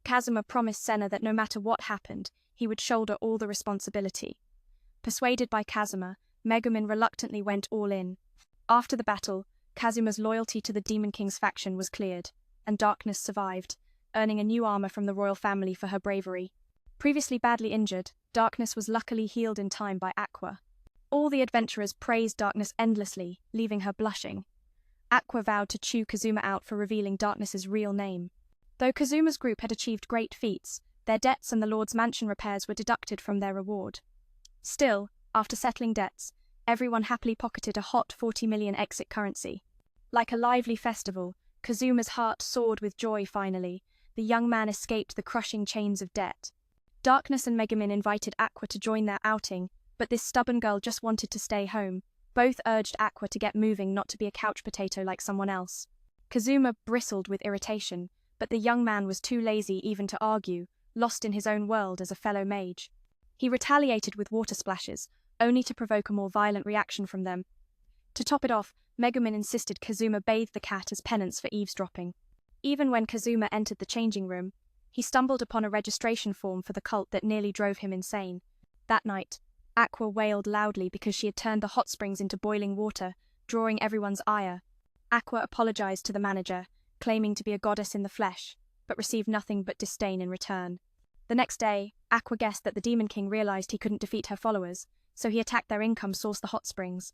Kazuma promised Senna that no matter what happened, he would shoulder all the responsibility. Persuaded by Kazuma, Megumin reluctantly went all in. After the battle, Kazuma's loyalty to the Demon King's faction was cleared, and Darkness survived, earning a new armor from the royal family for her bravery. Previously badly injured, Darkness was luckily healed in time by Aqua. All the adventurers praised Darkness endlessly, leaving her blushing. Aqua vowed to chew Kazuma out for revealing Darkness's real name. Though Kazuma's group had achieved great feats, their debts and the Lord's mansion repairs were deducted from their reward. Still, after settling debts, everyone happily pocketed a hot 40 million exit currency. Like a lively festival, Kazuma's heart soared with joy finally. The young man escaped the crushing chains of debt. Darkness and Megumin invited Aqua to join their outing, but this stubborn girl just wanted to stay home. Both urged Aqua to get moving, not to be a couch potato like someone else. Kazuma bristled with irritation, but the young man was too lazy even to argue, lost in his own world as a fellow mage. He retaliated with water splashes, only to provoke a more violent reaction from them. To top it off, Megumin insisted Kazuma bathe the cat as penance for eavesdropping. Even when Kazuma entered the changing room, he stumbled upon a registration form for the cult that nearly drove him insane. That night, Aqua wailed loudly because she had turned the hot springs into boiling water, drawing everyone's ire. Aqua apologized to the manager, claiming to be a goddess in the flesh, but received nothing but disdain in return. The next day, Aqua guessed that the Demon King realized he couldn't defeat her followers, so he attacked their income source, the hot springs.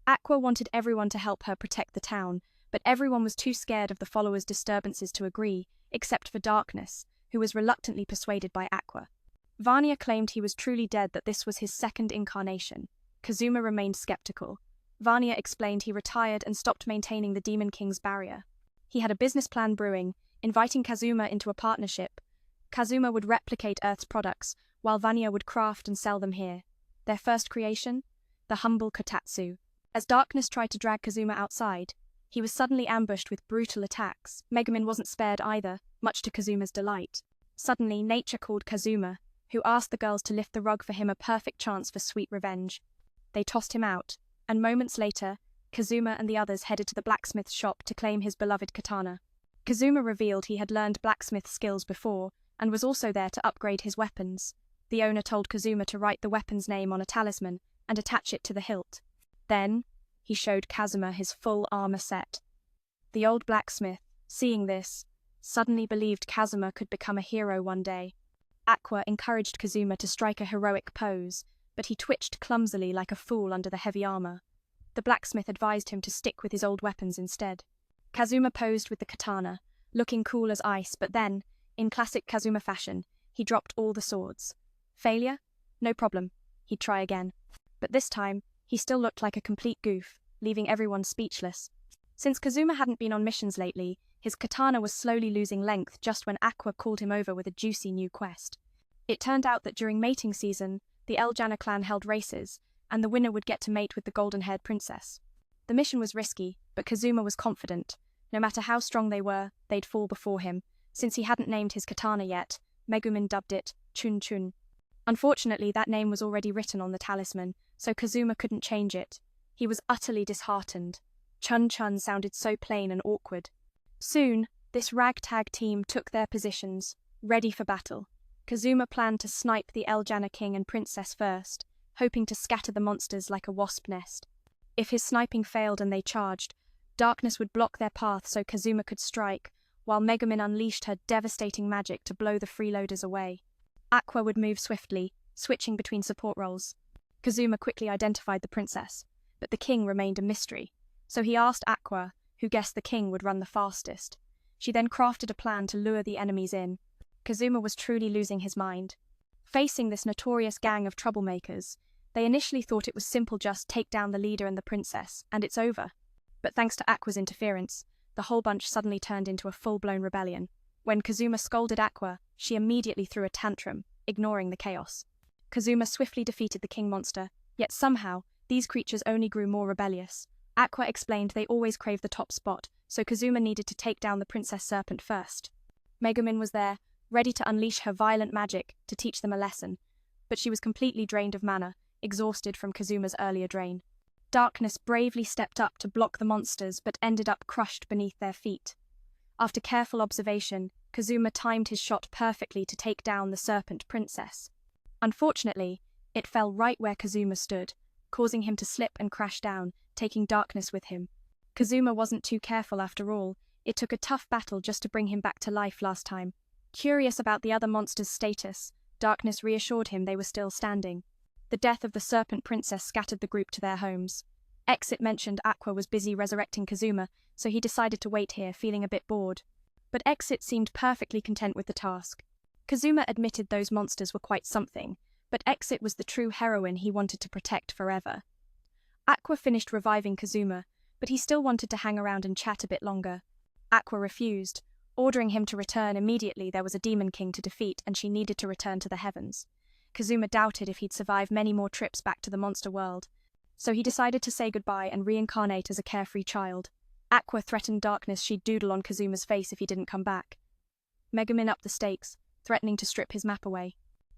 Aqua wanted everyone to help her protect the town, but everyone was too scared of the followers' disturbances to agree, except for Darkness, who was reluctantly persuaded by Aqua. Vanya claimed he was truly dead, that this was his second incarnation. Kazuma remained skeptical. Vanya explained he retired and stopped maintaining the Demon King's barrier. He had a business plan brewing, inviting Kazuma into a partnership. Kazuma would replicate Earth's products, while Vanya would craft and sell them here. Their first creation? The humble kotatsu. As Darkness tried to drag Kazuma outside, he was suddenly ambushed with brutal attacks. Megumin wasn't spared either, much to Kazuma's delight. Suddenly, nature called Kazuma, who asked the girls to lift the rug for him, a perfect chance for sweet revenge. They tossed him out, and moments later, Kazuma and the others headed to the blacksmith's shop to claim his beloved katana. Kazuma revealed he had learned blacksmith skills before, and was also there to upgrade his weapons. The owner told Kazuma to write the weapon's name on a talisman and attach it to the hilt. Then, he showed Kazuma his full armor set. The old blacksmith, seeing this, suddenly believed Kazuma could become a hero one day. Aqua encouraged Kazuma to strike a heroic pose, but he twitched clumsily like a fool under the heavy armor. The blacksmith advised him to stick with his old weapons instead. Kazuma posed with the katana, looking cool as ice, but then, in classic Kazuma fashion, he dropped all the swords. Failure? No problem. He'd try again. But this time, he still looked like a complete goof, leaving everyone speechless. Since Kazuma hadn't been on missions lately, his katana was slowly losing length just when Aqua called him over with a juicy new quest. It turned out that during mating season, the Eljana clan held races, and the winner would get to mate with the golden-haired princess. The mission was risky, but Kazuma was confident. No matter how strong they were, they'd fall before him. Since he hadn't named his katana yet, Megumin dubbed it Chun Chun. Unfortunately, that name was already written on the talisman, so Kazuma couldn't change it. He was utterly disheartened. Chun Chun sounded so plain and awkward. Soon, this ragtag team took their positions, ready for battle. Kazuma planned to snipe the Eljana king and princess first, hoping to scatter the monsters like a wasp nest. If his sniping failed and they charged, Darkness would block their path so Kazuma could strike, while Megumin unleashed her devastating magic to blow the freeloaders away. Aqua would move swiftly, switching between support roles. Kazuma quickly identified the princess, but the king remained a mystery, so he asked Aqua, who guessed the king would run the fastest. She then crafted a plan to lure the enemies in. Kazuma was truly losing his mind. Facing this notorious gang of troublemakers, they initially thought it was simple, just take down the leader and the princess, and it's over. But thanks to Aqua's interference, the whole bunch suddenly turned into a full-blown rebellion. When Kazuma scolded Aqua, she immediately threw a tantrum, ignoring the chaos. Kazuma swiftly defeated the king monster, yet somehow, these creatures only grew more rebellious. Aqua explained they always crave the top spot, so Kazuma needed to take down the princess serpent first. Megumin was there, ready to unleash her violent magic to teach them a lesson, but she was completely drained of mana, exhausted from Kazuma's earlier drain. Darkness bravely stepped up to block the monsters but ended up crushed beneath their feet. After careful observation, Kazuma timed his shot perfectly to take down the serpent princess. Unfortunately, it fell right where Kazuma stood, causing him to slip and crash down, taking Darkness with him. Kazuma wasn't too careful after all. It took a tough battle just to bring him back to life last time. Curious about the other monsters' status, Darkness reassured him they were still standing. The death of the serpent princess scattered the group to their homes. Exit mentioned Aqua was busy resurrecting Kazuma, so he decided to wait here, feeling a bit bored. But Exit seemed perfectly content with the task. Kazuma admitted those monsters were quite something, but Exit was the true heroine he wanted to protect forever. Aqua finished reviving Kazuma, but he still wanted to hang around and chat a bit longer. Aqua refused, ordering him to return immediately. There was a demon king to defeat and she needed to return to the heavens. Kazuma doubted if he'd survive many more trips back to the monster world, so he decided to say goodbye and reincarnate as a carefree child. Aqua threatened Darkness she'd doodle on Kazuma's face if he didn't come back. Megumin upped the stakes, threatening to strip his map away.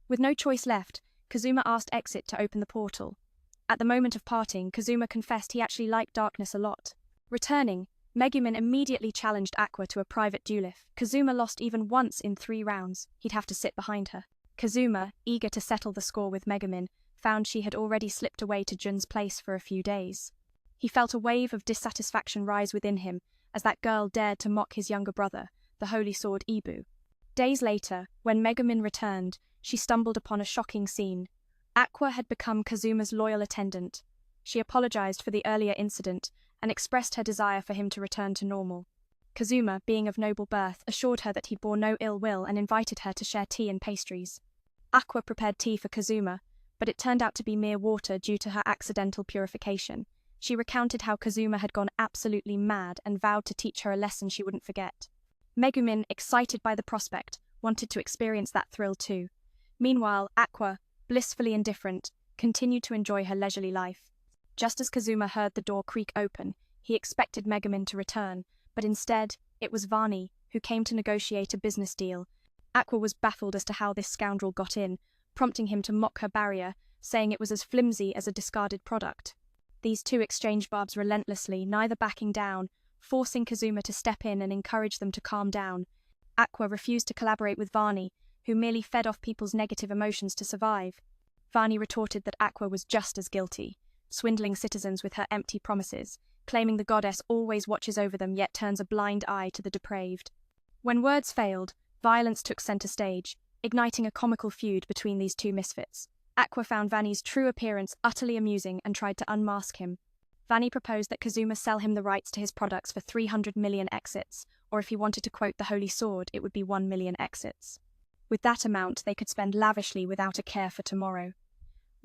With no choice left, Kazuma asked Exit to open the portal. At the moment of parting, Kazuma confessed he actually liked Darkness a lot. Returning, Megumin immediately challenged Aqua to a private duel. If Kazuma lost even once in 3 rounds, he'd have to sit behind her. Kazuma, eager to settle the score with Megumin, found she had already slipped away to Jun's place for a few days. He felt a wave of dissatisfaction rise within him as that girl dared to mock his younger brother, the holy sword Ibu. Days later, when Megumin returned, she stumbled upon a shocking scene. Aqua had become Kazuma's loyal attendant. She apologized for the earlier incident and expressed her desire for him to return to normal. Kazuma, being of noble birth, assured her that he bore no ill will and invited her to share tea and pastries. Aqua prepared tea for Kazuma, but it turned out to be mere water due to her accidental purification. She recounted how Kazuma had gone absolutely mad and vowed to teach her a lesson she wouldn't forget. Megumin, excited by the prospect, wanted to experience that thrill too. Meanwhile, Aqua, blissfully indifferent, continued to enjoy her leisurely life. Just as Kazuma heard the door creak open, he expected Megumin to return, but instead, it was Vani, who came to negotiate a business deal. Aqua was baffled as to how this scoundrel got in, prompting him to mock her barrier, saying it was as flimsy as a discarded product. These two exchanged barbs relentlessly, neither backing down, forcing Kazuma to step in and encourage them to calm down. Aqua refused to collaborate with Vani, who merely fed off people's negative emotions to survive. Vani retorted that Aqua was just as guilty, swindling citizens with her empty promises, claiming the goddess always watches over them yet turns a blind eye to the depraved. When words failed, violence took center stage, igniting a comical feud between these two misfits. Aqua found Vani's true appearance utterly amusing and tried to unmask him. Vani proposed that Kazuma sell him the rights to his products for 300 million exits, or if he wanted to quote the Holy Sword, it would be 1 million exits. With that amount, they could spend lavishly without a care for tomorrow.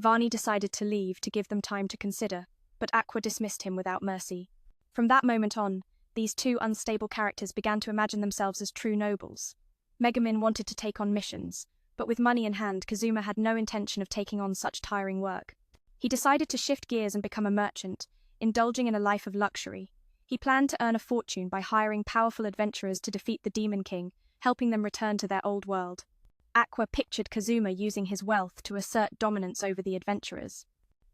Vani decided to leave to give them time to consider, but Aqua dismissed him without mercy. From that moment on, these two unstable characters began to imagine themselves as true nobles. Megumin wanted to take on missions, but with money in hand, Kazuma had no intention of taking on such tiring work. He decided to shift gears and become a merchant, indulging in a life of luxury. He planned to earn a fortune by hiring powerful adventurers to defeat the Demon King, helping them return to their old world. Aqua pictured Kazuma using his wealth to assert dominance over the adventurers.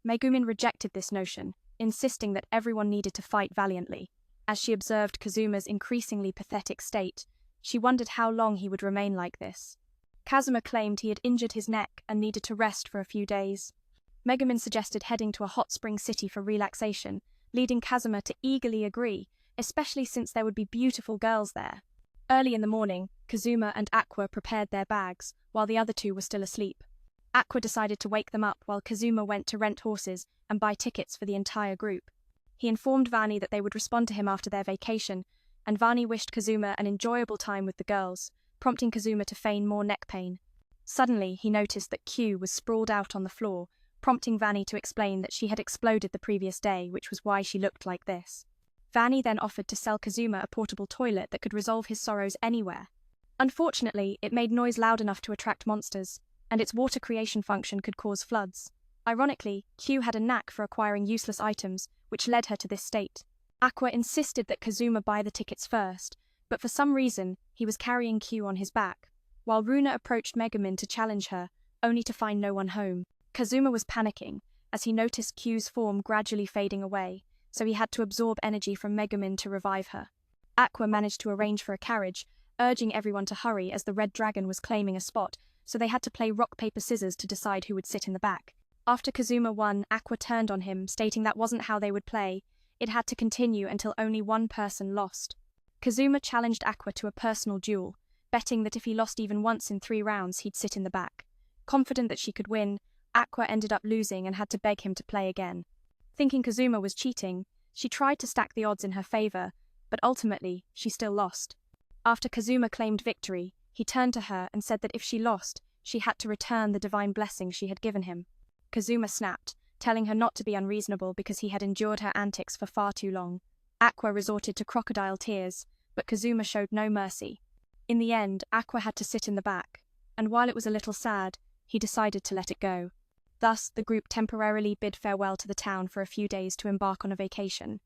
Megumin rejected this notion, insisting that everyone needed to fight valiantly. As she observed Kazuma's increasingly pathetic state, she wondered how long he would remain like this. Kazuma claimed he had injured his neck and needed to rest for a few days. Megumin suggested heading to a hot spring city for relaxation, leading Kazuma to eagerly agree, especially since there would be beautiful girls there. Early in the morning, Kazuma and Aqua prepared their bags, while the other two were still asleep. Aqua decided to wake them up while Kazuma went to rent horses and buy tickets for the entire group. He informed Vani that they would respond to him after their vacation, and Vani wished Kazuma an enjoyable time with the girls, prompting Kazuma to feign more neck pain. Suddenly, he noticed that Q was sprawled out on the floor, prompting Vani to explain that she had exploded the previous day, which was why she looked like this. Vanny then offered to sell Kazuma a portable toilet that could resolve his sorrows anywhere. Unfortunately, it made noise loud enough to attract monsters, and its water creation function could cause floods. Ironically, Q had a knack for acquiring useless items, which led her to this state. Aqua insisted that Kazuma buy the tickets first, but for some reason, he was carrying Q on his back, while Runa approached Megumin to challenge her, only to find no one home. Kazuma was panicking, as he noticed Q's form gradually fading away, so he had to absorb energy from Megumin to revive her. Aqua managed to arrange for a carriage, urging everyone to hurry as the red dragon was claiming a spot, so they had to play rock, paper, scissors to decide who would sit in the back. After Kazuma won, Aqua turned on him, stating that wasn't how they would play. It had to continue until only one person lost. Kazuma challenged Aqua to a personal duel, betting that if he lost even once in 3 rounds, he'd sit in the back. Confident that she could win, Aqua ended up losing and had to beg him to play again. Thinking Kazuma was cheating, she tried to stack the odds in her favor, but ultimately, she still lost. After Kazuma claimed victory, he turned to her and said that if she lost, she had to return the divine blessing she had given him. Kazuma snapped, telling her not to be unreasonable because he had endured her antics for far too long. Aqua resorted to crocodile tears, but Kazuma showed no mercy. In the end, Aqua had to sit in the back, and while it was a little sad, he decided to let it go. Thus, the group temporarily bid farewell to the town for a few days to embark on a vacation.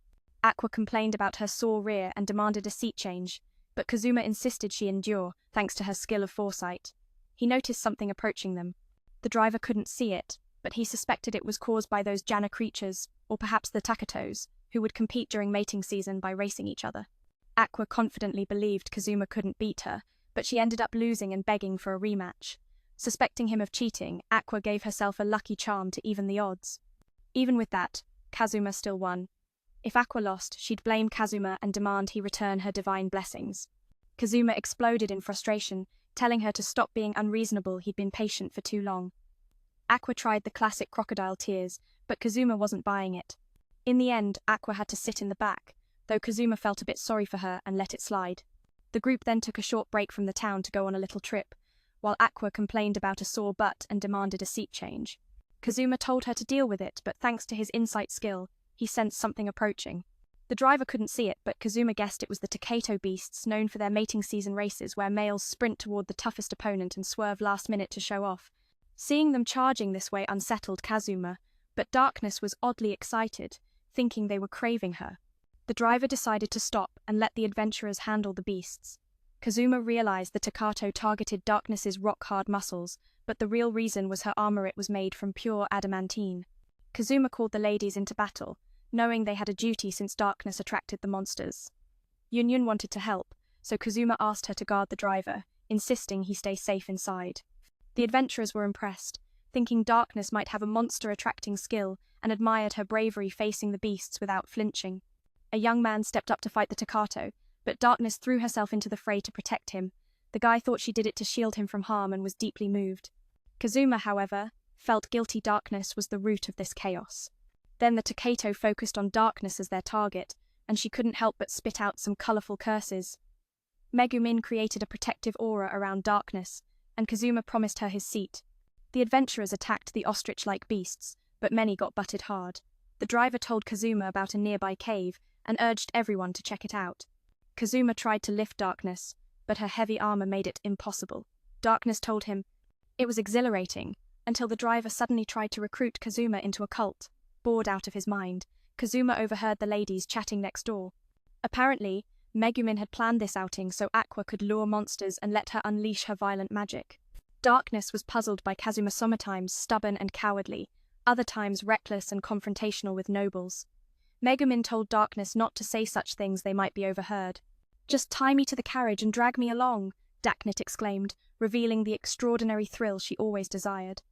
Aqua complained about her sore rear and demanded a seat change, but Kazuma insisted she endure, thanks to her skill of foresight. He noticed something approaching them. The driver couldn't see it, but he suspected it was caused by those Jana creatures, or perhaps the Takatos, who would compete during mating season by racing each other. Aqua confidently believed Kazuma couldn't beat her, but she ended up losing and begging for a rematch. Suspecting him of cheating, Aqua gave herself a lucky charm to even the odds. Even with that, Kazuma still won. If Aqua lost, she'd blame Kazuma and demand he return her divine blessings. Kazuma exploded in frustration, telling her to stop being unreasonable. He'd been patient for too long. Aqua tried the classic crocodile tears, but Kazuma wasn't buying it. In the end, Aqua had to sit in the back, though Kazuma felt a bit sorry for her and let it slide. The group then took a short break from the town to go on a little trip, while Aqua complained about a sore butt and demanded a seat change. Kazuma told her to deal with it, but thanks to his insight skill, he sensed something approaching. The driver couldn't see it, but Kazuma guessed it was the Takato beasts known for their mating season races where males sprint toward the toughest opponent and swerve last minute to show off. Seeing them charging this way unsettled Kazuma, but Darkness was oddly excited, thinking they were craving her. The driver decided to stop and let the adventurers handle the beasts. Kazuma realized the Takato targeted Darkness's rock-hard muscles, but the real reason was her armor. It was made from pure adamantine. Kazuma called the ladies into battle, knowing they had a duty since Darkness attracted the monsters. Yunyun wanted to help, so Kazuma asked her to guard the driver, insisting he stay safe inside. The adventurers were impressed, thinking Darkness might have a monster-attracting skill, and admired her bravery facing the beasts without flinching. A young man stepped up to fight the Takato, but Darkness threw herself into the fray to protect him. The guy thought she did it to shield him from harm and was deeply moved. Kazuma, however, felt guilty. Darkness was the root of this chaos. Then the Takato focused on Darkness as their target, and she couldn't help but spit out some colorful curses. Megumin created a protective aura around Darkness, and Kazuma promised her his seat. The adventurers attacked the ostrich-like beasts, but many got butted hard. The driver told Kazuma about a nearby cave and urged everyone to check it out. Kazuma tried to lift Darkness, but her heavy armor made it impossible. Darkness told him it was exhilarating, until the driver suddenly tried to recruit Kazuma into a cult. Bored out of his mind, Kazuma overheard the ladies chatting next door. Apparently, Megumin had planned this outing so Aqua could lure monsters and let her unleash her violent magic. Darkness was puzzled by Kazuma, sometimes stubborn and cowardly, other times reckless and confrontational with nobles. Megumin told Darkness not to say such things, they might be overheard. "Just tie me to the carriage and drag me along," Darkness exclaimed, revealing the extraordinary thrill she always desired.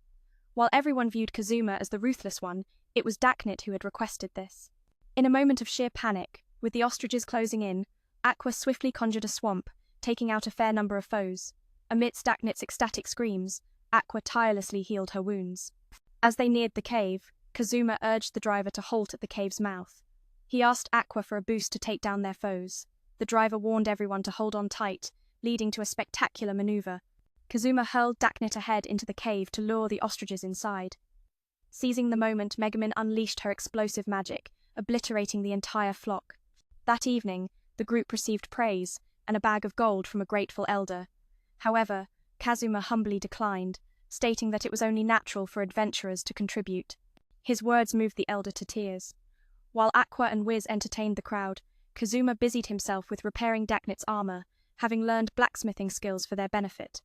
While everyone viewed Kazuma as the ruthless one, it was Darkness who had requested this. In a moment of sheer panic, with the ostriches closing in, Aqua swiftly conjured a swamp, taking out a fair number of foes. Amidst Darkness' ecstatic screams, Aqua tirelessly healed her wounds. As they neared the cave, Kazuma urged the driver to halt at the cave's mouth. He asked Aqua for a boost to take down their foes. The driver warned everyone to hold on tight, leading to a spectacular maneuver. Kazuma hurled Darkness ahead into the cave to lure the ostriches inside. Seizing the moment, Megumin unleashed her explosive magic, obliterating the entire flock. That evening, the group received praise and a bag of gold from a grateful elder. However, Kazuma humbly declined, stating that it was only natural for adventurers to contribute. His words moved the elder to tears. While Aqua and Wiz entertained the crowd, Kazuma busied himself with repairing Daknit's armor, having learned blacksmithing skills for their benefit.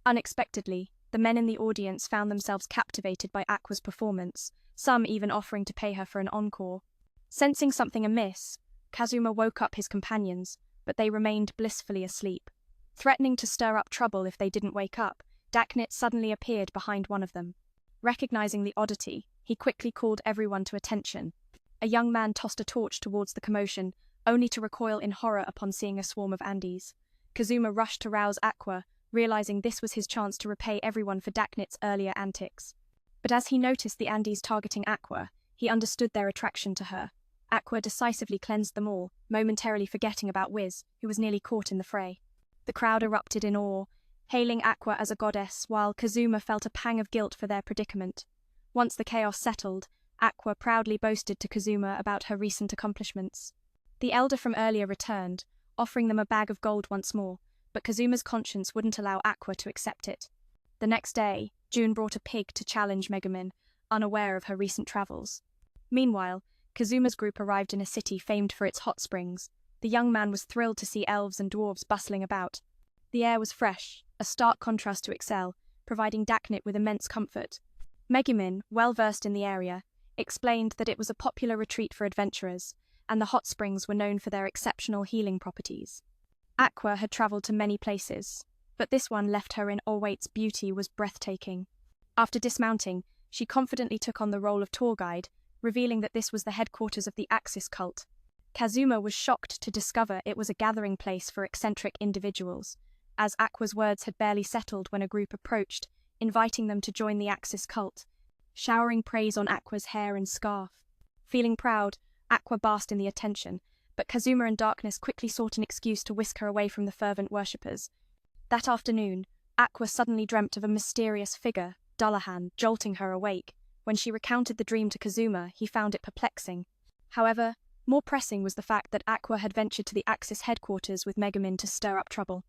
Unexpectedly, the men in the audience found themselves captivated by Aqua's performance, some even offering to pay her for an encore. Sensing something amiss, Kazuma woke up his companions, but they remained blissfully asleep. Threatening to stir up trouble if they didn't wake up, Daknit suddenly appeared behind one of them. Recognizing the oddity, he quickly called everyone to attention. A young man tossed a torch towards the commotion, only to recoil in horror upon seeing a swarm of Andes. Kazuma rushed to rouse Aqua, realizing this was his chance to repay everyone for Daknit's earlier antics. But as he noticed the Andes targeting Aqua, he understood their attraction to her. Aqua decisively cleansed them all, momentarily forgetting about Wiz, who was nearly caught in the fray. The crowd erupted in awe, hailing Aqua as a goddess, while Kazuma felt a pang of guilt for their predicament. Once the chaos settled, Aqua proudly boasted to Kazuma about her recent accomplishments. The elder from earlier returned, offering them a bag of gold once more, but Kazuma's conscience wouldn't allow Aqua to accept it. The next day, June brought a pig to challenge Megumin, unaware of her recent travels. Meanwhile, Kazuma's group arrived in a city famed for its hot springs. The young man was thrilled to see elves and dwarves bustling about. The air was fresh, a stark contrast to Excel, providing Daknit with immense comfort. Megumin, well versed in the area, explained that it was a popular retreat for adventurers, and the hot springs were known for their exceptional healing properties. Aqua had travelled to many places, but this one left her in awe. Its beauty was breathtaking. After dismounting, she confidently took on the role of tour guide, revealing that this was the headquarters of the Axis cult. Kazuma was shocked to discover it was a gathering place for eccentric individuals, as Aqua's words had barely settled when a group approached, inviting them to join the Axis cult, showering praise on Aqua's hair and scarf. Feeling proud, Aqua basked in the attention, but Kazuma and Darkness quickly sought an excuse to whisk her away from the fervent worshippers. That afternoon, Aqua suddenly dreamt of a mysterious figure, Dullahan, jolting her awake. When she recounted the dream to Kazuma, he found it perplexing. However, more pressing was the fact that Aqua had ventured to the Axis headquarters with Megumin to stir up trouble.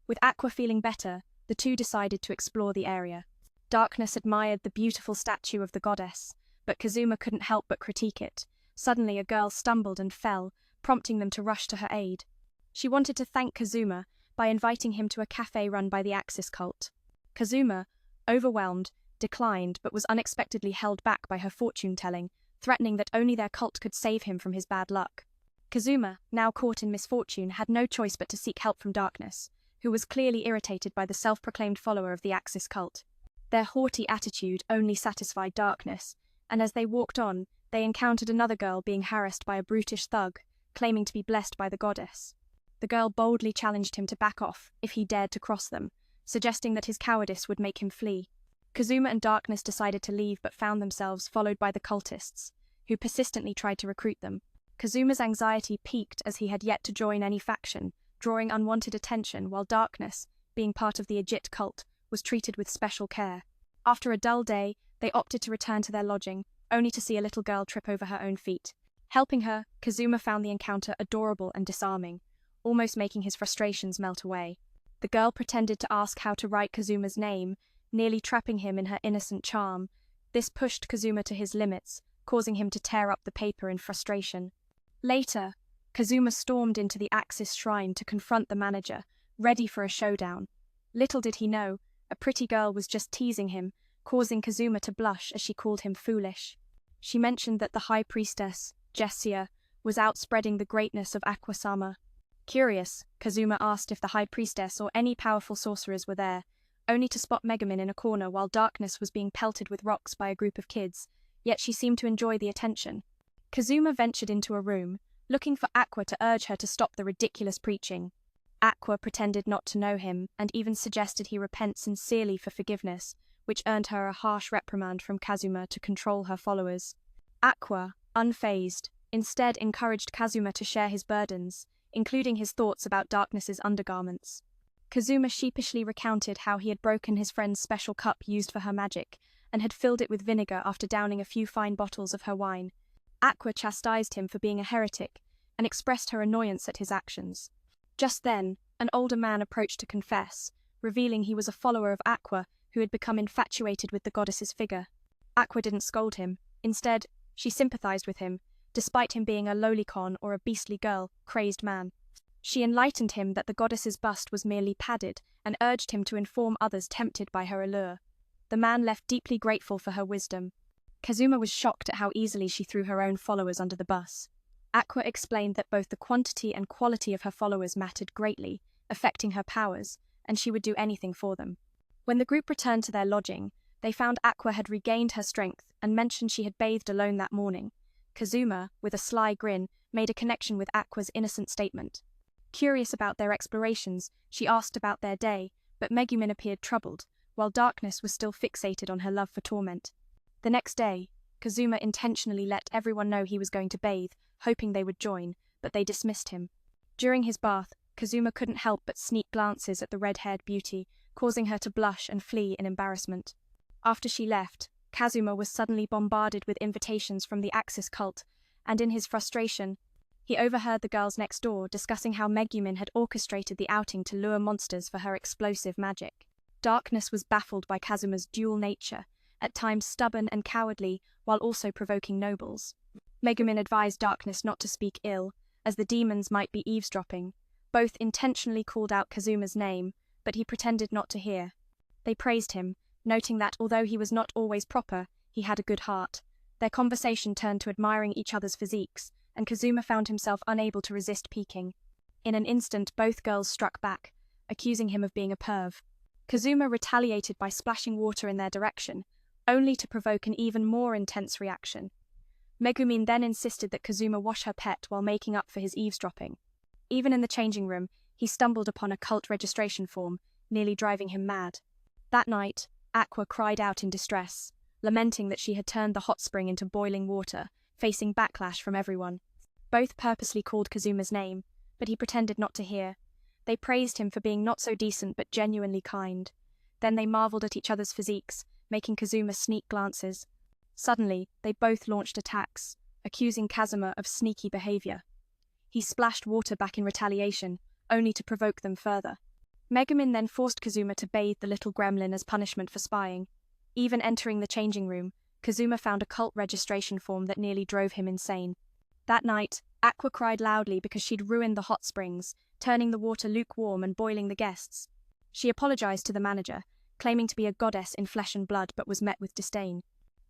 With Aqua feeling better, the two decided to explore the area. Darkness admired the beautiful statue of the goddess, but Kazuma couldn't help but critique it. Suddenly a girl stumbled and fell, prompting them to rush to her aid. She wanted to thank Kazuma by inviting him to a cafe run by the Axis cult. Kazuma, overwhelmed, declined but was unexpectedly held back by her fortune-telling, threatening that only their cult could save him from his bad luck. Kazuma, now caught in misfortune, had no choice but to seek help from Darkness, who was clearly irritated by the self-proclaimed follower of the Axis cult. Their haughty attitude only satisfied Darkness, and as they walked on, they encountered another girl being harassed by a brutish thug, claiming to be blessed by the goddess. The girl boldly challenged him to back off if he dared to cross them, suggesting that his cowardice would make him flee. Kazuma and Darkness decided to leave but found themselves followed by the cultists, who persistently tried to recruit them. Kazuma's anxiety peaked as he had yet to join any faction, drawing unwanted attention, while Darkness, being part of the Ajit cult, was treated with special care. After a dull day, they opted to return to their lodging, only to see a little girl trip over her own feet. Helping her, Kazuma found the encounter adorable and disarming, almost making his frustrations melt away. The girl pretended to ask how to write Kazuma's name, nearly trapping him in her innocent charm. This pushed Kazuma to his limits, causing him to tear up the paper in frustration. Later, Kazuma stormed into the Axis shrine to confront the manager, ready for a showdown. Little did he know, a pretty girl was just teasing him, causing Kazuma to blush as she called him foolish. She mentioned that the high priestess, Jessia, was out spreading the greatness of Aqua-sama. Curious, Kazuma asked if the high priestess or any powerful sorcerers were there, only to spot Megumin in a corner while Darkness was being pelted with rocks by a group of kids, yet she seemed to enjoy the attention. Kazuma ventured into a room, looking for Aqua to urge her to stop the ridiculous preaching. Aqua pretended not to know him, and even suggested he repent sincerely for forgiveness, which earned her a harsh reprimand from Kazuma to control her followers. Aqua, unfazed, instead encouraged Kazuma to share his burdens, including his thoughts about Darkness's undergarments. Kazuma sheepishly recounted how he had broken his friend's special cup used for her magic, and had filled it with vinegar after downing a few fine bottles of her wine. Aqua chastised him for being a heretic, and expressed her annoyance at his actions. Just then, an older man approached to confess, revealing he was a follower of Aqua who had become infatuated with the goddess's figure. Aqua didn't scold him. Instead, she sympathized with him, despite him being a lolicon or a beastly girl, crazed man. She enlightened him that the goddess's bust was merely padded and urged him to inform others tempted by her allure. The man left deeply grateful for her wisdom. Kazuma was shocked at how easily she threw her own followers under the bus. Aqua explained that both the quantity and quality of her followers mattered greatly, affecting her powers, and she would do anything for them. When the group returned to their lodging, they found Aqua had regained her strength and mentioned she had bathed alone that morning. Kazuma, with a sly grin, made a connection with Aqua's innocent statement. Curious about their explorations, she asked about their day, but Megumin appeared troubled, while Darkness was still fixated on her love for torment. The next day, Kazuma intentionally let everyone know he was going to bathe, hoping they would join, but they dismissed him. During his bath, Kazuma couldn't help but sneak glances at the red-haired beauty, causing her to blush and flee in embarrassment. After she left, Kazuma was suddenly bombarded with invitations from the Axis cult, and in his frustration, he overheard the girls next door discussing how Megumin had orchestrated the outing to lure monsters for her explosive magic. Darkness was baffled by Kazuma's dual nature, at times stubborn and cowardly, while also provoking nobles. Megumin advised Darkness not to speak ill, as the demons might be eavesdropping. Both intentionally called out Kazuma's name, but he pretended not to hear. They praised him, noting that although he was not always proper, he had a good heart. Their conversation turned to admiring each other's physiques, and Kazuma found himself unable to resist peeking. In an instant, both girls struck back, accusing him of being a perv. Kazuma retaliated by splashing water in their direction, only to provoke an even more intense reaction. Megumin then insisted that Kazuma wash her pet while making up for his eavesdropping. Even in the changing room, he stumbled upon a cult registration form, nearly driving him mad. That night, Aqua cried out in distress, lamenting that she had turned the hot spring into boiling water, facing backlash from everyone. Both purposely called Kazuma's name, but he pretended not to hear. They praised him for being not so decent but genuinely kind. Then they marveled at each other's physiques, making Kazuma sneak glances. Suddenly, they both launched attacks, accusing Kazuma of sneaky behavior. He splashed water back in retaliation, only to provoke them further. Megumin then forced Kazuma to bathe the little gremlin as punishment for spying. Even entering the changing room, Kazuma found a cult registration form that nearly drove him insane. That night, Aqua cried loudly because she'd ruined the hot springs, turning the water lukewarm and boiling the guests. She apologized to the manager, claiming to be a goddess in flesh and blood, but was met with disdain.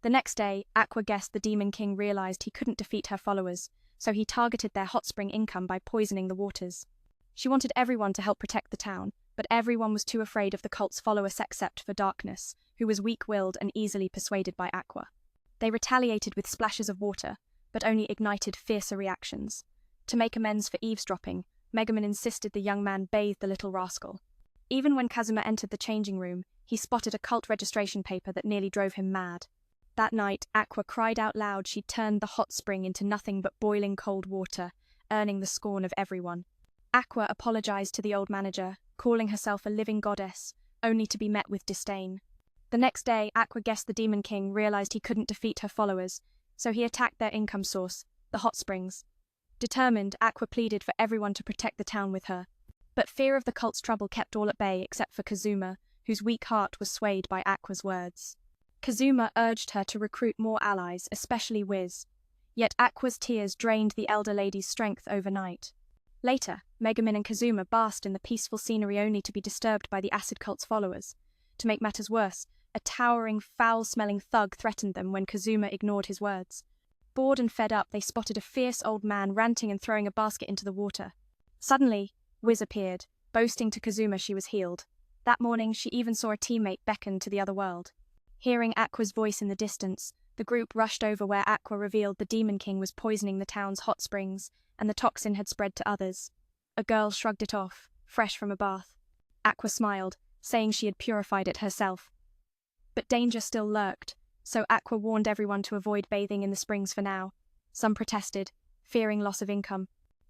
The next day, Aqua guessed the Demon King realized he couldn't defeat her followers, so he targeted their hot spring income by poisoning the waters. She wanted everyone to help protect the town, but everyone was too afraid of the cult's followers except for Darkness, who was weak-willed and easily persuaded by Aqua. They retaliated with splashes of water, but only ignited fiercer reactions. To make amends for eavesdropping, Megumin insisted the young man bathe the little rascal. Even when Kazuma entered the changing room, he spotted a cult registration paper that nearly drove him mad. That night, Aqua cried out loud she'd turned the hot spring into nothing but boiling cold water, earning the scorn of everyone. Aqua apologized to the old manager, calling herself a living goddess, only to be met with disdain. The next day, Aqua guessed the Demon King realized he couldn't defeat her followers, so he attacked their income source, the hot springs. Determined, Aqua pleaded for everyone to protect the town with her. But fear of the cult's trouble kept all at bay except for Kazuma, whose weak heart was swayed by Aqua's words. Kazuma urged her to recruit more allies, especially Wiz. Yet Aqua's tears drained the elder lady's strength overnight. Later, Megumin and Kazuma basked in the peaceful scenery only to be disturbed by the acid cult's followers. To make matters worse, a towering, foul-smelling thug threatened them when Kazuma ignored his words. Bored and fed up, they spotted a fierce old man ranting and throwing a basket into the water. Suddenly, Wiz appeared, boasting to Kazuma she was healed. That morning, she even saw a teammate beckon to the other world. Hearing Aqua's voice in the distance, the group rushed over where Aqua revealed the Demon King was poisoning the town's hot springs, and the toxin had spread to others. A girl shrugged it off, fresh from a bath. Aqua smiled, saying she had purified it herself. But danger still lurked, so Aqua warned everyone to avoid bathing in the springs for now. Some protested, fearing loss of income.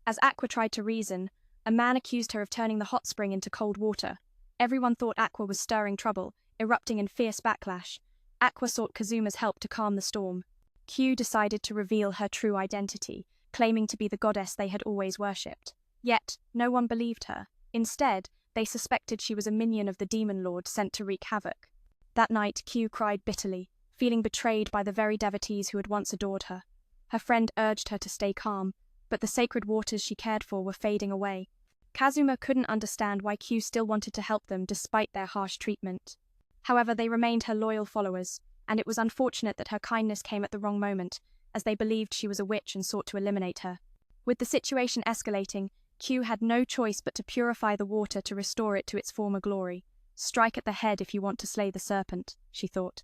As Aqua tried to reason, a man accused her of turning the hot spring into cold water. Everyone thought Aqua was stirring trouble, erupting in fierce backlash. Aqua sought Kazuma's help to calm the storm. Q decided to reveal her true identity, claiming to be the goddess they had always worshipped. Yet, no one believed her. Instead, they suspected she was a minion of the demon lord sent to wreak havoc. That night, Q cried bitterly, feeling betrayed by the very devotees who had once adored her. Her friend urged her to stay calm, but the sacred waters she cared for were fading away. Kazuma couldn't understand why Q still wanted to help them despite their harsh treatment. However, they remained her loyal followers, and it was unfortunate that her kindness came at the wrong moment, as they believed she was a witch and sought to eliminate her. With the situation escalating, Q had no choice but to purify the water to restore it to its former glory. Strike at the head if you want to slay the serpent, she thought.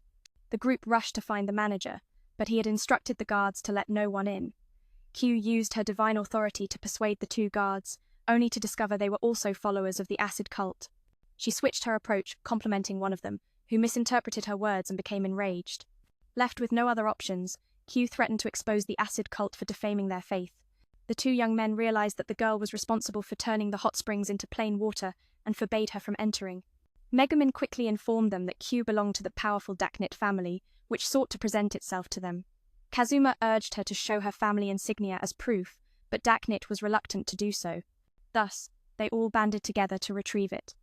The group rushed to find the manager, but he had instructed the guards to let no one in. Q used her divine authority to persuade the two guards, only to discover they were also followers of the acid cult. She switched her approach, complimenting one of them, who misinterpreted her words and became enraged. Left with no other options, Q threatened to expose the acid cult for defaming their faith. The two young men realized that the girl was responsible for turning the hot springs into plain water and forbade her from entering. Megumin quickly informed them that Q belonged to the powerful Daknit family, which sought to present itself to them. Kazuma urged her to show her family insignia as proof, but Daknit was reluctant to do so. Thus, they all banded together to retrieve it.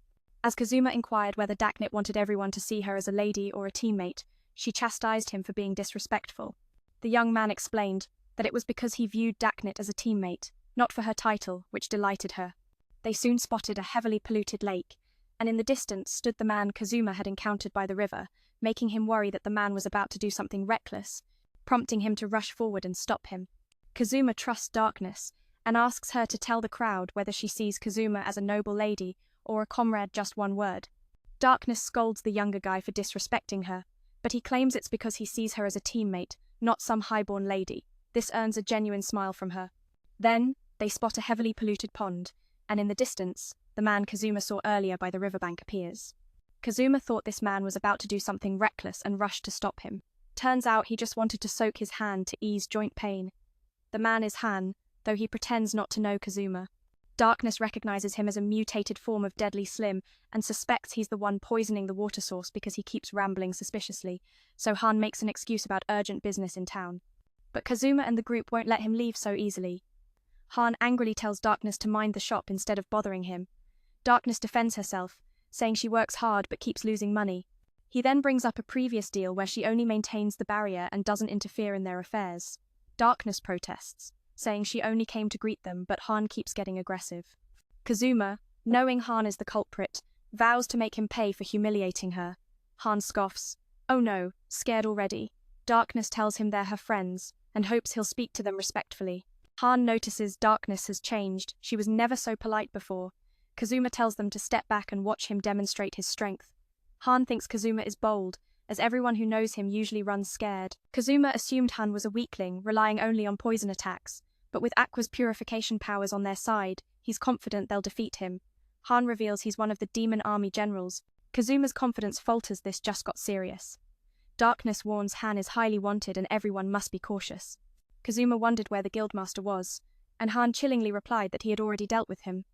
As Kazuma inquired whether Daknit wanted everyone to see her as a lady or a teammate, she chastised him for being disrespectful. The young man explained that it was because he viewed Daknit as a teammate, not for her title, which delighted her. They soon spotted a heavily polluted lake, and in the distance stood the man Kazuma had encountered by the river, making him worry that the man was about to do something reckless, prompting him to rush forward and stop him. Kazuma trusts Darkness, and asks her to tell the crowd whether she sees Kazuma as a noble lady or a comrade, just one word. Darkness scolds the younger guy for disrespecting her, but he claims it's because he sees her as a teammate, not some highborn lady. This earns a genuine smile from her. Then, they spot a heavily polluted pond, and in the distance, the man Kazuma saw earlier by the riverbank appears. Kazuma thought this man was about to do something reckless and rushed to stop him. Turns out he just wanted to soak his hand to ease joint pain. The man is Han, though he pretends not to know Kazuma. Darkness recognizes him as a mutated form of Deadly Slim and suspects he's the one poisoning the water source because he keeps rambling suspiciously, so Han makes an excuse about urgent business in town. But Kazuma and the group won't let him leave so easily. Han angrily tells Darkness to mind the shop instead of bothering him. Darkness defends herself, saying she works hard but keeps losing money. He then brings up a previous deal where she only maintains the barrier and doesn't interfere in their affairs. Darkness protests, saying she only came to greet them, but Han keeps getting aggressive. Kazuma, knowing Han is the culprit, vows to make him pay for humiliating her. Han scoffs. Oh no, scared already. Darkness tells him they're her friends, and hopes he'll speak to them respectfully. Han notices Darkness has changed, she was never so polite before. Kazuma tells them to step back and watch him demonstrate his strength. Han thinks Kazuma is bold, as everyone who knows him usually runs scared. Kazuma assumed Han was a weakling, relying only on poison attacks, but with Aqua's purification powers on their side, he's confident they'll defeat him. Han reveals he's one of the demon army generals. Kazuma's confidence falters. This just got serious. Darkness warns Han is highly wanted and everyone must be cautious. Kazuma wondered where the guildmaster was, and Han chillingly replied that he had already dealt with him.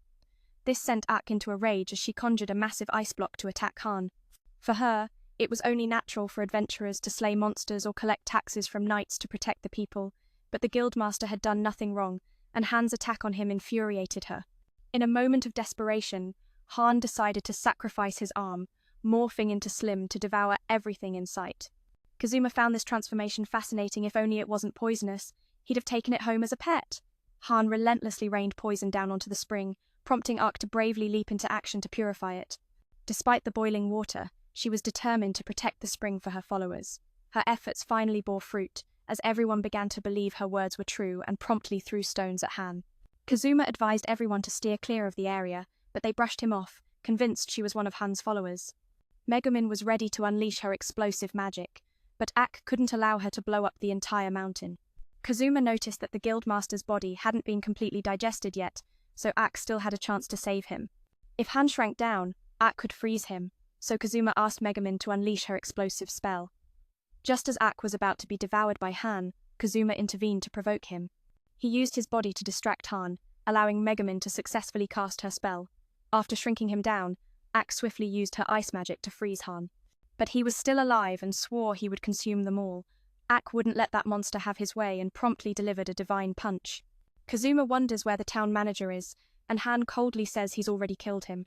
This sent Ak into a rage as she conjured a massive ice block to attack Han. For her, it was only natural for adventurers to slay monsters or collect taxes from knights to protect the people, but the guildmaster had done nothing wrong, and Han's attack on him infuriated her. In a moment of desperation, Han decided to sacrifice his arm, morphing into Slim to devour everything in sight. Kazuma found this transformation fascinating. If only it wasn't poisonous, he'd have taken it home as a pet. Han relentlessly rained poison down onto the spring, prompting Ak to bravely leap into action to purify it. Despite the boiling water, she was determined to protect the spring for her followers. Her efforts finally bore fruit, as everyone began to believe her words were true and promptly threw stones at Han. Kazuma advised everyone to steer clear of the area, but they brushed him off, convinced she was one of Han's followers. Megumin was ready to unleash her explosive magic, but Ak couldn't allow her to blow up the entire mountain. Kazuma noticed that the guildmaster's body hadn't been completely digested yet, so Ak still had a chance to save him. If Han shrank down, Ak could freeze him, so Kazuma asked Megumin to unleash her explosive spell. Just as Ak was about to be devoured by Han, Kazuma intervened to provoke him. He used his body to distract Han, allowing Megumin to successfully cast her spell. After shrinking him down, Ak swiftly used her ice magic to freeze Han. But he was still alive and swore he would consume them all. Ak wouldn't let that monster have his way and promptly delivered a divine punch. Kazuma wonders where the town manager is, and Han coldly says he's already killed him.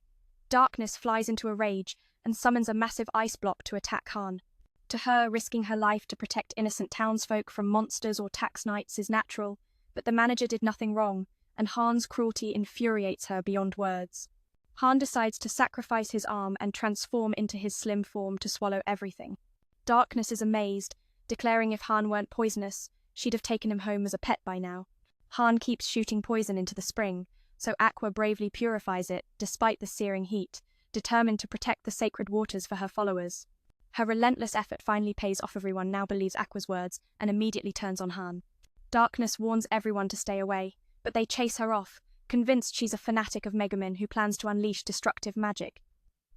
Darkness flies into a rage and summons a massive ice block to attack Han. To her, risking her life to protect innocent townsfolk from monsters or tax knights is natural, but the manager did nothing wrong, and Han's cruelty infuriates her beyond words. Han decides to sacrifice his arm and transform into his slim form to swallow everything. Darkness is amazed, declaring if Han weren't poisonous, she'd have taken him home as a pet by now. Han keeps shooting poison into the spring, so Aqua bravely purifies it despite the searing heat, determined to protect the sacred waters for her followers. Her relentless effort finally pays off. Everyone now believes Aqua's words and immediately turns on Han. Darkness warns everyone to stay away, but they chase her off, convinced she's a fanatic of Megumin who plans to unleash destructive magic.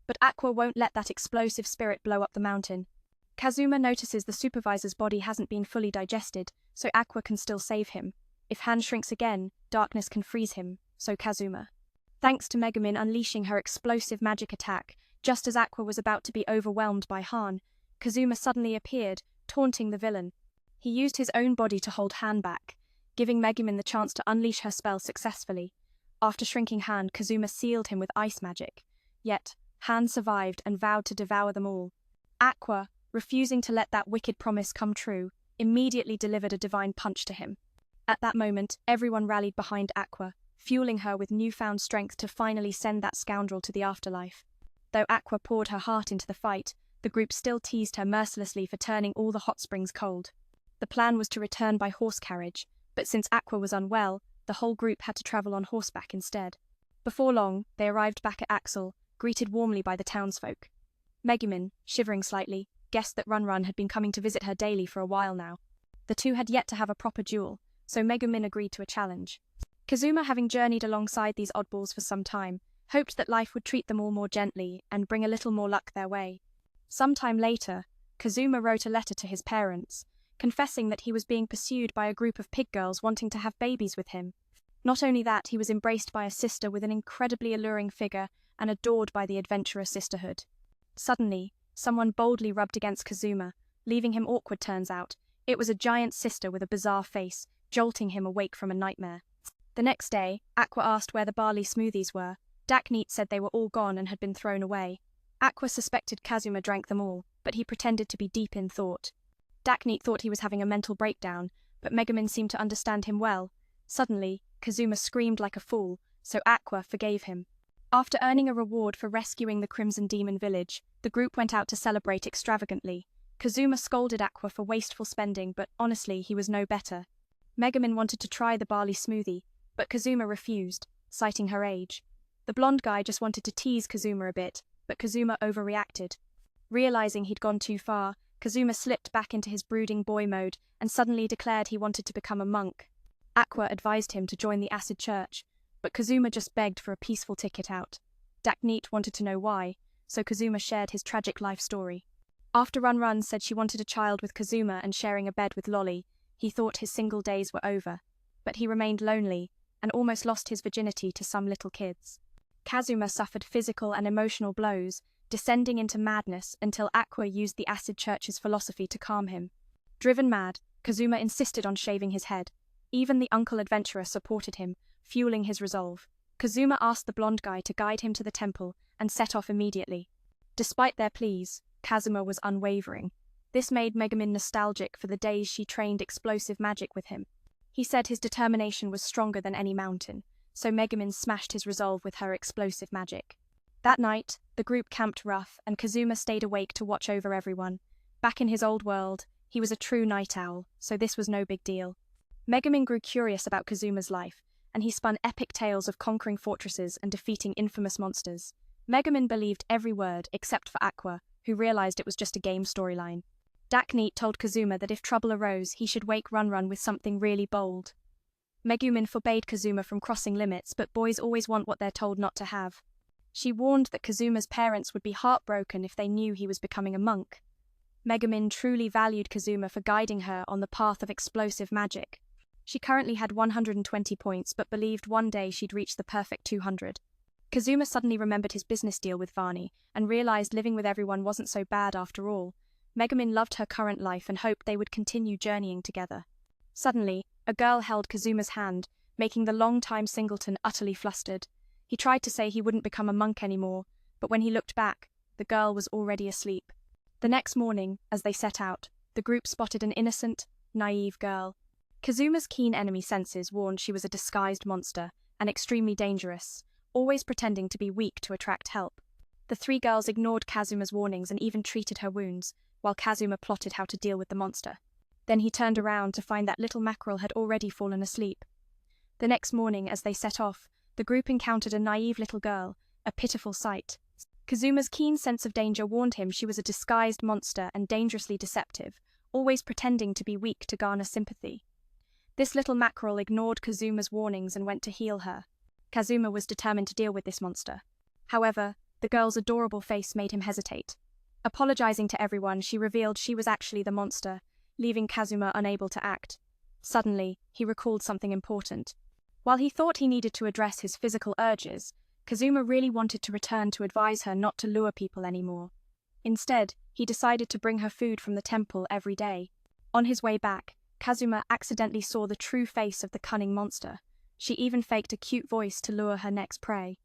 But Aqua won't let that explosive spirit blow up the mountain. Kazuma notices the supervisor's body hasn't been fully digested, so Aqua can still save him. If Han shrinks again, Darkness can freeze him, so Kazuma. Thanks to Megumin unleashing her explosive magic attack, just as Aqua was about to be overwhelmed by Han, Kazuma suddenly appeared, taunting the villain. He used his own body to hold Han back, giving Megumin the chance to unleash her spell successfully. After shrinking Han, Kazuma sealed him with ice magic. Yet, Han survived and vowed to devour them all. Aqua, refusing to let that wicked promise come true, immediately delivered a divine punch to him. At that moment, everyone rallied behind Aqua, fueling her with newfound strength to finally send that scoundrel to the afterlife. Though Aqua poured her heart into the fight, the group still teased her mercilessly for turning all the hot springs cold. The plan was to return by horse carriage, but since Aqua was unwell, the whole group had to travel on horseback instead. Before long, they arrived back at Axel, greeted warmly by the townsfolk. Megumin, shivering slightly, guessed that Run had been coming to visit her daily for a while now. The two had yet to have a proper duel, so Megumin agreed to a challenge. Kazuma, having journeyed alongside these oddballs for some time, hoped that life would treat them all more gently and bring a little more luck their way. Sometime later, Kazuma wrote a letter to his parents, confessing that he was being pursued by a group of pig girls wanting to have babies with him. Not only that, he was embraced by a sister with an incredibly alluring figure and adored by the adventurer sisterhood. Suddenly, someone boldly rubbed against Kazuma, leaving him awkward. Turns out, it was a giant sister with a bizarre face, jolting him awake from a nightmare. The next day, Aqua asked where the barley smoothies were. Dakneet said they were all gone and had been thrown away. Aqua suspected Kazuma drank them all, but he pretended to be deep in thought. Dakneet thought he was having a mental breakdown, but Megumin seemed to understand him well. Suddenly, Kazuma screamed like a fool, so Aqua forgave him. After earning a reward for rescuing the Crimson Demon village, the group went out to celebrate extravagantly. Kazuma scolded Aqua for wasteful spending, but honestly, he was no better. Megumin wanted to try the barley smoothie, but Kazuma refused, citing her age. The blonde guy just wanted to tease Kazuma a bit, but Kazuma overreacted. Realizing he'd gone too far, Kazuma slipped back into his brooding boy mode and suddenly declared he wanted to become a monk. Aqua advised him to join the acid church, but Kazuma just begged for a peaceful ticket out. Dakneet wanted to know why, so Kazuma shared his tragic life story. After Run said she wanted a child with Kazuma and sharing a bed with Lolly, he thought his single days were over, but he remained lonely and almost lost his virginity to some little kids. Kazuma suffered physical and emotional blows, descending into madness until Aqua used the acid church's philosophy to calm him. Driven mad, Kazuma insisted on shaving his head. Even the uncle adventurer supported him, fueling his resolve. Kazuma asked the blonde guy to guide him to the temple and set off immediately. Despite their pleas, Kazuma was unwavering. This made Megumin nostalgic for the days she trained explosive magic with him. He said his determination was stronger than any mountain, so Megumin smashed his resolve with her explosive magic. That night, the group camped rough, and Kazuma stayed awake to watch over everyone. Back in his old world, he was a true night owl, so this was no big deal. Megumin grew curious about Kazuma's life, and he spun epic tales of conquering fortresses and defeating infamous monsters. Megumin believed every word except for Aqua, who realized it was just a game storyline. Dakneet told Kazuma that if trouble arose, he should wake Run with something really bold. Megumin forbade Kazuma from crossing limits, but boys always want what they're told not to have. She warned that Kazuma's parents would be heartbroken if they knew he was becoming a monk. Megumin truly valued Kazuma for guiding her on the path of explosive magic. She currently had 120 points, but believed one day she'd reach the perfect 200. Kazuma suddenly remembered his business deal with Vani and realized living with everyone wasn't so bad after all. Megumin loved her current life and hoped they would continue journeying together. Suddenly, a girl held Kazuma's hand, making the long-time singleton utterly flustered. He tried to say he wouldn't become a monk anymore, but when he looked back, the girl was already asleep. The next morning, as they set out, the group spotted an innocent, naive girl. Kazuma's keen enemy senses warned she was a disguised monster and extremely dangerous, always pretending to be weak to attract help. The three girls ignored Kazuma's warnings and even treated her wounds, while Kazuma plotted how to deal with the monster. Then he turned around to find that little mackerel had already fallen asleep. The next morning, as they set off, the group encountered a naive little girl, a pitiful sight. Kazuma's keen sense of danger warned him she was a disguised monster and dangerously deceptive, always pretending to be weak to garner sympathy. This little mackerel ignored Kazuma's warnings and went to heal her. Kazuma was determined to deal with this monster. However, the girl's adorable face made him hesitate. Apologizing to everyone, she revealed she was actually the monster, leaving Kazuma unable to act. Suddenly, he recalled something important. While he thought he needed to address his physical urges, Kazuma really wanted to return to advise her not to lure people anymore. Instead, he decided to bring her food from the temple every day. On his way back, Kazuma accidentally saw the true face of the cunning monster. She even faked a cute voice to lure her next prey.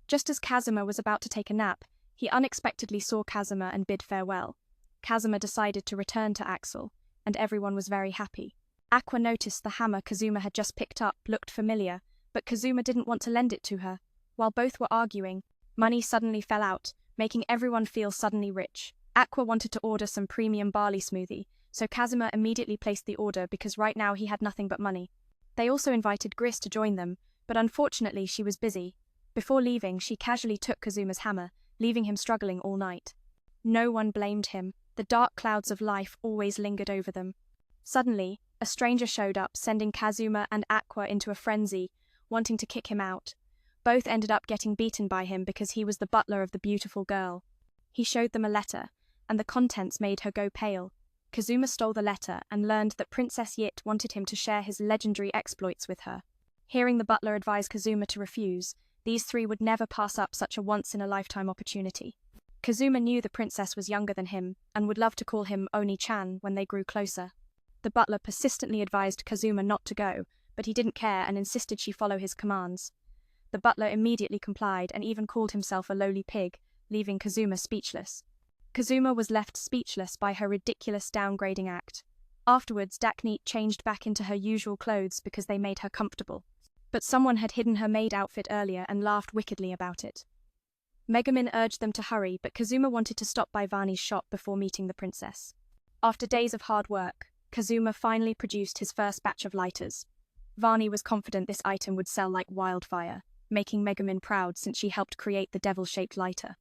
Just as Kazuma was about to take a nap, he unexpectedly saw Kazuma and bid farewell. Kazuma decided to return to Axel, and everyone was very happy. Aqua noticed the hammer Kazuma had just picked up looked familiar, but Kazuma didn't want to lend it to her. While both were arguing, money suddenly fell out, making everyone feel suddenly rich. Aqua wanted to order some premium barley smoothie, so Kazuma immediately placed the order because right now he had nothing but money. They also invited Gris to join them, but unfortunately she was busy. Before leaving, she casually took Kazuma's hammer, leaving him struggling all night. No one blamed him. The dark clouds of life always lingered over them. Suddenly, a stranger showed up, sending Kazuma and Aqua into a frenzy, wanting to kick him out. Both ended up getting beaten by him because he was the butler of the beautiful girl. He showed them a letter, and the contents made her go pale. Kazuma stole the letter and learned that Princess Yit wanted him to share his legendary exploits with her. Hearing the butler advise Kazuma to refuse, these three would never pass up such a once-in-a-lifetime opportunity. Kazuma knew the princess was younger than him and would love to call him Oni-chan when they grew closer. The butler persistently advised Kazuma not to go, but he didn't care and insisted she follow his commands. The butler immediately complied and even called himself a lowly pig, leaving Kazuma speechless. Kazuma was left speechless by her ridiculous downgrading act. Afterwards, Dakneet changed back into her usual clothes because they made her comfortable. But someone had hidden her maid outfit earlier and laughed wickedly about it. Megumin urged them to hurry, but Kazuma wanted to stop by Vani's shop before meeting the princess. After days of hard work, Kazuma finally produced his first batch of lighters. Vani was confident this item would sell like wildfire, making Megumin proud since she helped create the devil-shaped lighter.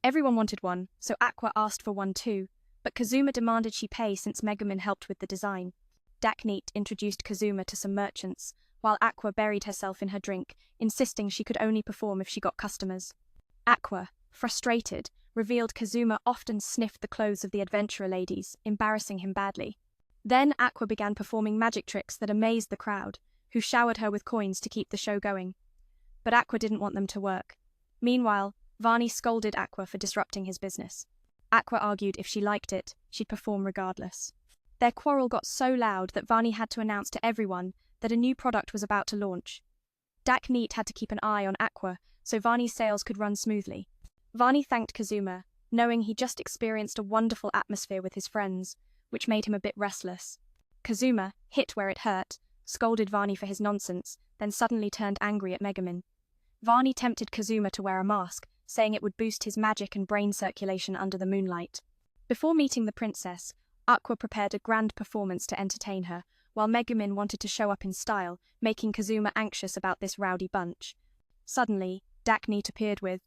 Everyone wanted one, so Aqua asked for one too, but Kazuma demanded she pay since Megumin helped with the design. Dakneet introduced Kazuma to some merchants, while Aqua buried herself in her drink, insisting she could only perform if she got customers. Aqua, frustrated, revealed Kazuma often sniffed the clothes of the adventurer ladies, embarrassing him badly. Then Aqua began performing magic tricks that amazed the crowd, who showered her with coins to keep the show going. But Aqua didn't want them to work. Meanwhile, Vani scolded Aqua for disrupting his business. Aqua argued if she liked it, she'd perform regardless. Their quarrel got so loud that Vani had to announce to everyone that a new product was about to launch. Dakneet had to keep an eye on Aqua, so Vani's sales could run smoothly. Vani thanked Kazuma, knowing he just experienced a wonderful atmosphere with his friends, which made him a bit restless. Kazuma, hit where it hurt, scolded Vani for his nonsense, then suddenly turned angry at Megumin. Vani tempted Kazuma to wear a mask, saying it would boost his magic and brain circulation under the moonlight. Before meeting the princess, Aqua prepared a grand performance to entertain her, while Megumin wanted to show up in style, making Kazuma anxious about this rowdy bunch. Suddenly, Dakneet appeared with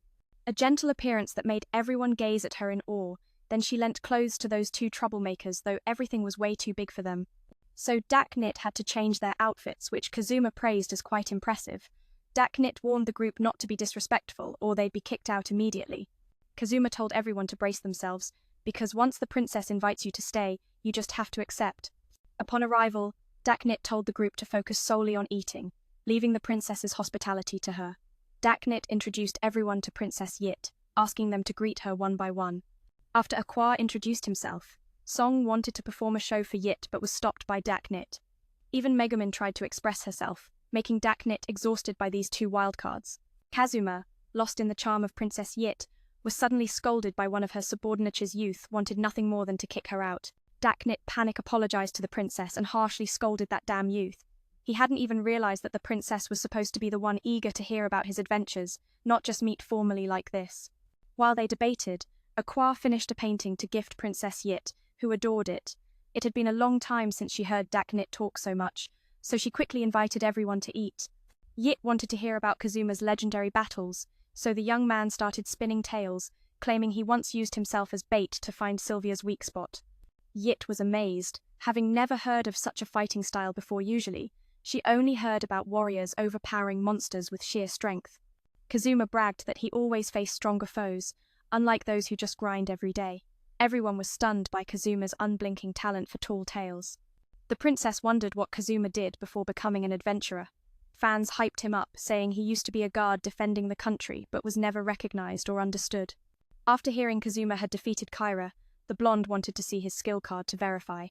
a gentle appearance that made everyone gaze at her in awe. Then she lent clothes to those two troublemakers, though everything was way too big for them. So Dakneet had to change their outfits, which Kazuma praised as quite impressive. Dakneet warned the group not to be disrespectful, or they'd be kicked out immediately. Kazuma told everyone to brace themselves, because once the princess invites you to stay, you just have to accept. Upon arrival, Dakneet told the group to focus solely on eating, leaving the princess's hospitality to her. Dakneet introduced everyone to Princess Yit, asking them to greet her one by one. After Aqua introduced himself, Song wanted to perform a show for Yit but was stopped by Dakneet. Even Megumin tried to express herself, making Daknit exhausted by these two wildcards. Kazuma, lost in the charm of Princess Yit, was suddenly scolded by one of her subordinates. Youth wanted nothing more than to kick her out. Daknit panic apologized to the princess and harshly scolded that damn youth. He hadn't even realized that the princess was supposed to be the one eager to hear about his adventures, not just meet formally like this. While they debated, Aqua finished a painting to gift Princess Yit, who adored it. It had been a long time since she heard Daknit talk so much, so she quickly invited everyone to eat. Yit wanted to hear about Kazuma's legendary battles, so the young man started spinning tales, claiming he once used himself as bait to find Sylvia's weak spot. Yit was amazed, having never heard of such a fighting style before. Usually, she only heard about warriors overpowering monsters with sheer strength. Kazuma bragged that he always faced stronger foes, unlike those who just grind every day. Everyone was stunned by Kazuma's unblinking talent for tall tales. The princess wondered what Kazuma did before becoming an adventurer. Fans hyped him up, saying he used to be a guard defending the country but was never recognized or understood. After hearing Kazuma had defeated Kyra, the blonde wanted to see his skill card to verify.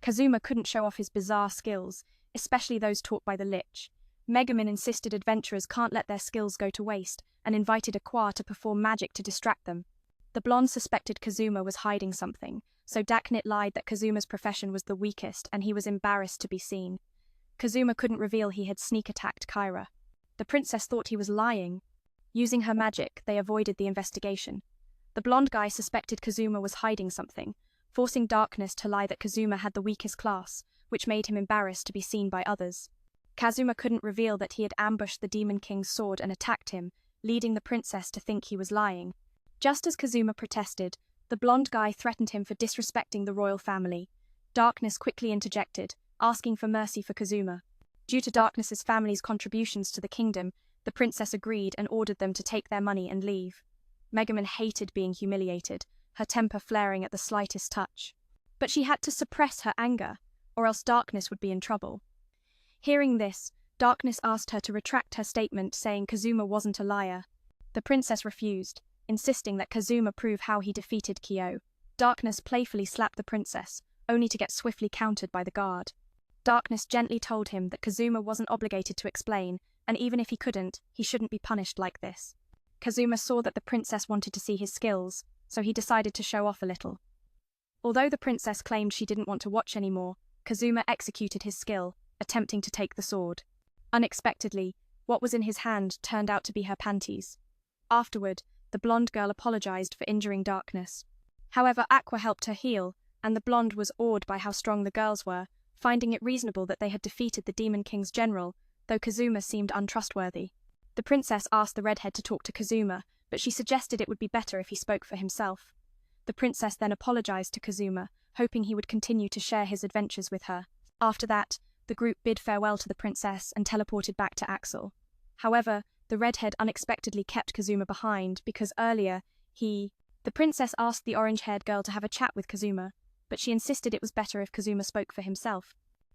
Kazuma couldn't show off his bizarre skills, especially those taught by the Lich. Megumin insisted adventurers can't let their skills go to waste and invited Aqua to perform magic to distract them. The blonde suspected Kazuma was hiding something, so Daknit lied that Kazuma's profession was the weakest and he was embarrassed to be seen. Kazuma couldn't reveal he had sneak attacked Kyra. The princess thought he was lying. Using her magic, they avoided the investigation. The blonde guy suspected Kazuma was hiding something, forcing Darkness to lie that Kazuma had the weakest class, which made him embarrassed to be seen by others. Kazuma couldn't reveal that he had ambushed the Demon King's sword and attacked him, leading the princess to think he was lying. Just as Kazuma protested, the blonde guy threatened him for disrespecting the royal family. Darkness quickly interjected, asking for mercy for Kazuma. Due to Darkness's family's contributions to the kingdom, the princess agreed and ordered them to take their money and leave. Megumin hated being humiliated, her temper flaring at the slightest touch. But she had to suppress her anger, or else Darkness would be in trouble. Hearing this, Darkness asked her to retract her statement, saying Kazuma wasn't a liar. The princess refused, insisting that Kazuma prove how he defeated Kyo. Darkness playfully slapped the princess, only to get swiftly countered by the guard. Darkness gently told him that Kazuma wasn't obligated to explain, and even if he couldn't, he shouldn't be punished like this. Kazuma saw that the princess wanted to see his skills, so he decided to show off a little. Although the princess claimed she didn't want to watch anymore, Kazuma executed his skill, attempting to take the sword. Unexpectedly, what was in his hand turned out to be her panties. Afterward, the blonde girl apologized for injuring Darkness. However, Aqua helped her heal, and the blonde was awed by how strong the girls were, finding it reasonable that they had defeated the Demon King's general, though Kazuma seemed untrustworthy. The princess asked the redhead to talk to Kazuma, but she suggested it would be better if he spoke for himself. The princess then apologized to Kazuma, hoping he would continue to share his adventures with her. After that, the group bid farewell to the princess and teleported back to Axel. However, the redhead unexpectedly kept Kazuma behind because earlier, the princess asked the orange-haired girl to have a chat with Kazuma, but she insisted it was better if Kazuma spoke for himself.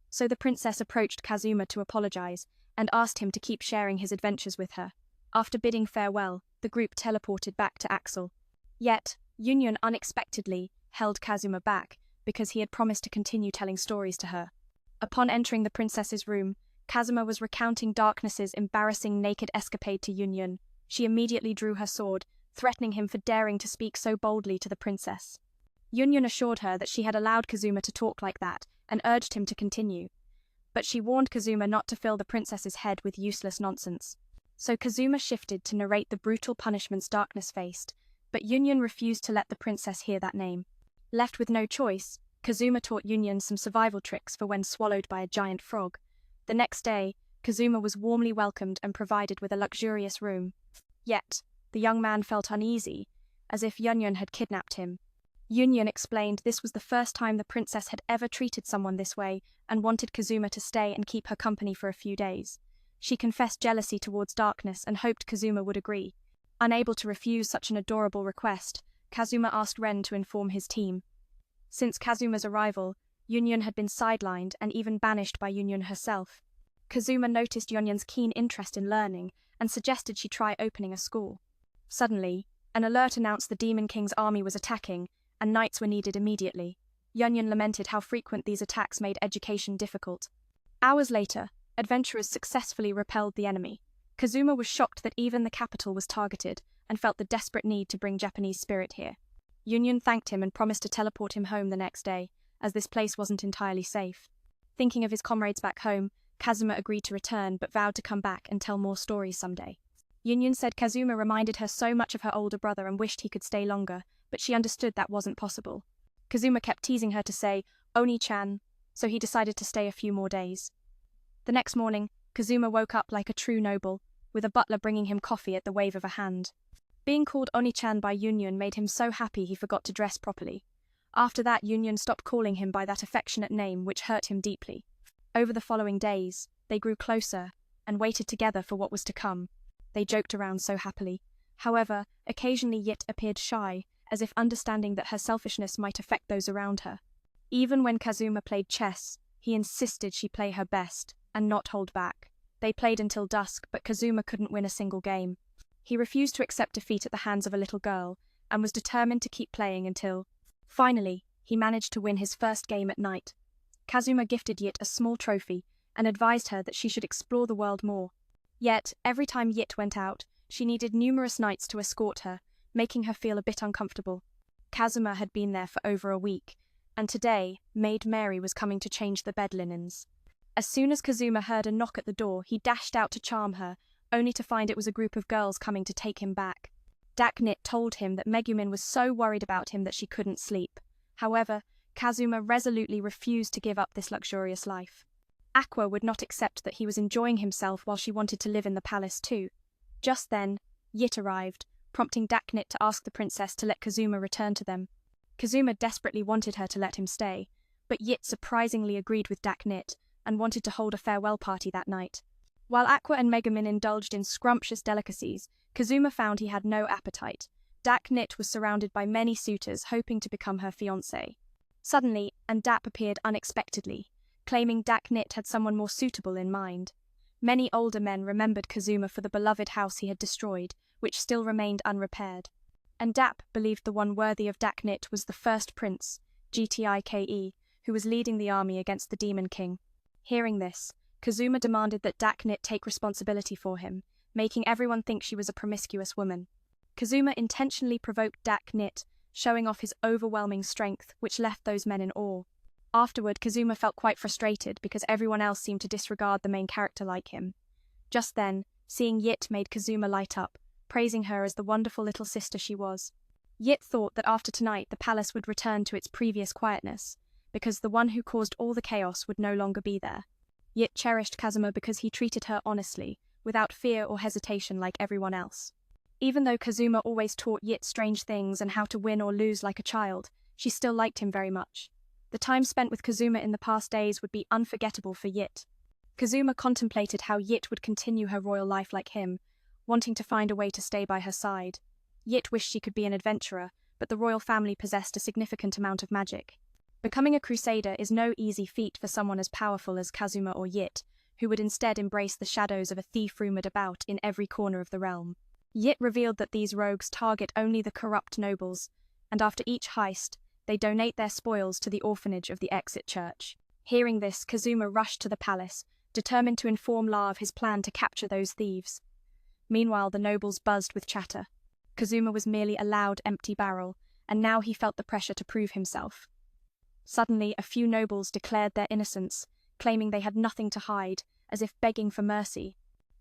So the princess approached Kazuma to apologize and asked him to keep sharing his adventures with her. After bidding farewell, the group teleported back to Axel. Yet, Union unexpectedly held Kazuma back because he had promised to continue telling stories to her. Upon entering the princess's room, Kazuma was recounting Darkness's embarrassing naked escapade to Union. She immediately drew her sword, threatening him for daring to speak so boldly to the princess. Union assured her that she had allowed Kazuma to talk like that and urged him to continue. But she warned Kazuma not to fill the princess's head with useless nonsense. So Kazuma shifted to narrate the brutal punishments Darkness faced, but Union refused to let the princess hear that name. Left with no choice, Kazuma taught Union some survival tricks for when swallowed by a giant frog. The next day, Kazuma was warmly welcomed and provided with a luxurious room. Yet, the young man felt uneasy, as if Union had kidnapped him. Union explained this was the first time the princess had ever treated someone this way and wanted Kazuma to stay and keep her company for a few days. She confessed jealousy towards Darkness and hoped Kazuma would agree. Unable to refuse such an adorable request, Kazuma asked Ren to inform his team. Since Kazuma's arrival, Union had been sidelined and even banished by Union herself. Kazuma noticed Union's keen interest in learning and suggested she try opening a school. Suddenly, an alert announced the Demon King's army was attacking, and knights were needed immediately. Union lamented how frequent these attacks made education difficult. Hours later, adventurers successfully repelled the enemy. Kazuma was shocked that even the capital was targeted and felt the desperate need to bring Japanese spirit here. Union thanked him and promised to teleport him home the next day, as this place wasn't entirely safe. Thinking of his comrades back home, Kazuma agreed to return but vowed to come back and tell more stories someday. Union said Kazuma reminded her so much of her older brother and wished he could stay longer, but she understood that wasn't possible. Kazuma kept teasing her to say, "Oni-chan," so he decided to stay a few more days. The next morning, Kazuma woke up like a true noble, with a butler bringing him coffee at the wave of a hand. Being called Oni-chan by Union made him so happy he forgot to dress properly. After that, Union stopped calling him by that affectionate name, which hurt him deeply. Over the following days, they grew closer and waited together for what was to come. They joked around so happily. However, occasionally Yit appeared shy, as if understanding that her selfishness might affect those around her. Even when Kazuma played chess, he insisted she play her best and not hold back. They played until dusk, but Kazuma couldn't win a single game. He refused to accept defeat at the hands of a little girl and was determined to keep playing until, finally, he managed to win his first game at night. Kazuma gifted Yit a small trophy and advised her that she should explore the world more. Yet, every time Yit went out, she needed numerous knights to escort her, making her feel a bit uncomfortable. Kazuma had been there for over a week, and today, Maid Mary was coming to change the bed linens. As soon as Kazuma heard a knock at the door, he dashed out to charm her, only to find it was a group of girls coming to take him back. Daknit told him that Megumin was so worried about him that she couldn't sleep. However, Kazuma resolutely refused to give up this luxurious life. Aqua would not accept that he was enjoying himself while she wanted to live in the palace too. Just then, Yit arrived, prompting Daknit to ask the princess to let Kazuma return to them. Kazuma desperately wanted her to let him stay, but Yit surprisingly agreed with Daknit and wanted to hold a farewell party that night. While Aqua and Megumin indulged in scrumptious delicacies, Kazuma found he had no appetite. Daknit was surrounded by many suitors hoping to become her fiancé. Suddenly, Dap appeared unexpectedly, claiming Daknit had someone more suitable in mind. Many older men remembered Kazuma for the beloved house he had destroyed, which still remained unrepaired. And Dap believed the one worthy of Daknit was the first prince, Gtike, who was leading the army against the Demon King. Hearing this, Kazuma demanded that Daknit take responsibility for him, making everyone think she was a promiscuous woman. Kazuma intentionally provoked Daknit, showing off his overwhelming strength, which left those men in awe. Afterward, Kazuma felt quite frustrated because everyone else seemed to disregard the main character like him. Just then, seeing Yit made Kazuma light up, praising her as the wonderful little sister she was. Yit thought that after tonight the palace would return to its previous quietness, because the one who caused all the chaos would no longer be there. Yit cherished Kazuma because he treated her honestly, without fear or hesitation like everyone else. Even though Kazuma always taught Yit strange things and how to win or lose like a child, she still liked him very much. The time spent with Kazuma in the past days would be unforgettable for Yit. Kazuma contemplated how Yit would continue her royal life like him, wanting to find a way to stay by her side. Yit wished she could be an adventurer, but the royal family possessed a significant amount of magic. Becoming a crusader is no easy feat for someone as powerful as Kazuma or Yit, who would instead embrace the shadows of a thief rumored about in every corner of the realm. Yit revealed that these rogues target only the corrupt nobles, and after each heist, they donate their spoils to the orphanage of the Exit Church. Hearing this, Kazuma rushed to the palace, determined to inform La of his plan to capture those thieves. Meanwhile, the nobles buzzed with chatter. Kazuma was merely a loud, empty barrel, and now he felt the pressure to prove himself. Suddenly, a few nobles declared their innocence, claiming they had nothing to hide, as if begging for mercy.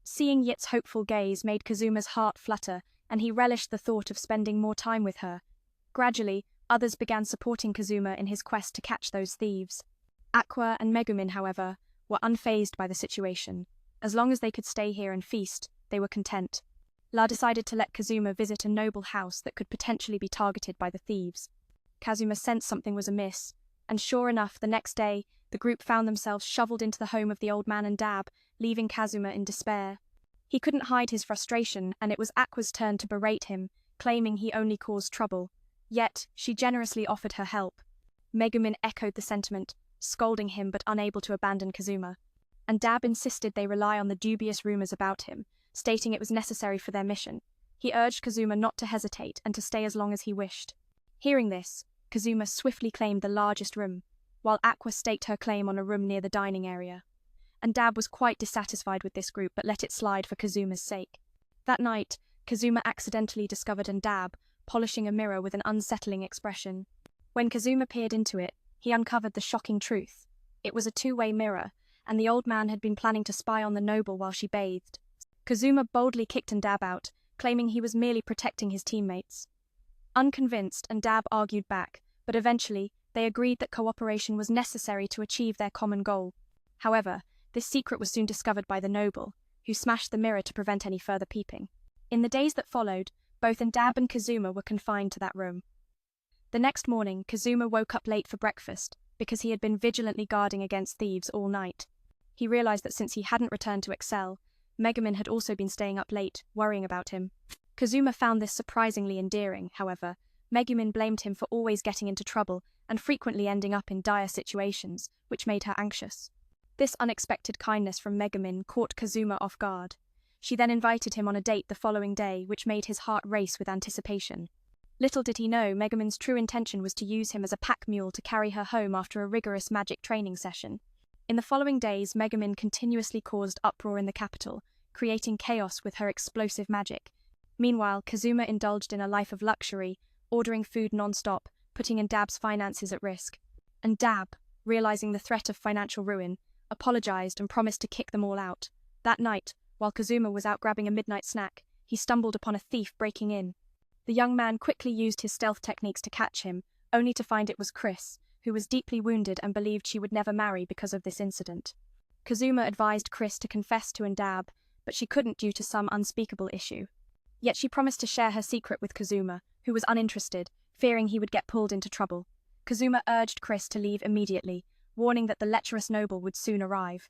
Seeing Yit's hopeful gaze made Kazuma's heart flutter, and he relished the thought of spending more time with her. Gradually, others began supporting Kazuma in his quest to catch those thieves. Aqua and Megumin, however, were unfazed by the situation. As long as they could stay here and feast, they were content. La decided to let Kazuma visit a noble house that could potentially be targeted by the thieves. Kazuma sensed something was amiss, and sure enough, the next day, the group found themselves shoveled into the home of the old man and Dab, leaving Kazuma in despair. He couldn't hide his frustration, and it was Aqua's turn to berate him, claiming he only caused trouble. Yet, she generously offered her help. Megumin echoed the sentiment, scolding him but unable to abandon Kazuma. And Dab insisted they rely on the dubious rumors about him, stating it was necessary for their mission. He urged Kazuma not to hesitate and to stay as long as he wished. Hearing this, Kazuma swiftly claimed the largest room, while Aqua staked her claim on a room near the dining area. and Dab was quite dissatisfied with this group but let it slide for Kazuma's sake. That night, Kazuma accidentally discovered Dab polishing a mirror with an unsettling expression. When Kazuma peered into it, he uncovered the shocking truth. It was a two-way mirror, and the old man had been planning to spy on the noble while she bathed. Kazuma boldly kicked Dab out, claiming he was merely protecting his teammates. Unconvinced, Dab argued back, but eventually they agreed that cooperation was necessary to achieve their common goal. However, this secret was soon discovered by the noble, who smashed the mirror to prevent any further peeping. In the days that followed, both Dab and Kazuma were confined to that room. The next morning, Kazuma woke up late for breakfast because he had been vigilantly guarding against thieves all night. He realized that since he hadn't returned to excel, Megumin had also been staying up late, worrying about him. Kazuma found this surprisingly endearing, however. Megumin blamed him for always getting into trouble and frequently ending up in dire situations, which made her anxious. This unexpected kindness from Megumin caught Kazuma off guard. She then invited him on a date the following day, which made his heart race with anticipation. Little did he know, Megumin's true intention was to use him as a pack mule to carry her home after a rigorous magic training session. In the following days, Megumin continuously caused uproar in the capital, creating chaos with her explosive magic. Meanwhile, Kazuma indulged in a life of luxury, ordering food non-stop, putting Dab's finances at risk. Dab, realizing the threat of financial ruin, apologized and promised to kick them all out. That night, while Kazuma was out grabbing a midnight snack, he stumbled upon a thief breaking in. The young man quickly used his stealth techniques to catch him, only to find it was Chris, who was deeply wounded and believed she would never marry because of this incident. Kazuma advised Chris to confess to Dab, but she couldn't due to some unspeakable issue. Yet she promised to share her secret with Kazuma, who was uninterested, fearing he would get pulled into trouble. Kazuma urged Chris to leave immediately, warning that the lecherous noble would soon arrive.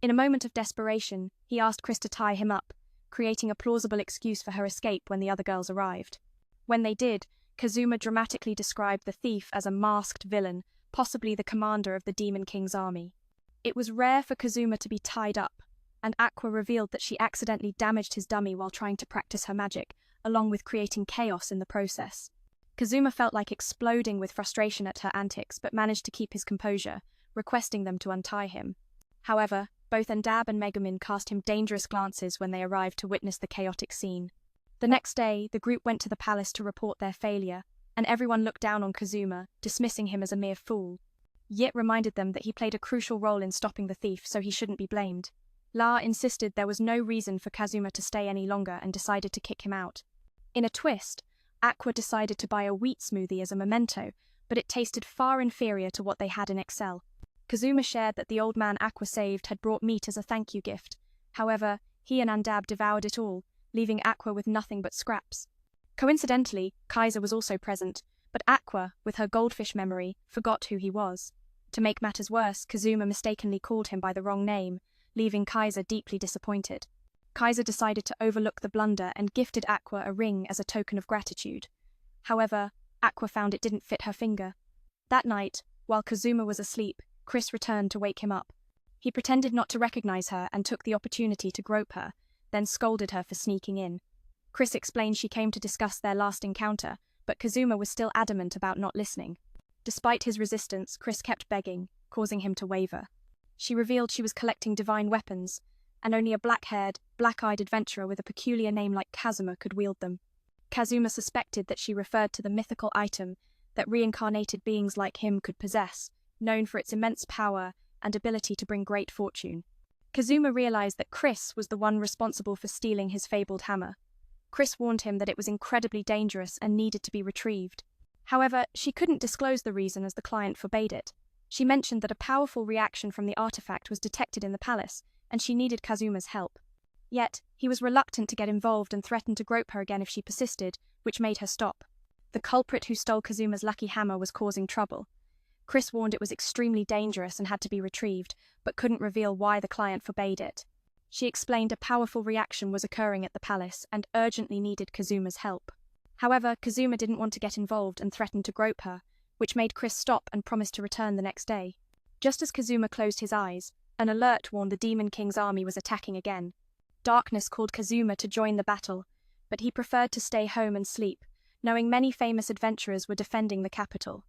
In a moment of desperation, he asked Chris to tie him up, creating a plausible excuse for her escape when the other girls arrived. When they did, Kazuma dramatically described the thief as a masked villain, possibly the commander of the Demon King's army. It was rare for Kazuma to be tied up, and Aqua revealed that she accidentally damaged his dummy while trying to practice her magic, along with creating chaos in the process. Kazuma felt like exploding with frustration at her antics, but managed to keep his composure, requesting them to untie him. However, both Dab and Megumin cast him dangerous glances when they arrived to witness the chaotic scene. The next day, the group went to the palace to report their failure, and everyone looked down on Kazuma, dismissing him as a mere fool. Yit reminded them that he played a crucial role in stopping the thief, so he shouldn't be blamed. La insisted there was no reason for Kazuma to stay any longer and decided to kick him out. In a twist, Aqua decided to buy a wheat smoothie as a memento, but it tasted far inferior to what they had in Excel. Kazuma shared that the old man Aqua saved had brought meat as a thank you gift. However, he and Dab devoured it all, leaving Aqua with nothing but scraps. Coincidentally, Kaiser was also present, but Aqua, with her goldfish memory, forgot who he was. To make matters worse, Kazuma mistakenly called him by the wrong name, leaving Kaiser deeply disappointed. Kaiser decided to overlook the blunder and gifted Aqua a ring as a token of gratitude. However, Aqua found it didn't fit her finger. That night, while Kazuma was asleep, Chris returned to wake him up. He pretended not to recognize her and took the opportunity to grope her, then scolded her for sneaking in. Chris explained she came to discuss their last encounter, but Kazuma was still adamant about not listening. Despite his resistance, Chris kept begging, causing him to waver. She revealed she was collecting divine weapons, and only a black-haired, black-eyed adventurer with a peculiar name like Kazuma could wield them. Kazuma suspected that she referred to the mythical item that reincarnated beings like him could possess, known for its immense power and ability to bring great fortune. Kazuma realized that Chris was the one responsible for stealing his fabled hammer. Chris warned him that it was incredibly dangerous and needed to be retrieved. However, she couldn't disclose the reason as the client forbade it. She mentioned that a powerful reaction from the artifact was detected in the palace, and she needed Kazuma's help. Yet, he was reluctant to get involved and threatened to grope her again if she persisted, which made her stop. The culprit who stole Kazuma's lucky hammer was causing trouble. Chris warned it was extremely dangerous and had to be retrieved, but couldn't reveal why the client forbade it. She explained a powerful reaction was occurring at the palace and urgently needed Kazuma's help. However, Kazuma didn't want to get involved and threatened to grope her, which made Chris stop and promise to return the next day. Just as Kazuma closed his eyes, an alert warned the Demon King's army was attacking again. Darkness called Kazuma to join the battle, but he preferred to stay home and sleep, knowing many famous adventurers were defending the capital.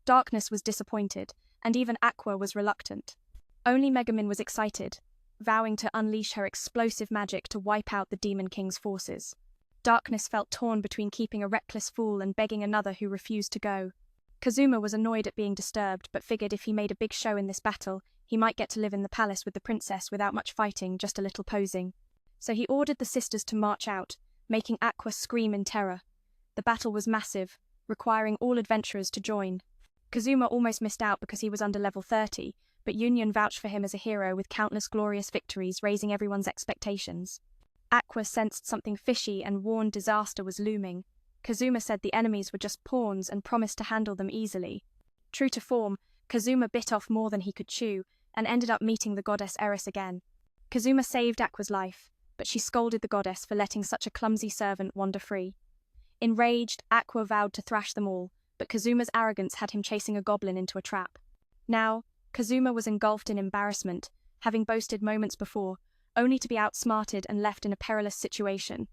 Darkness was disappointed, and even Aqua was reluctant. Only Megumin was excited, vowing to unleash her explosive magic to wipe out the Demon King's forces. Darkness felt torn between keeping a reckless fool and begging another who refused to go. Kazuma was annoyed at being disturbed, but figured if he made a big show in this battle, he might get to live in the palace with the princess without much fighting, just a little posing. So he ordered the sisters to march out, making Aqua scream in terror. The battle was massive, requiring all adventurers to join. Kazuma almost missed out because he was under level 30, but Union vouched for him as a hero with countless glorious victories, raising everyone's expectations. Aqua sensed something fishy and warned disaster was looming. Kazuma said the enemies were just pawns and promised to handle them easily. True to form, Kazuma bit off more than he could chew and ended up meeting the goddess Eris again. Kazuma saved Aqua's life, but she scolded the goddess for letting such a clumsy servant wander free. Enraged, Aqua vowed to thrash them all, but Kazuma's arrogance had him chasing a goblin into a trap. Now, Kazuma was engulfed in embarrassment, having boasted moments before, only to be outsmarted and left in a perilous situation.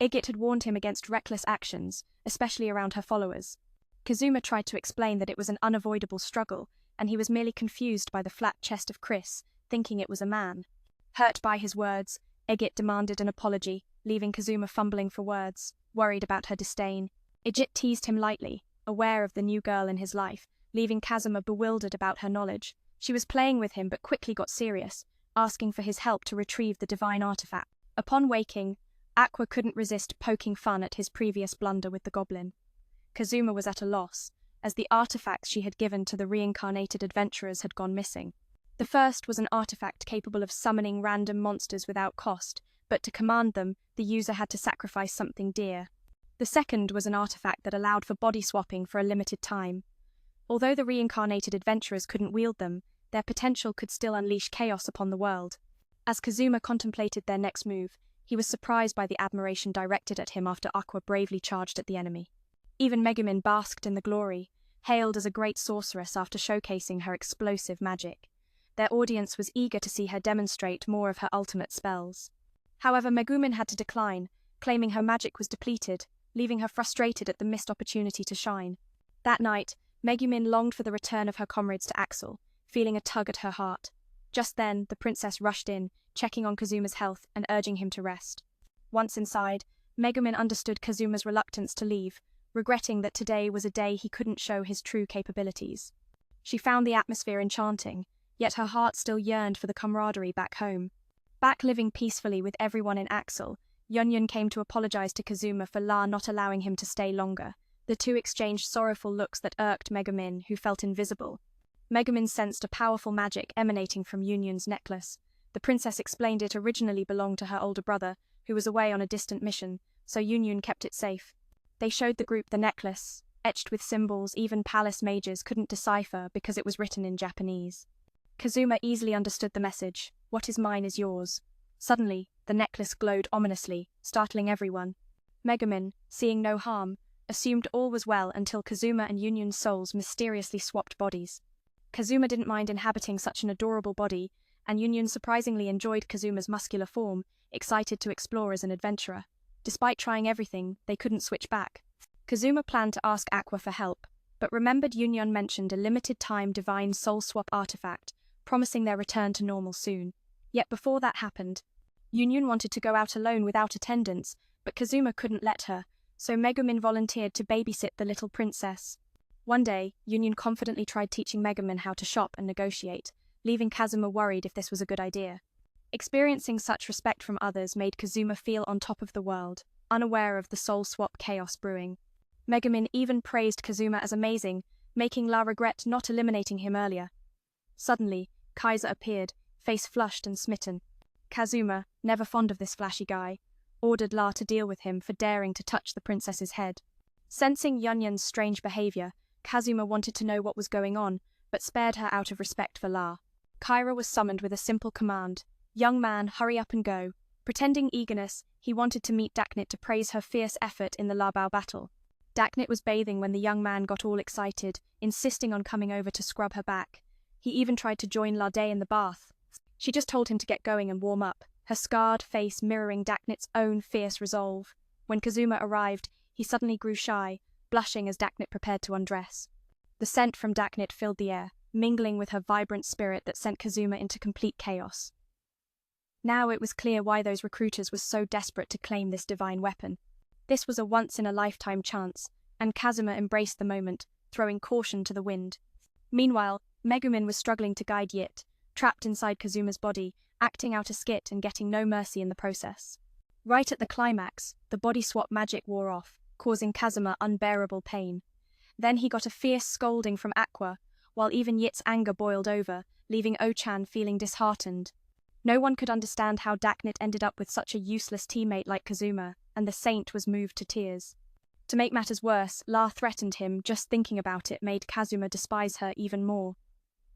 Igit had warned him against reckless actions, especially around her followers. Kazuma tried to explain that it was an unavoidable struggle, and he was merely confused by the flat chest of Chris, thinking it was a man. Hurt by his words, Igit demanded an apology, leaving Kazuma fumbling for words, worried about her disdain. Igit teased him lightly, aware of the new girl in his life, leaving Kazuma bewildered about her knowledge. She was playing with him but quickly got serious, asking for his help to retrieve the divine artifact. Upon waking, Aqua couldn't resist poking fun at his previous blunder with the goblin. Kazuma was at a loss, as the artifacts she had given to the reincarnated adventurers had gone missing. The first was an artifact capable of summoning random monsters without cost, but to command them, the user had to sacrifice something dear. The second was an artifact that allowed for body swapping for a limited time. Although the reincarnated adventurers couldn't wield them, their potential could still unleash chaos upon the world. As Kazuma contemplated their next move, he was surprised by the admiration directed at him after Aqua bravely charged at the enemy. Even Megumin basked in the glory, hailed as a great sorceress after showcasing her explosive magic. Their audience was eager to see her demonstrate more of her ultimate spells. However, Megumin had to decline, claiming her magic was depleted, leaving her frustrated at the missed opportunity to shine. That night, Megumin longed for the return of her comrades to Axel, feeling a tug at her heart. Just then, the princess rushed in, checking on Kazuma's health and urging him to rest. Once inside, Megumin understood Kazuma's reluctance to leave, regretting that today was a day he couldn't show his true capabilities. She found the atmosphere enchanting, yet her heart still yearned for the camaraderie back home. Back living peacefully with everyone in Axel, Yunyun came to apologize to Kazuma for La not allowing him to stay longer. The two exchanged sorrowful looks that irked Megumin, who felt invisible. Megumin sensed a powerful magic emanating from Yunyun's necklace. The princess explained it originally belonged to her older brother, who was away on a distant mission, so Yunyun kept it safe. They showed the group the necklace, etched with symbols even palace mages couldn't decipher because it was written in Japanese. Kazuma easily understood the message, "What is mine is yours." Suddenly, the necklace glowed ominously, startling everyone. Megumin, seeing no harm, assumed all was well until Kazuma and Yunyun's souls mysteriously swapped bodies. Kazuma didn't mind inhabiting such an adorable body, and Yunyun surprisingly enjoyed Kazuma's muscular form, excited to explore as an adventurer. Despite trying everything, they couldn't switch back. Kazuma planned to ask Aqua for help, but remembered Yunyun mentioned a limited-time divine soul swap artifact, promising their return to normal soon. Yet before that happened, Yunyun wanted to go out alone without attendance, but Kazuma couldn't let her, so Megumin volunteered to babysit the little princess. One day, Yunyun confidently tried teaching Megumin how to shop and negotiate, leaving Kazuma worried if this was a good idea. Experiencing such respect from others made Kazuma feel on top of the world, unaware of the soul swap chaos brewing. Megumin even praised Kazuma as amazing, making La regret not eliminating him earlier. Suddenly, Kaiser appeared, face flushed and smitten. Kazuma, never fond of this flashy guy, ordered La to deal with him for daring to touch the princess's head. Sensing Yunyun's strange behavior, Kazuma wanted to know what was going on, but spared her out of respect for La. Kyra was summoned with a simple command, "Young man, hurry up and go." Pretending eagerness, he wanted to meet Daknit to praise her fierce effort in the Labao battle. Daknit was bathing when the young man got all excited, insisting on coming over to scrub her back. He even tried to join Lade in the bath. She just told him to get going and warm up, her scarred face mirroring Daknit's own fierce resolve. When Kazuma arrived, he suddenly grew shy, blushing as Daknit prepared to undress. The scent from Daknit filled the air, mingling with her vibrant spirit that sent Kazuma into complete chaos. Now it was clear why those recruiters were so desperate to claim this divine weapon. This was a once-in-a-lifetime chance, and Kazuma embraced the moment, throwing caution to the wind. Meanwhile, Megumin was struggling to guide Yit, trapped inside Kazuma's body, acting out a skit and getting no mercy in the process. Right at the climax, the body swap magic wore off, causing Kazuma unbearable pain. Then he got a fierce scolding from Aqua, while even Yit's anger boiled over, leaving Ochan feeling disheartened. No one could understand how Daknit ended up with such a useless teammate like Kazuma, and the saint was moved to tears. To make matters worse, La threatened him. Just thinking about it made Kazuma despise her even more.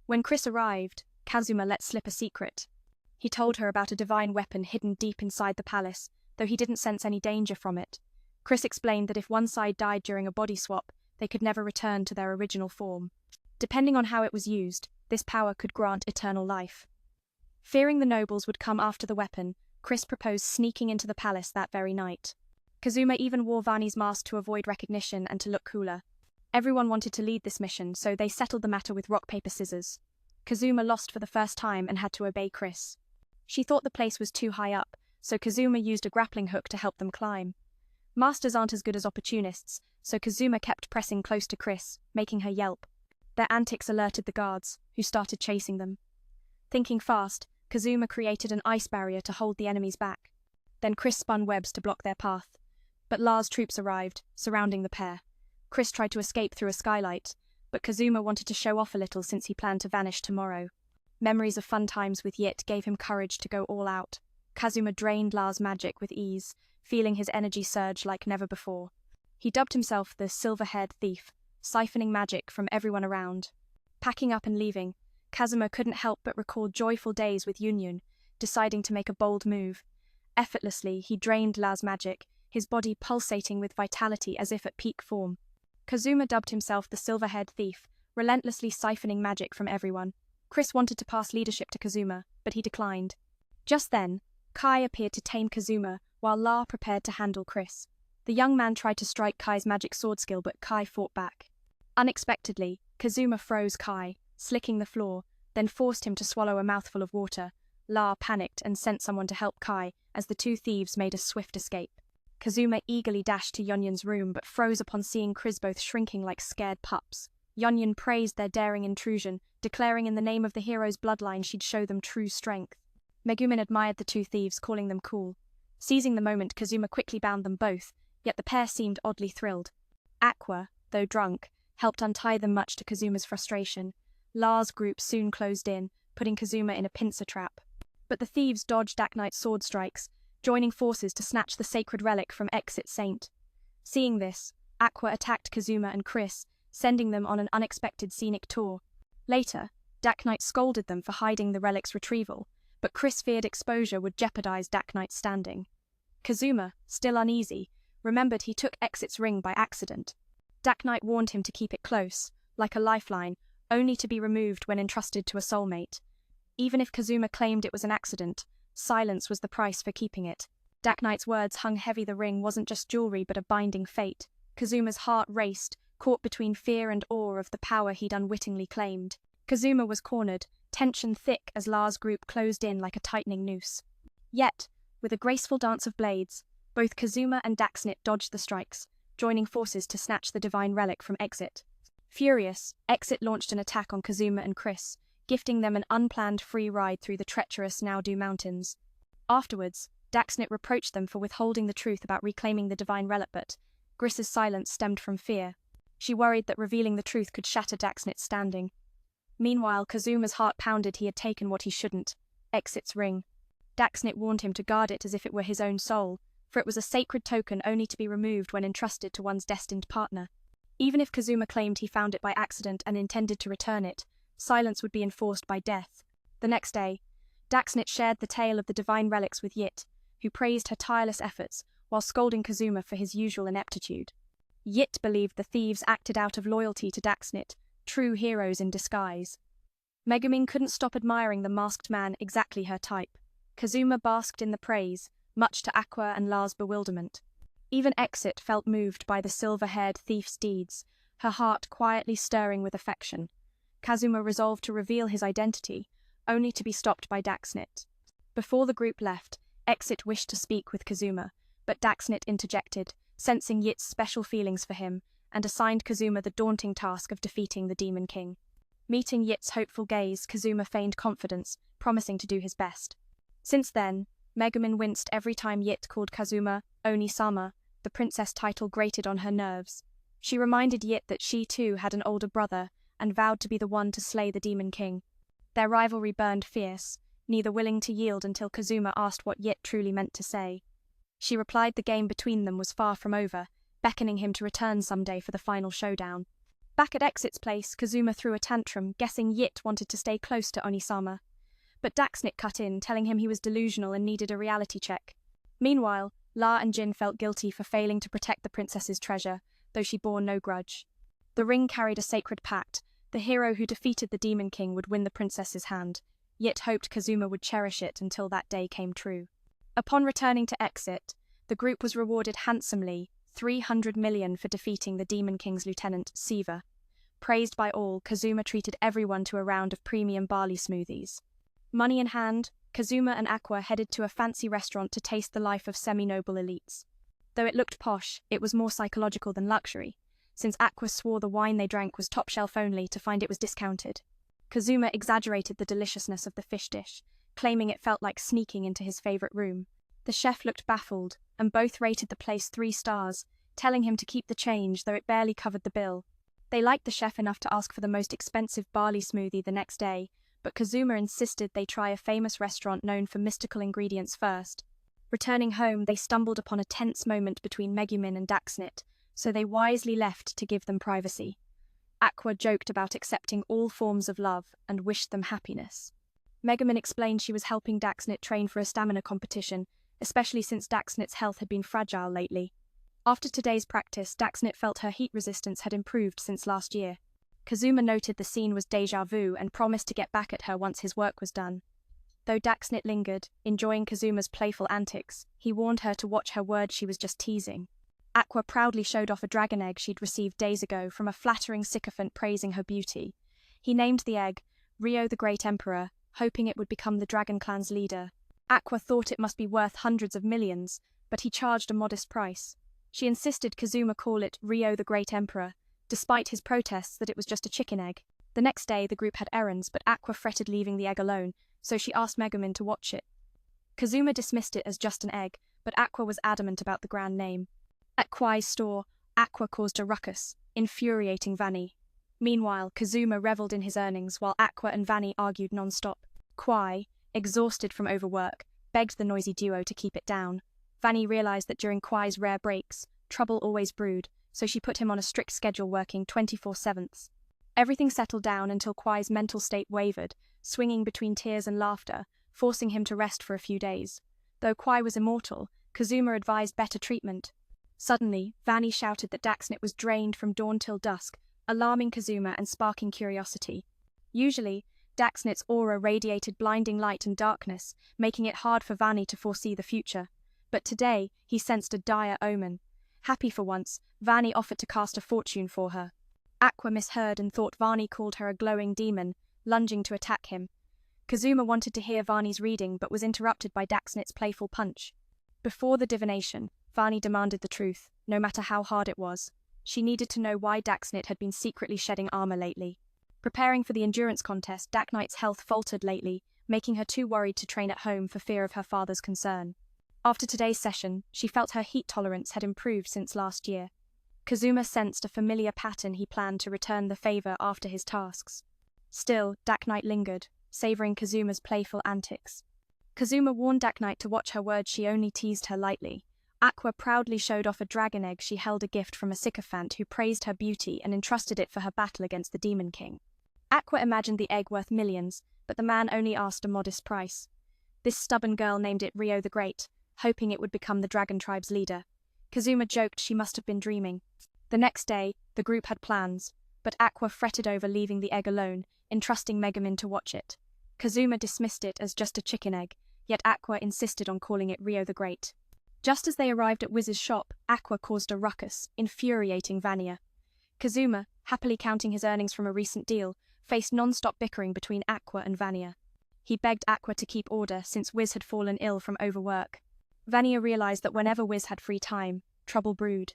When Chris arrived, Kazuma let slip a secret. He told her about a divine weapon hidden deep inside the palace, though he didn't sense any danger from it. Chris explained that if one side died during a body swap, they could never return to their original form. Depending on how it was used, this power could grant eternal life. Fearing the nobles would come after the weapon, Chris proposed sneaking into the palace that very night. Kazuma even wore Vani's mask to avoid recognition and to look cooler. Everyone wanted to lead this mission, so they settled the matter with rock, paper, scissors. Kazuma lost for the first time and had to obey Chris. She thought the place was too high up, so Kazuma used a grappling hook to help them climb. Masters aren't as good as opportunists, so Kazuma kept pressing close to Chris, making her yelp. Their antics alerted the guards, who started chasing them. Thinking fast, Kazuma created an ice barrier to hold the enemies back. Then Chris spun webs to block their path. But La's troops arrived, surrounding the pair. Chris tried to escape through a skylight, but Kazuma wanted to show off a little since he planned to vanish tomorrow. Memories of fun times with Yit gave him courage to go all out. Kazuma drained La's magic with ease, feeling his energy surge like never before. He dubbed himself the silver-haired thief, siphoning magic from everyone around. Packing up and leaving, Kazuma couldn't help but recall joyful days with Yunyun, deciding to make a bold move. Effortlessly, he drained La's magic, his body pulsating with vitality as if at peak form. Kazuma dubbed himself the silver-haired thief, relentlessly siphoning magic from everyone. Chris wanted to pass leadership to Kazuma, but he declined. Just then, Kai appeared to tame Kazuma, while La prepared to handle Chris. The young man tried to strike Kai's magic sword skill, but Kai fought back. Unexpectedly, Kazuma froze Kai, slicking the floor, then forced him to swallow a mouthful of water. La panicked and sent someone to help Kai, as the two thieves made a swift escape. Kazuma eagerly dashed to Yunyun's room, but froze upon seeing Chris both shrinking like scared pups. Yunyun praised their daring intrusion, declaring in the name of the hero's bloodline she'd show them true strength. Megumin admired the two thieves, calling them cool. Seizing the moment, Kazuma quickly bound them both, yet the pair seemed oddly thrilled. Aqua, though drunk, helped untie them, much to Kazuma's frustration. La's group soon closed in, putting Kazuma in a pincer trap. But the thieves dodged Daknight's sword strikes, joining forces to snatch the sacred relic from Exit Saint. Seeing this, Aqua attacked Kazuma and Chris, sending them on an unexpected scenic tour. Later, Daknight scolded them for hiding the relic's retrieval, but Chris feared exposure would jeopardize Daknight's standing. Kazuma, still uneasy, remembered he took Exit's ring by accident. Daknight warned him to keep it close, like a lifeline, only to be removed when entrusted to a soulmate. Even if Kazuma claimed it was an accident, silence was the price for keeping it. Daknight's words hung heavy. The ring wasn't just jewelry but a binding fate. Kazuma's heart raced, caught between fear and awe of the power he'd unwittingly claimed. Kazuma was cornered, tension thick as La's group closed in like a tightening noose. Yet, with a graceful dance of blades, both Kazuma and Daxnit dodged the strikes, joining forces to snatch the divine relic from Exit. Furious, Exit launched an attack on Kazuma and Chris, gifting them an unplanned free ride through the treacherous Naodu Mountains. Afterwards, Daxnit reproached them for withholding the truth about reclaiming the divine relic, but Gris's silence stemmed from fear. She worried that revealing the truth could shatter Daxnit's standing. Meanwhile, Kazuma's heart pounded. He had taken what he shouldn't, Exit's ring. Daxnit warned him to guard it as if it were his own soul, for it was a sacred token only to be removed when entrusted to one's destined partner. Even if Kazuma claimed he found it by accident and intended to return it, silence would be enforced by death. The next day, Daxnit shared the tale of the divine relics with Yit, who praised her tireless efforts while scolding Kazuma for his usual ineptitude. Yit believed the thieves acted out of loyalty to Daxnit, true heroes in disguise. Megumin couldn't stop admiring the masked man, exactly her type. Kazuma basked in the praise, much to Aqua and La's bewilderment. Even Exit felt moved by the silver-haired thief's deeds, her heart quietly stirring with affection. Kazuma resolved to reveal his identity, only to be stopped by Daxnit. Before the group left, Exit wished to speak with Kazuma, but Daxnit interjected, sensing Yit's special feelings for him, and assigned Kazuma the daunting task of defeating the Demon King. Meeting Yit's hopeful gaze, Kazuma feigned confidence, promising to do his best. Since then, Megumin winced every time Yit called Kazuma Oni-sama. The princess title grated on her nerves. She reminded Yit that she too had an older brother, and vowed to be the one to slay the Demon King. Their rivalry burned fierce, neither willing to yield until Kazuma asked what Yit truly meant to say. She replied the game between them was far from over, beckoning him to return someday for the final showdown. Back at Exit's place, Kazuma threw a tantrum, guessing Yit wanted to stay close to Onisama. But Daxnit cut in, telling him he was delusional and needed a reality check. Meanwhile, La and Jin felt guilty for failing to protect the princess's treasure, though she bore no grudge. The ring carried a sacred pact. The hero who defeated the Demon King would win the princess's hand. Yit hoped Kazuma would cherish it until that day came true. Upon returning to Exit, the group was rewarded handsomely, 300 million for defeating the Demon King's lieutenant, Siva. Praised by all, Kazuma treated everyone to a round of premium barley smoothies. Money in hand, Kazuma and Aqua headed to a fancy restaurant to taste the life of semi-noble elites. Though it looked posh, it was more psychological than luxury, since Aqua swore the wine they drank was top shelf only to find it was discounted. Kazuma exaggerated the deliciousness of the fish dish, claiming it felt like sneaking into his favorite room. The chef looked baffled, and both rated the place 3 stars, telling him to keep the change, though it barely covered the bill. They liked the chef enough to ask for the most expensive barley smoothie the next day, but Kazuma insisted they try a famous restaurant known for mystical ingredients first. Returning home, they stumbled upon a tense moment between Megumin and Daxnit, so they wisely left to give them privacy. Aqua joked about accepting all forms of love and wished them happiness. Megumin explained she was helping Daxnit train for a stamina competition, especially since Daxnit's health had been fragile lately. After today's practice, Daxnit felt her heat resistance had improved since last year. Kazuma noted the scene was déjà vu and promised to get back at her once his work was done. Though Daxnit lingered, enjoying Kazuma's playful antics, he warned her to watch her words, she was just teasing. Aqua proudly showed off a dragon egg she'd received days ago from a flattering sycophant praising her beauty. He named the egg Rio the Great Emperor, hoping it would become the dragon clan's leader. Aqua thought it must be worth hundreds of millions, but he charged a modest price. She insisted Kazuma call it Rio the Great Emperor, despite his protests that it was just a chicken egg. The next day, the group had errands, but Aqua fretted leaving the egg alone, so she asked Megumin to watch it. Kazuma dismissed it as just an egg, but Aqua was adamant about the grand name. At Kwai's store, Aqua caused a ruckus, infuriating Vanny. Meanwhile, Kazuma reveled in his earnings while Aqua and Vanny argued non-stop. Kwai, exhausted from overwork, begged the noisy duo to keep it down. Vanny realized that during Kwai's rare breaks, trouble always brewed, so she put him on a strict schedule working 24/7. Everything settled down until Kwai's mental state wavered, swinging between tears and laughter, forcing him to rest for a few days. Though Kwai was immortal, Kazuma advised better treatment. Suddenly, Vanny shouted that Daxnit was drained from dawn till dusk, alarming Kazuma and sparking curiosity. Usually, Daxnit's aura radiated blinding light and darkness, making it hard for Vanny to foresee the future. But today, he sensed a dire omen. Happy for once, Vanny offered to cast a fortune for her. Aqua misheard and thought Vanny called her a glowing demon, lunging to attack him. Kazuma wanted to hear Vanny's reading but was interrupted by Daxnit's playful punch. Before the divination, Vanny demanded the truth, no matter how hard it was. She needed to know why Daxnit had been secretly shedding armor lately. Preparing for the endurance contest, Daxnit's health faltered lately, making her too worried to train at home for fear of her father's concern. After today's session, she felt her heat tolerance had improved since last year. Kazuma sensed a familiar pattern he planned to return the favor after his tasks. Still, Daxnit lingered, savoring Kazuma's playful antics. Kazuma warned Daxnit to watch her words, she only teased her lightly. Aqua proudly showed off a dragon egg she held a gift from a sycophant who praised her beauty and entrusted it for her battle against the Demon King. Aqua imagined the egg worth millions, but the man only asked a modest price. This stubborn girl named it Rio the Great, hoping it would become the dragon tribe's leader. Kazuma joked she must have been dreaming. The next day, the group had plans, but Aqua fretted over leaving the egg alone, entrusting Megumin to watch it. Kazuma dismissed it as just a chicken egg, yet Aqua insisted on calling it Rio the Great. Just as they arrived at Wiz's shop, Aqua caused a ruckus, infuriating Vania. Kazuma, happily counting his earnings from a recent deal, faced non-stop bickering between Aqua and Vania. He begged Aqua to keep order since Wiz had fallen ill from overwork. Vanya realized that whenever Wiz had free time, trouble brewed.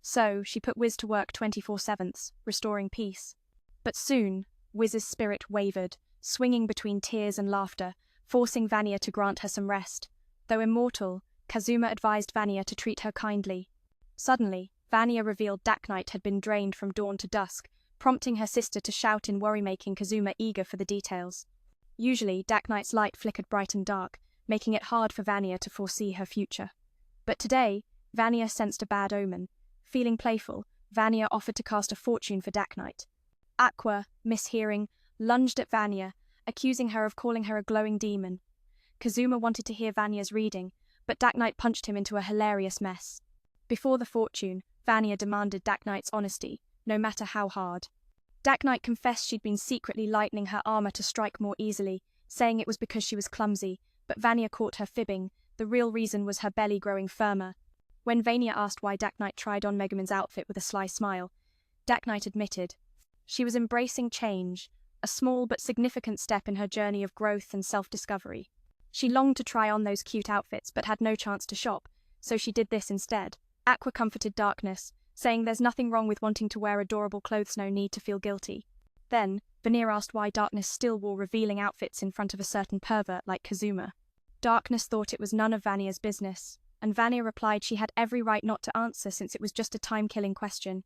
So, she put Wiz to work 24/7, restoring peace. But soon, Wiz's spirit wavered, swinging between tears and laughter, forcing Vanya to grant her some rest. Though immortal, Kazuma advised Vanya to treat her kindly. Suddenly, Vanya revealed Dak Knight had been drained from dawn to dusk, prompting her sister to shout in worry, making Kazuma eager for the details. Usually, Dak Knight's light flickered bright and dark, making it hard for Vanya to foresee her future. But today, Vanya sensed a bad omen. Feeling playful, Vanya offered to cast a fortune for Dak Knight. Aqua, mishearing, lunged at Vanya, accusing her of calling her a glowing demon. Kazuma wanted to hear Vanya's reading, but Dak Knight punched him into a hilarious mess. Before the fortune, Vanya demanded Dak Knight's honesty, no matter how hard. Dak Knight confessed she'd been secretly lightening her armor to strike more easily, saying it was because she was clumsy, but Vanya caught her fibbing. The real reason was her belly growing firmer. When Vanya asked why Dak Knight tried on Megumin's outfit with a sly smile, Dak Knight admitted she was embracing change, a small but significant step in her journey of growth and self-discovery. She longed to try on those cute outfits but had no chance to shop, so she did this instead. Aqua comforted Darkness, saying there's nothing wrong with wanting to wear adorable clothes, no need to feel guilty. Then, Veneer asked why Darkness still wore revealing outfits in front of a certain pervert like Kazuma. Darkness thought it was none of Vanya's business, and Vanya replied she had every right not to answer since it was just a time-killing question.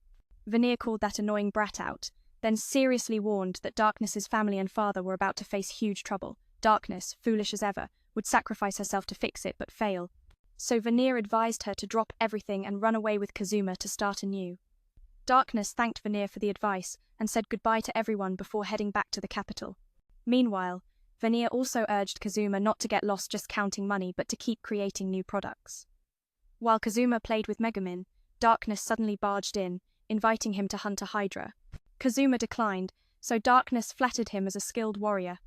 Veneer called that annoying brat out, then seriously warned that Darkness's family and father were about to face huge trouble. Darkness, foolish as ever, would sacrifice herself to fix it but fail. So Veneer advised her to drop everything and run away with Kazuma to start anew. Darkness thanked Veneer for the advice and said goodbye to everyone before heading back to the capital. Meanwhile, Veneer also urged Kazuma not to get lost just counting money but to keep creating new products. While Kazuma played with Megumin, Darkness suddenly barged in, inviting him to hunt a Hydra. Kazuma declined, so Darkness flattered him as a skilled warrior.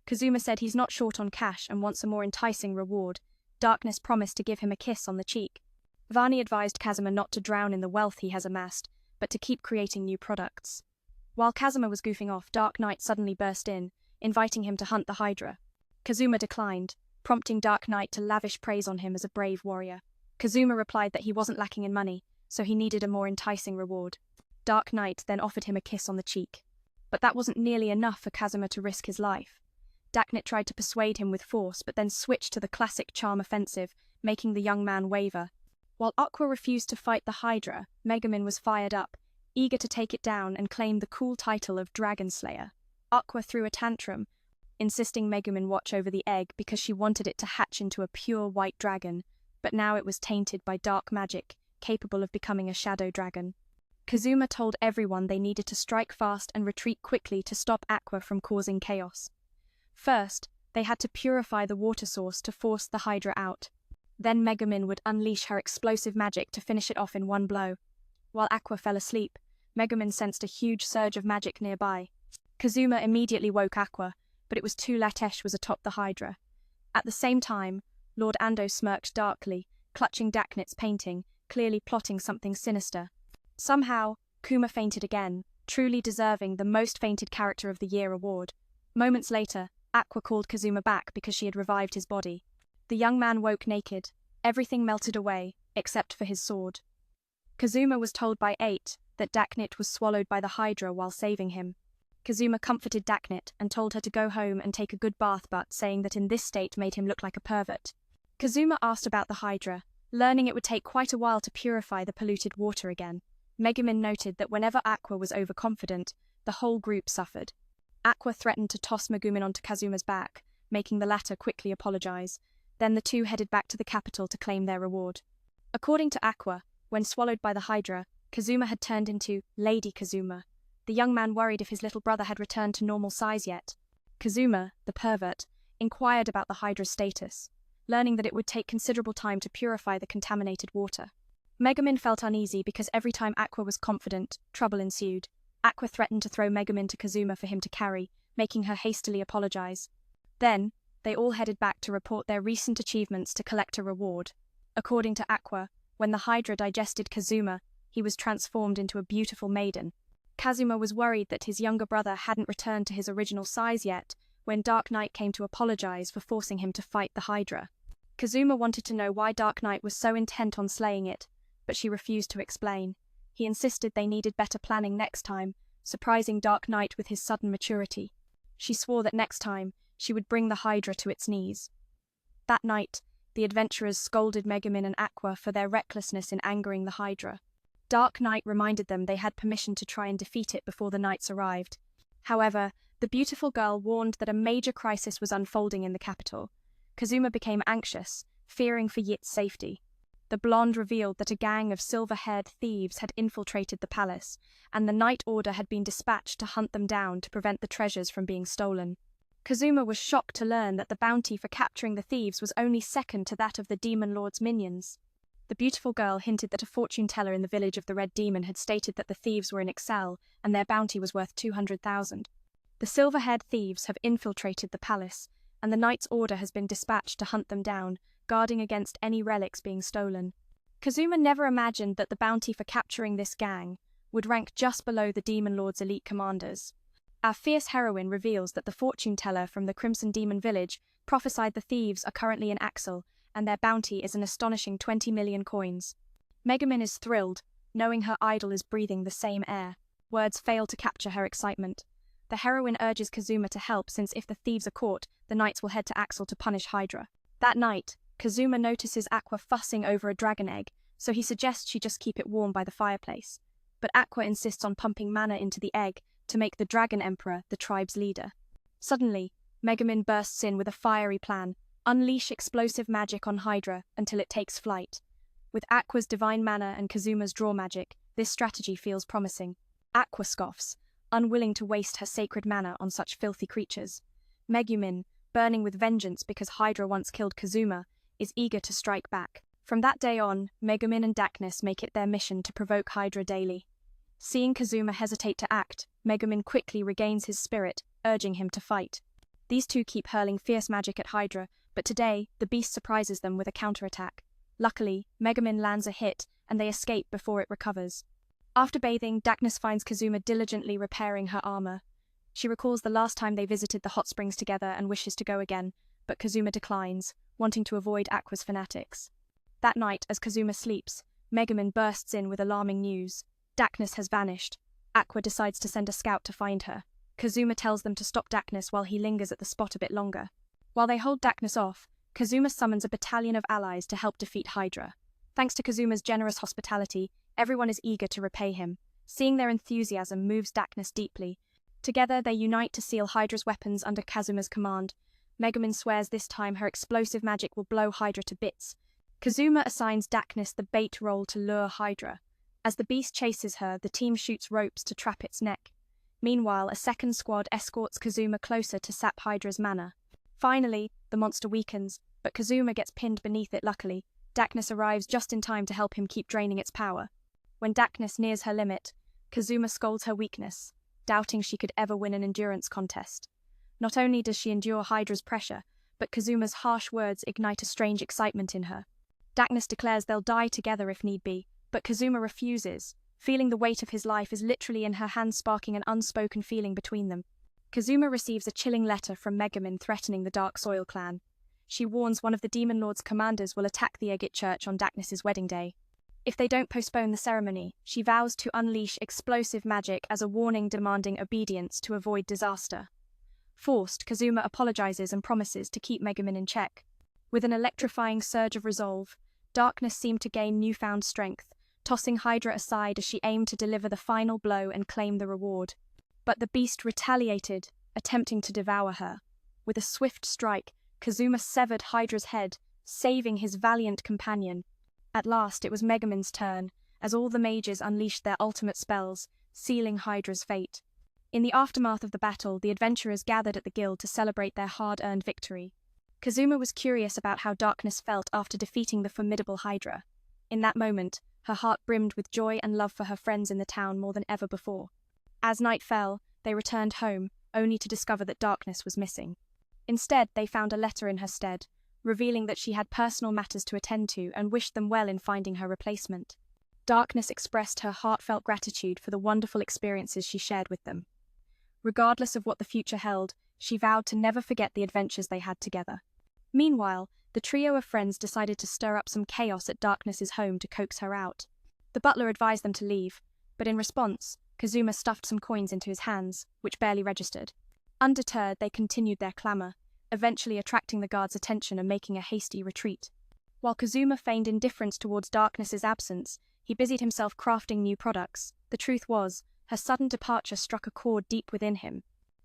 Kazuma said he's not short on cash and wants a more enticing reward. Darkness promised to give him a kiss on the cheek. Vani advised Kazuma not to drown in the wealth he has amassed, but to keep creating new products. While Kazuma was goofing off, Dark Knight suddenly burst in, inviting him to hunt the Hydra. Kazuma declined, prompting Dark Knight to lavish praise on him as a brave warrior. Kazuma replied that he wasn't lacking in money, so he needed a more enticing reward. Dark Knight then offered him a kiss on the cheek. But that wasn't nearly enough for Kazuma to risk his life. Daknit tried to persuade him with force, but then switched to the classic charm offensive, making the young man waver. While Aqua refused to fight the Hydra, Megumin was fired up, eager to take it down and claim the cool title of Dragon Slayer. Aqua threw a tantrum, insisting Megumin watch over the egg because she wanted it to hatch into a pure white dragon, but now it was tainted by dark magic, capable of becoming a shadow dragon. Kazuma told everyone they needed to strike fast and retreat quickly to stop Aqua from causing chaos. First, they had to purify the water source to force the Hydra out. Then Megumin would unleash her explosive magic to finish it off in one blow. While Aqua fell asleep, Megumin sensed a huge surge of magic nearby. Kazuma immediately woke Aqua, but it was too late. Tesh was atop the Hydra. At the same time, Lord Ando smirked darkly, clutching Daknit's painting, clearly plotting something sinister. Somehow, Kuma fainted again, truly deserving the Most Fainted Character of the Year award. Moments later, Aqua called Kazuma back because she had revived his body. The young man woke naked. Everything melted away, except for his sword. Kazuma was told by 8 that Daknit was swallowed by the Hydra while saving him. Kazuma comforted Daknit and told her to go home and take a good bath, but saying that in this state made him look like a pervert. Kazuma asked about the Hydra, learning it would take quite a while to purify the polluted water again. Megumin noted that whenever Aqua was overconfident, the whole group suffered. Aqua threatened to toss Megumin onto Kazuma's back, making the latter quickly apologize. Then the two headed back to the capital to claim their reward. According to Aqua, when swallowed by the Hydra, Kazuma had turned into Lady Kazuma. The young man worried if his little brother had returned to normal size yet. Kazuma, the pervert, inquired about the Hydra's status, learning that it would take considerable time to purify the contaminated water. Megumin felt uneasy because every time Aqua was confident, trouble ensued. Aqua threatened to throw Megumin to Kazuma for him to carry, making her hastily apologize. Then, they all headed back to report their recent achievements to collect a reward. According to Aqua, when the Hydra digested Kazuma, he was transformed into a beautiful maiden. Kazuma was worried that his younger brother hadn't returned to his original size yet, when Dark Knight came to apologize for forcing him to fight the Hydra. Kazuma wanted to know why Dark Knight was so intent on slaying it, but she refused to explain. He insisted they needed better planning next time, surprising Dark Knight with his sudden maturity. She swore that next time, she would bring the Hydra to its knees. That night, the adventurers scolded Megumin and Aqua for their recklessness in angering the Hydra. Dark Knight reminded them they had permission to try and defeat it before the knights arrived. However, the beautiful girl warned that a major crisis was unfolding in the capital. Kazuma became anxious, fearing for Yit's safety. The blonde revealed that a gang of silver-haired thieves had infiltrated the palace, and the Night Order had been dispatched to hunt them down to prevent the treasures from being stolen. Kazuma was shocked to learn that the bounty for capturing the thieves was only second to that of the Demon Lord's minions. The beautiful girl hinted that a fortune teller in the village of the Red Demon had stated that the thieves were in Excel and their bounty was worth 200,000. The silver-haired thieves have infiltrated the palace, and the Knight's Order has been dispatched to hunt them down, guarding against any relics being stolen. Kazuma never imagined that the bounty for capturing this gang would rank just below the Demon Lord's elite commanders. Our fierce heroine reveals that the fortune teller from the Crimson Demon village prophesied the thieves are currently in Axel, and their bounty is an astonishing 20 million coins. Megumin is thrilled, knowing her idol is breathing the same air. Words fail to capture her excitement. The heroine urges Kazuma to help since if the thieves are caught, the knights will head to Axel to punish Hydra. That night, Kazuma notices Aqua fussing over a dragon egg, so he suggests she just keep it warm by the fireplace. But Aqua insists on pumping mana into the egg to make the Dragon Emperor the tribe's leader. Suddenly, Megumin bursts in with a fiery plan: unleash explosive magic on Hydra until it takes flight. With Aqua's divine mana and Kazuma's draw magic, this strategy feels promising. Aqua scoffs, unwilling to waste her sacred mana on such filthy creatures. Megumin, burning with vengeance because Hydra once killed Kazuma, is eager to strike back. From that day on, Megumin and Darkness make it their mission to provoke Hydra daily. Seeing Kazuma hesitate to act, Megumin quickly regains his spirit, urging him to fight. These two keep hurling fierce magic at Hydra, but today, the beast surprises them with a counterattack. Luckily, Megumin lands a hit, and they escape before it recovers. After bathing, Darkness finds Kazuma diligently repairing her armor. She recalls the last time they visited the hot springs together and wishes to go again, but Kazuma declines, wanting to avoid Aqua's fanatics. That night, as Kazuma sleeps, Megumin bursts in with alarming news. Darkness has vanished. Aqua decides to send a scout to find her. Kazuma tells them to stop Darkness while he lingers at the spot a bit longer. While they hold Darkness off, Kazuma summons a battalion of allies to help defeat Hydra. Thanks to Kazuma's generous hospitality, everyone is eager to repay him. Seeing their enthusiasm moves Darkness deeply. Together, they unite to seal Hydra's weapons under Kazuma's command. Megumin swears this time her explosive magic will blow Hydra to bits. Kazuma assigns Darkness the bait role to lure Hydra. As the beast chases her, the team shoots ropes to trap its neck. Meanwhile, a second squad escorts Kazuma closer to sap Hydra's mana. Finally, the monster weakens, but Kazuma gets pinned beneath it luckily. Darkness arrives just in time to help him keep draining its power. When Darkness nears her limit, Kazuma scolds her weakness, doubting she could ever win an endurance contest. Not only does she endure Hydra's pressure, but Kazuma's harsh words ignite a strange excitement in her. Darkness declares they'll die together if need be, but Kazuma refuses, feeling the weight of his life is literally in her hands, sparking an unspoken feeling between them. Kazuma receives a chilling letter from Megumin threatening the Dark Soil clan. She warns one of the Demon Lord's commanders will attack the Egit Church on Darkness's wedding day. If they don't postpone the ceremony, she vows to unleash explosive magic as a warning demanding obedience to avoid disaster. Forced, Kazuma apologizes and promises to keep Megumin in check. With an electrifying surge of resolve, Darkness seemed to gain newfound strength, tossing Hydra aside as she aimed to deliver the final blow and claim the reward. But the beast retaliated, attempting to devour her. With a swift strike, Kazuma severed Hydra's head, saving his valiant companion. At last, it was Megumin's turn, as all the mages unleashed their ultimate spells, sealing Hydra's fate. In the aftermath of the battle, the adventurers gathered at the guild to celebrate their hard-earned victory. Kazuma was curious about how Darkness felt after defeating the formidable Hydra. In that moment, her heart brimmed with joy and love for her friends in the town more than ever before. As night fell, they returned home, only to discover that Darkness was missing. Instead, they found a letter in her stead, revealing that she had personal matters to attend to and wished them well in finding her replacement. Darkness expressed her heartfelt gratitude for the wonderful experiences she shared with them. Regardless of what the future held, She vowed to never forget the adventures they had together. Meanwhile, the trio of friends decided to stir up some chaos at Darkness's home to coax her out. The butler advised them to leave, but in response, Kazuma stuffed some coins into his hands, which barely registered. Undeterred, they continued their clamor, eventually attracting the guards' attention and making a hasty retreat. While Kazuma feigned indifference towards Darkness's absence, he busied himself crafting new products. The truth was, her sudden departure struck a chord deep within him.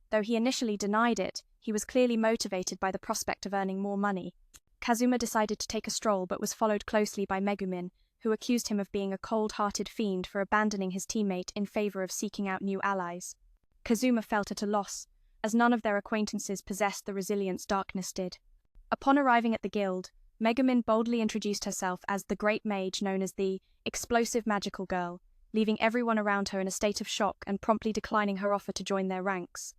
Though he initially denied it, he was clearly motivated by the prospect of earning more money. Kazuma decided to take a stroll but was followed closely by Megumin, who accused him of being a cold-hearted fiend for abandoning his teammate in favor of seeking out new allies. Kazuma felt at a loss, as none of their acquaintances possessed the resilience Darkness did. Upon arriving at the guild, Megumin boldly introduced herself as the great mage known as the explosive magical girl, leaving everyone around her in a state of shock and promptly declining her offer to join their ranks.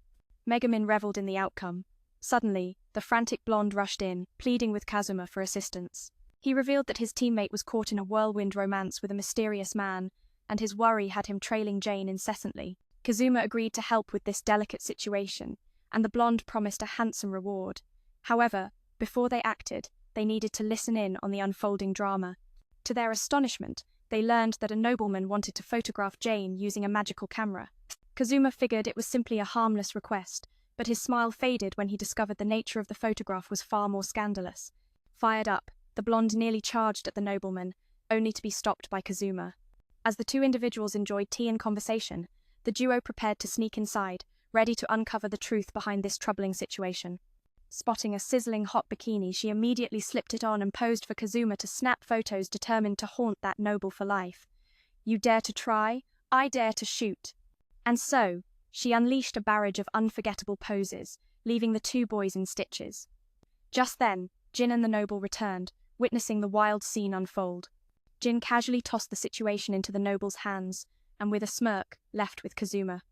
Megumin reveled in the outcome. Suddenly, the frantic blonde rushed in, pleading with Kazuma for assistance. He revealed that his teammate was caught in a whirlwind romance with a mysterious man, and his worry had him trailing Jane incessantly. Kazuma agreed to help with this delicate situation, and the blonde promised a handsome reward. However, before they acted, they needed to listen in on the unfolding drama. To their astonishment, they learned that a nobleman wanted to photograph Jane using a magical camera. Kazuma figured it was simply a harmless request, but his smile faded when he discovered the nature of the photograph was far more scandalous. Fired up, the blonde nearly charged at the nobleman, only to be stopped by Kazuma. As the two individuals enjoyed tea and conversation, the duo prepared to sneak inside, ready to uncover the truth behind this troubling situation. Spotting a sizzling hot bikini, she immediately slipped it on and posed for Kazuma to snap photos, determined to haunt that noble for life. "You dare to try? I dare to shoot." And so, she unleashed a barrage of unforgettable poses, leaving the two boys in stitches. Just then, Jin and the noble returned, witnessing the wild scene unfold. Jin casually tossed the situation into the noble's hands, and with a smirk, left with Kazuma.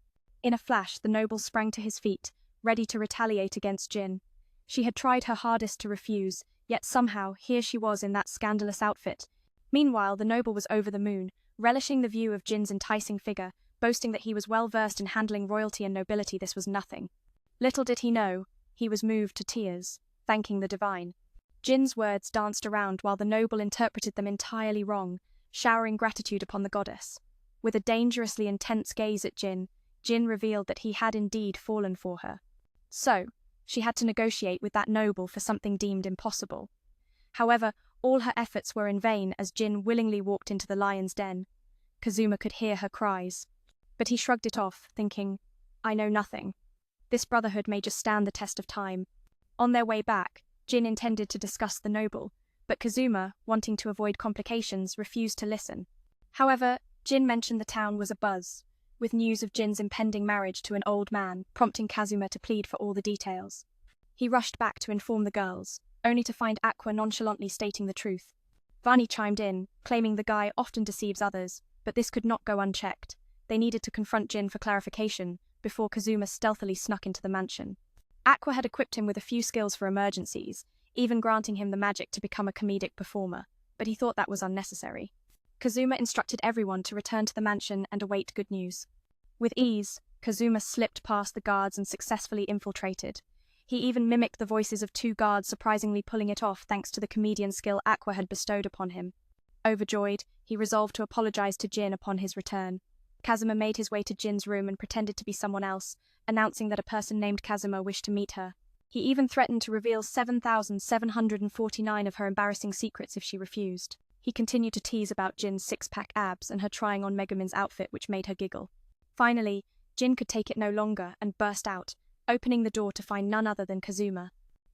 In a flash, the noble sprang to his feet, ready to retaliate against Jin. She had tried her hardest to refuse, yet somehow, here she was in that scandalous outfit. Meanwhile, the noble was over the moon, relishing the view of Jin's enticing figure, boasting that he was well versed in handling royalty and nobility. This was nothing. Little did he know, he was moved to tears, thanking the divine. Jin's words danced around while the noble interpreted them entirely wrong, showering gratitude upon the goddess. With a dangerously intense gaze at Jin, Jin revealed that he had indeed fallen for her. So, she had to negotiate with that noble for something deemed impossible. However, all her efforts were in vain as Jin willingly walked into the lion's den. Kazuma could hear her cries. But he shrugged it off, thinking, "I know nothing. This brotherhood may just stand the test of time." On their way back, Jin intended to discuss the noble, but Kazuma, wanting to avoid complications, refused to listen. However, Jin mentioned the town was abuzz, with news of Jin's impending marriage to an old man, prompting Kazuma to plead for all the details. He rushed back to inform the girls, only to find Aqua nonchalantly stating the truth. Vani chimed in, claiming the guy often deceives others, but this could not go unchecked. They needed to confront Jin for clarification, before Kazuma stealthily snuck into the mansion. Aqua had equipped him with a few skills for emergencies, even granting him the magic to become a comedic performer, but he thought that was unnecessary. Kazuma instructed everyone to return to the mansion and await good news. With ease, Kazuma slipped past the guards and successfully infiltrated. He even mimicked the voices of two guards, surprisingly pulling it off thanks to the comedian skill Aqua had bestowed upon him. Overjoyed, he resolved to apologize to Jin upon his return. Kazuma made his way to Jin's room and pretended to be someone else, announcing that a person named Kazuma wished to meet her. He even threatened to reveal 7,749 of her embarrassing secrets if she refused. He continued to tease about Jin's six-pack abs and her trying on Megumin's outfit, which made her giggle. Finally, Jin could take it no longer and burst out, opening the door to find none other than Kazuma.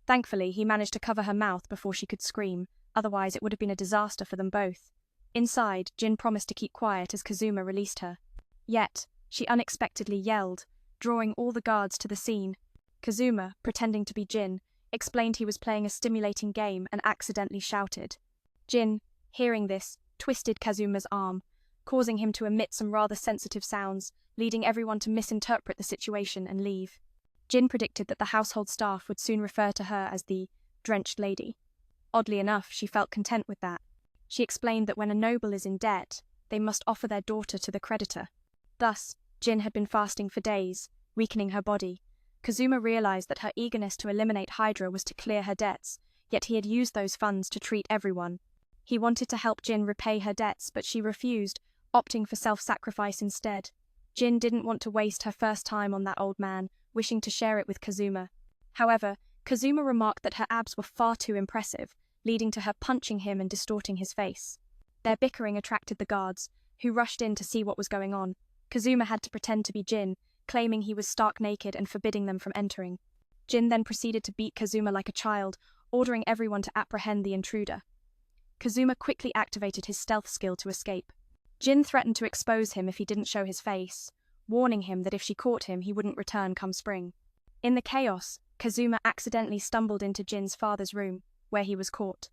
Thankfully, he managed to cover her mouth before she could scream, otherwise it would have been a disaster for them both. Inside, Jin promised to keep quiet as Kazuma released her. Yet, she unexpectedly yelled, drawing all the guards to the scene. Kazuma, pretending to be Jin, explained he was playing a stimulating game and accidentally shouted. Jin, hearing this, twisted Kazuma's arm, causing him to emit some rather sensitive sounds, leading everyone to misinterpret the situation and leave. Jin predicted that the household staff would soon refer to her as the drenched lady. Oddly enough, she felt content with that. She explained that when a noble is in debt, they must offer their daughter to the creditor. Thus, Jin had been fasting for days, weakening her body, Kazuma realized that her eagerness to eliminate Hydra was to clear her debts, yet he had used those funds to treat everyone. He wanted to help Jin repay her debts, but she refused, opting for self-sacrifice instead. Jin didn't want to waste her first time on that old man, wishing to share it with Kazuma. However, Kazuma remarked that her abs were far too impressive, leading to her punching him and distorting his face. Their bickering attracted the guards, who rushed in to see what was going on. Kazuma had to pretend to be Jin, claiming he was stark naked and forbidding them from entering. Jin then proceeded to beat Kazuma like a child, ordering everyone to apprehend the intruder. Kazuma quickly activated his stealth skill to escape. Jin threatened to expose him if he didn't show his face, warning him that if she caught him, he wouldn't return come spring. In the chaos, Kazuma accidentally stumbled into Jin's father's room, where he was caught.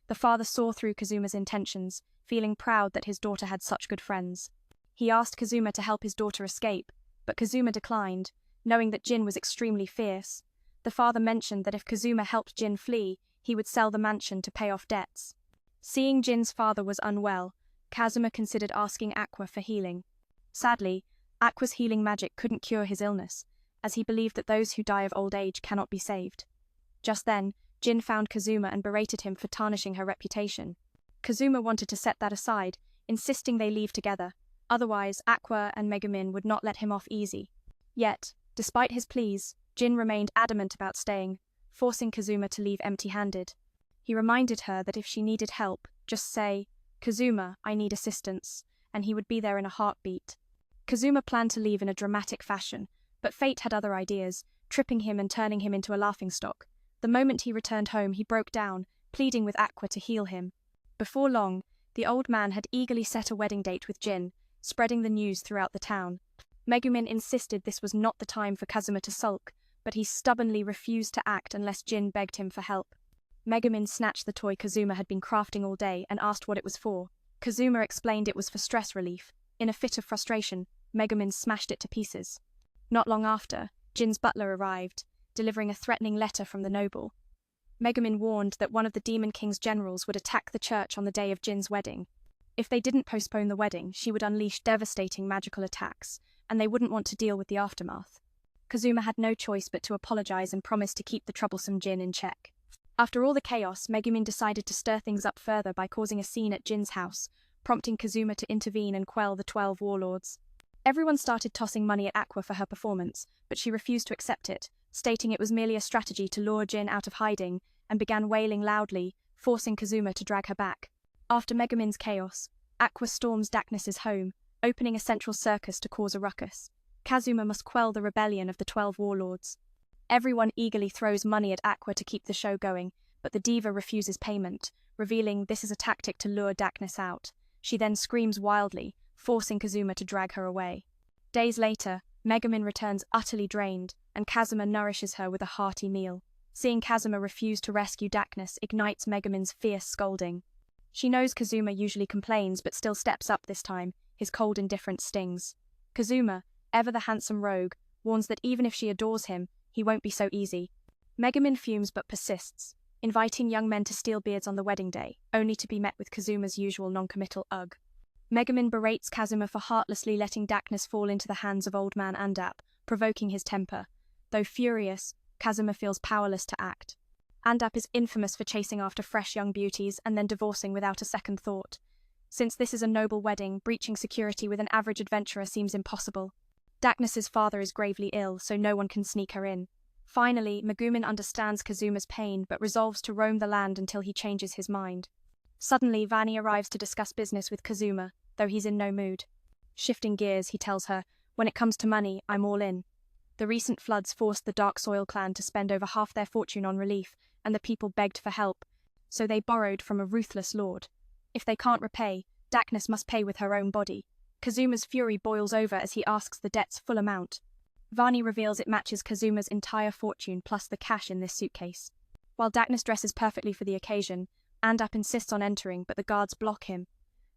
The father saw through Kazuma's intentions, feeling proud that his daughter had such good friends. He asked Kazuma to help his daughter escape, but Kazuma declined, knowing that Jin was extremely fierce. The father mentioned that if Kazuma helped Jin flee, he would sell the mansion to pay off debts. Seeing Jin's father was unwell, Kazuma considered asking Aqua for healing. Sadly, Aqua's healing magic couldn't cure his illness, as he believed that those who die of old age cannot be saved. Just then, Jin found Kazuma and berated him for tarnishing her reputation. Kazuma wanted to set that aside, insisting they leave together. Otherwise, Aqua and Megumin would not let him off easy. Yet, despite his pleas, Jin remained adamant about staying, forcing Kazuma to leave empty-handed. He reminded her that if she needed help, just say, "Kazuma, I need assistance," and he would be there in a heartbeat. Kazuma planned to leave in a dramatic fashion, but fate had other ideas, tripping him and turning him into a laughingstock. The moment he returned home, he broke down, pleading with Aqua to heal him. Before long, the old man had eagerly set a wedding date with Jin, spreading the news throughout the town. Megumin insisted this was not the time for Kazuma to sulk, but he stubbornly refused to act unless Jin begged him for help. Megumin snatched the toy Kazuma had been crafting all day and asked what it was for. Kazuma explained it was for stress relief. In a fit of frustration, Megumin smashed it to pieces. Not long after, Jin's butler arrived, delivering a threatening letter from the noble. Megumin warned that one of the Demon King's generals would attack the church on the day of Jin's wedding. If they didn't postpone the wedding, she would unleash devastating magical attacks, and they wouldn't want to deal with the aftermath. Kazuma had no choice but to apologize and promise to keep the troublesome Jin in check. After all the chaos, Megumin decided to stir things up further by causing a scene at Jin's house, prompting Kazuma to intervene and quell the 12 warlords. Everyone started tossing money at Aqua for her performance, but she refused to accept it, stating it was merely a strategy to lure Jin out of hiding, and began wailing loudly, forcing Kazuma to drag her back. After Megumin's chaos, Aqua storms Darkness's home, opening a central circus to cause a ruckus. Kazuma must quell the rebellion of the 12 warlords. Everyone eagerly throws money at Aqua to keep the show going, but the diva refuses payment, revealing this is a tactic to lure Darkness out. She then screams wildly, forcing Kazuma to drag her away. Days later, Megumin returns utterly drained, and Kazuma nourishes her with a hearty meal. Seeing Kazuma refuse to rescue Darkness ignites Megumin's fierce scolding. She knows Kazuma usually complains but still steps up this time, his cold indifference stings. Kazuma, ever the handsome rogue, warns that even if she adores him, he won't be so easy. Megumin fumes but persists, inviting young men to steal beards on the wedding day, only to be met with Kazuma's usual non-committal ugh. Megumin berates Kazuma for heartlessly letting Darkness fall into the hands of old man Andap, provoking his temper. Though furious, Kazuma feels powerless to act. Andap is infamous for chasing after fresh young beauties and then divorcing without a second thought. Since this is a noble wedding, breaching security with an average adventurer seems impossible. Darkness's father is gravely ill, so no one can sneak her in. Finally, Megumin understands Kazuma's pain but resolves to roam the land until he changes his mind. Suddenly, Vani arrives to discuss business with Kazuma, though he's in no mood. Shifting gears, he tells her, "When it comes to money, I'm all in." The recent floods forced the Dark Soil clan to spend over half their fortune on relief, and the people begged for help, so they borrowed from a ruthless lord. If they can't repay, Darkness must pay with her own body. Kazuma's fury boils over as he asks the debt's full amount. Vani reveals it matches Kazuma's entire fortune plus the cash in this suitcase. While Darkness dresses perfectly for the occasion, Andap insists on entering, but the guards block him.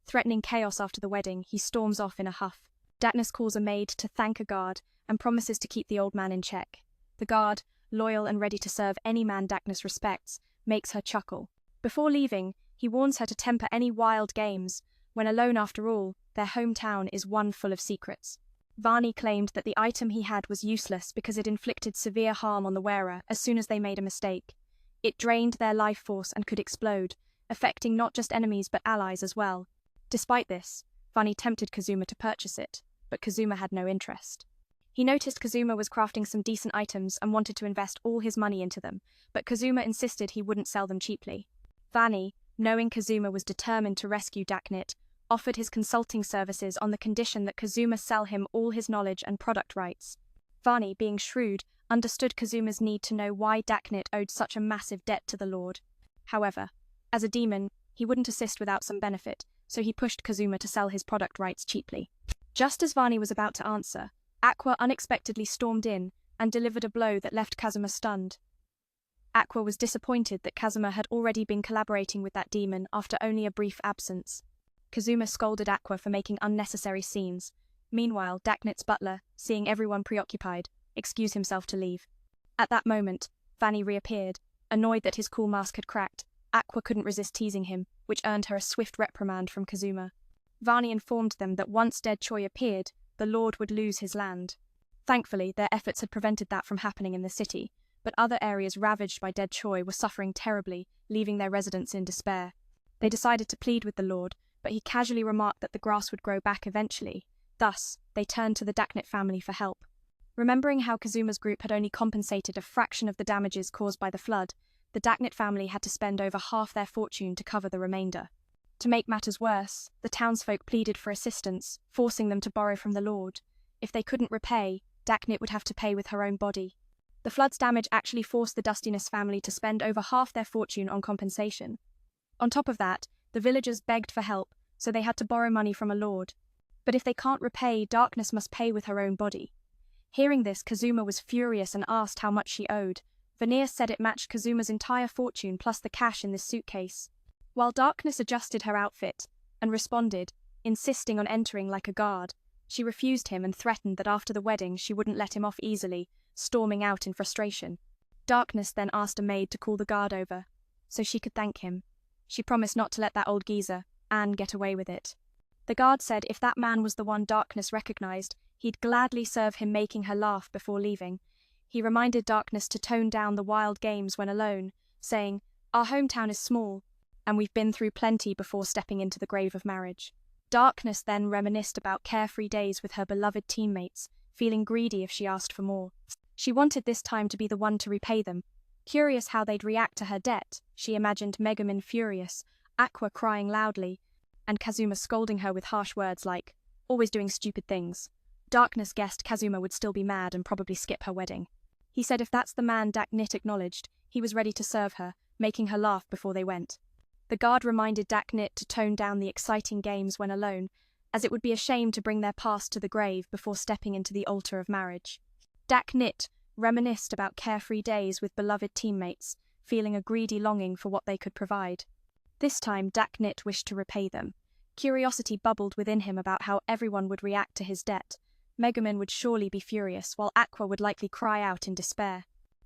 Threatening chaos after the wedding, he storms off in a huff. Darkness calls a maid to thank a guard and promises to keep the old man in check. The guard, loyal and ready to serve any man Darkness respects, makes her chuckle. Before leaving, he warns her to temper any wild games, when alone after all, their hometown is one full of secrets. Varney claimed that the item he had was useless because it inflicted severe harm on the wearer as soon as they made a mistake. It drained their life force and could explode, affecting not just enemies but allies as well. Despite this, Varney tempted Kazuma to purchase it, but Kazuma had no interest. He noticed Kazuma was crafting some decent items and wanted to invest all his money into them, but Kazuma insisted he wouldn't sell them cheaply. Varney, knowing Kazuma was determined to rescue Daknit, offered his consulting services on the condition that Kazuma sell him all his knowledge and product rights. Varney, being shrewd, understood Kazuma's need to know why Daknit owed such a massive debt to the Lord. However, as a demon, he wouldn't assist without some benefit, so he pushed Kazuma to sell his product rights cheaply. Just as Varney was about to answer, Aqua unexpectedly stormed in and delivered a blow that left Kazuma stunned. Aqua was disappointed that Kazuma had already been collaborating with that demon after only a brief absence. Kazuma scolded Aqua for making unnecessary scenes. Meanwhile, Daknit's butler, seeing everyone preoccupied, excused himself to leave. At that moment, Vanny reappeared. Annoyed that his cool mask had cracked, Aqua couldn't resist teasing him, which earned her a swift reprimand from Kazuma. Varney informed them that once Dead Choi appeared, the Lord would lose his land. Thankfully, their efforts had prevented that from happening in the city, but other areas ravaged by Dead Choi were suffering terribly, leaving their residents in despair. They decided to plead with the Lord, but he casually remarked that the grass would grow back eventually. Thus, they turned to the Daknit family for help. Remembering how Kazuma's group had only compensated a fraction of the damages caused by the flood, the Daknit family had to spend over half their fortune to cover the remainder. To make matters worse, the townsfolk pleaded for assistance, forcing them to borrow from the Lord. If they couldn't repay, Daknit would have to pay with her own body. The flood's damage actually forced the Dustiness family to spend over half their fortune on compensation. On top of that, the villagers begged for help, so they had to borrow money from a lord. But if they can't repay, Darkness must pay with her own body. Hearing this, Kazuma was furious and asked how much she owed. Veneer said it matched Kazuma's entire fortune plus the cash in this suitcase. While Darkness adjusted her outfit and responded, insisting on entering like a guard, she refused him and threatened that after the wedding she wouldn't let him off easily, storming out in frustration. Darkness then asked a maid to call the guard over, so she could thank him. She promised not to let that old geezer, Anne, get away with it. The guard said if that man was the one Darkness recognized, he'd gladly serve him making her laugh before leaving. He reminded Darkness to tone down the wild games when alone, saying, "Our hometown is small, and we've been through plenty before stepping into the grave of marriage." Darkness then reminisced about carefree days with her beloved teammates, feeling greedy if she asked for more. She wanted this time to be the one to repay them. Curious how they'd react to her debt, she imagined Megumin furious, Aqua crying loudly, and Kazuma scolding her with harsh words like, "Always doing stupid things." Darkness guessed Kazuma would still be mad and probably skip her wedding. He said if that's the man Daknit acknowledged, he was ready to serve her, making her laugh before they went. The guard reminded Daknit to tone down the exciting games when alone, as it would be a shame to bring their past to the grave before stepping into the altar of marriage. Daknit reminisced about carefree days with beloved teammates, feeling a greedy longing for what they could provide. This time, Daknit wished to repay them. Curiosity bubbled within him about how everyone would react to his debt. Megumin would surely be furious, while Aqua would likely cry out in despair.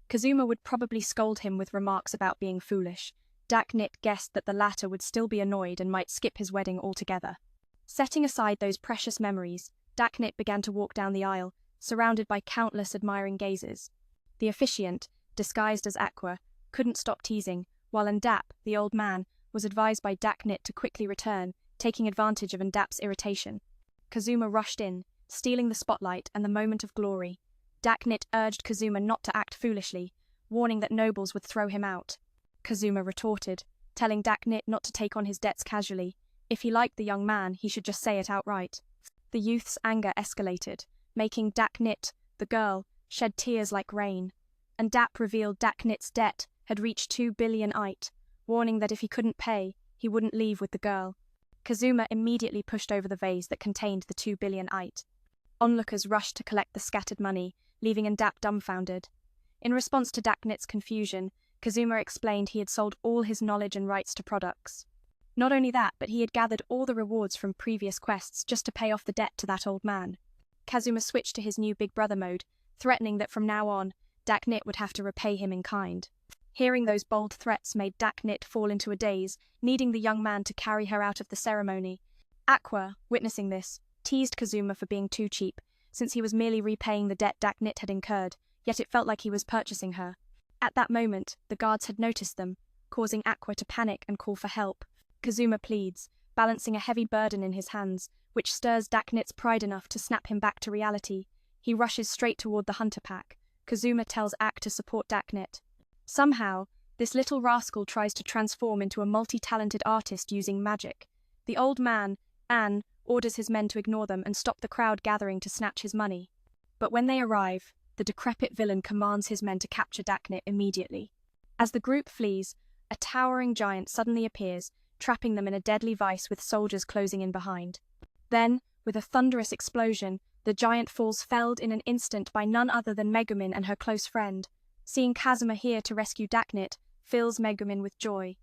Kazuma would probably scold him with remarks about being foolish. Daknit guessed that the latter would still be annoyed and might skip his wedding altogether. Setting aside those precious memories, Daknit began to walk down the aisle, surrounded by countless admiring gazes. The officiant, disguised as Aqua, couldn't stop teasing, while Ndap, the old man, was advised by Daknit to quickly return, taking advantage of Ndap's irritation. Kazuma rushed in, stealing the spotlight and the moment of glory. Daknit urged Kazuma not to act foolishly, warning that nobles would throw him out. Kazuma retorted, telling Daknit not to take on his debts casually. If he liked the young man, he should just say it outright. The youth's anger escalated, making Daknit, the girl, shed tears like rain. And Ndap revealed Daknit's debt had reached 2 billion ite, warning that if he couldn't pay, he wouldn't leave with the girl. Kazuma immediately pushed over the vase that contained the 2 billion ite. Onlookers rushed to collect the scattered money, leaving Ndap dumbfounded. In response to Daknit's confusion, Kazuma explained he had sold all his knowledge and rights to products. Not only that, but he had gathered all the rewards from previous quests just to pay off the debt to that old man. Kazuma switched to his new Big Brother mode, threatening that from now on, Daknit would have to repay him in kind. Hearing those bold threats made Daknit fall into a daze, needing the young man to carry her out of the ceremony. Aqua, witnessing this, teased Kazuma for being too cheap, since he was merely repaying the debt Daknit had incurred, yet it felt like he was purchasing her. At that moment, the guards had noticed them, causing Aqua to panic and call for help. Kazuma pleads, balancing a heavy burden in his hands, which stirs Daknit's pride enough to snap him back to reality. He rushes straight toward the hunter pack. Kazuma tells Ak to support Daknit. Somehow, this little rascal tries to transform into a multi-talented artist using magic. The old man, An, orders his men to ignore them and stop the crowd gathering to snatch his money. But when they arrive, the decrepit villain commands his men to capture Daknit immediately. As the group flees, a towering giant suddenly appears, trapping them in a deadly vice with soldiers closing in behind. Then, with a thunderous explosion, the giant falls felled in an instant by none other than Megumin and her close friend. Seeing Kazuma here to rescue Daknit fills Megumin with joy.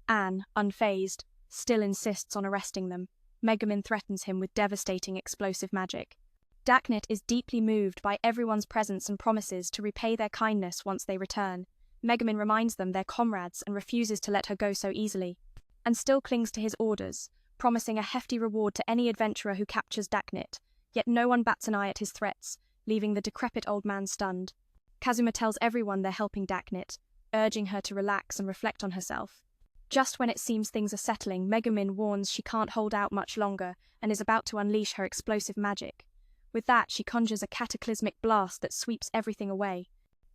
An, unfazed, still insists on arresting them. Megumin threatens him with devastating explosive magic. Daknit is deeply moved by everyone's presence and promises to repay their kindness once they return. Megumin reminds them they're comrades and refuses to let her go so easily, and still clings to his orders, promising a hefty reward to any adventurer who captures Daknit, yet no one bats an eye at his threats, leaving the decrepit old man stunned. Kazuma tells everyone they're helping Daknit, urging her to relax and reflect on herself. Just when it seems things are settling, Megumin warns she can't hold out much longer and is about to unleash her explosive magic. With that, she conjures a cataclysmic blast that sweeps everything away.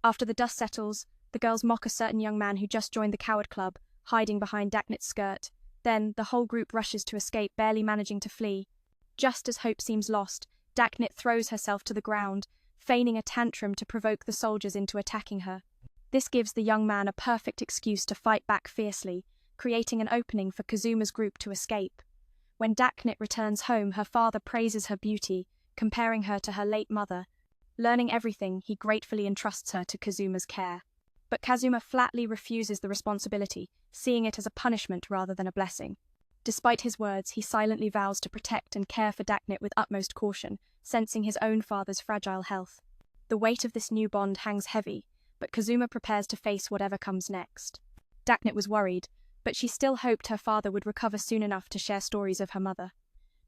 After the dust settles, the girls mock a certain young man who just joined the Coward Club, hiding behind Daknit's skirt. Then, the whole group rushes to escape, barely managing to flee. Just as hope seems lost, Daknit throws herself to the ground, feigning a tantrum to provoke the soldiers into attacking her. This gives the young man a perfect excuse to fight back fiercely, creating an opening for Kazuma's group to escape. When Daknit returns home, her father praises her beauty, comparing her to her late mother. Learning everything, he gratefully entrusts her to Kazuma's care. But Kazuma flatly refuses the responsibility, seeing it as a punishment rather than a blessing. Despite his words, he silently vows to protect and care for Daknit with utmost caution, sensing his own father's fragile health. The weight of this new bond hangs heavy, but Kazuma prepares to face whatever comes next. Daknit was worried, but she still hoped her father would recover soon enough to share stories of her mother.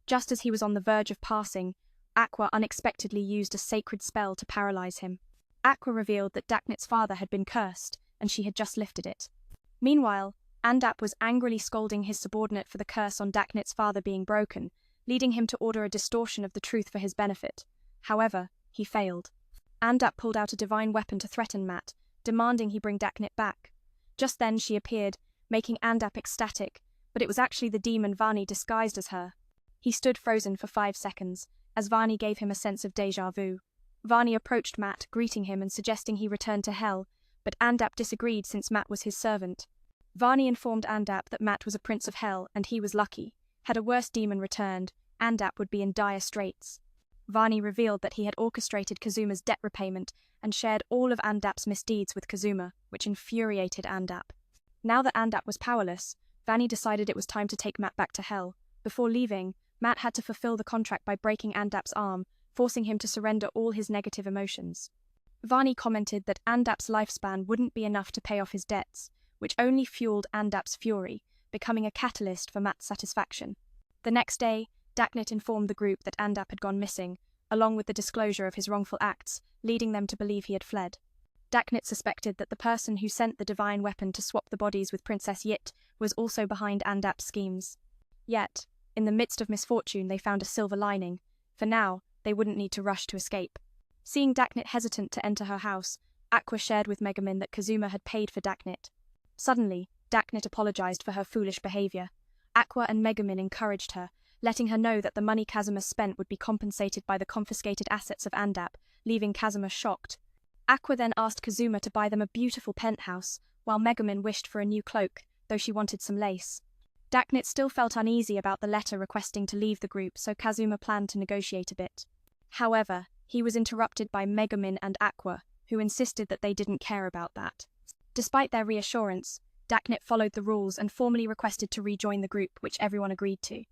Just as he was on the verge of passing, Aqua unexpectedly used a sacred spell to paralyze him. Aqua revealed that Daknit's father had been cursed, and she had just lifted it. Meanwhile, Andap was angrily scolding his subordinate for the curse on Daknit's father being broken, leading him to order a distortion of the truth for his benefit. However, he failed. Andap pulled out a divine weapon to threaten Matt, demanding he bring Daknit back. Just then she appeared, making Andap ecstatic, but it was actually the demon Vani disguised as her. He stood frozen for 5 seconds, as Vani gave him a sense of déjà vu. Vani approached Matt, greeting him and suggesting he return to hell, but Andap disagreed since Matt was his servant. Vani informed Andap that Matt was a prince of hell and he was lucky. Had a worse demon returned, Andap would be in dire straits. Vani revealed that he had orchestrated Kazuma's debt repayment and shared all of Andap's misdeeds with Kazuma, which infuriated Andap. Now that Andap was powerless, Vani decided it was time to take Matt back to hell. Before leaving, Matt had to fulfill the contract by breaking Andap's arm, forcing him to surrender all his negative emotions. Vani commented that Andap's lifespan wouldn't be enough to pay off his debts, which only fueled Andap's fury, becoming a catalyst for Matt's satisfaction. The next day, Daknit informed the group that Andap had gone missing, along with the disclosure of his wrongful acts, leading them to believe he had fled. Daknit suspected that the person who sent the divine weapon to swap the bodies with Princess Yit was also behind Andap's schemes. Yet, in the midst of misfortune, they found a silver lining. For now, they wouldn't need to rush to escape. Seeing Daknit hesitant to enter her house, Aqua shared with Megumin that Kazuma had paid for Daknit. Suddenly, Daknit apologized for her foolish behavior. Aqua and Megumin encouraged her, letting her know that the money Kazuma spent would be compensated by the confiscated assets of Andap, leaving Kazuma shocked. Aqua then asked Kazuma to buy them a beautiful penthouse, while Megumin wished for a new cloak, though she wanted some lace. Daknit still felt uneasy about the letter requesting to leave the group, so Kazuma planned to negotiate a bit. However, he was interrupted by Megumin and Aqua, who insisted that they didn't care about that. Despite their reassurance, Daknit followed the rules and formally requested to rejoin the group, which everyone agreed to.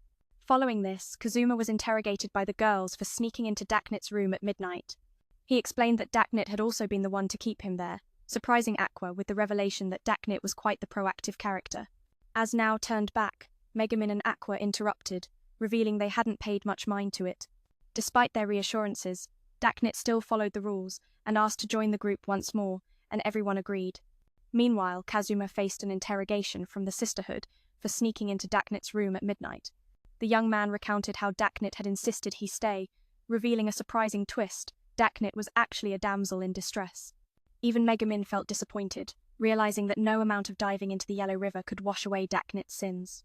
Following this, Kazuma was interrogated by the girls for sneaking into Daknit's room at midnight. He explained that Daknit had also been the one to keep him there, surprising Aqua with the revelation that Daknit was quite the proactive character. As now turned back, Megumin and Aqua interrupted, revealing they hadn't paid much mind to it. Despite their reassurances, Daknit still followed the rules and asked to join the group once more, and everyone agreed. Meanwhile, Kazuma faced an interrogation from the Sisterhood for sneaking into Daknit's room at midnight. The young man recounted how Daknit had insisted he stay, revealing a surprising twist. Daknit was actually a damsel in distress. Even Megumin felt disappointed, realizing that no amount of diving into the Yellow River could wash away Daknit's sins.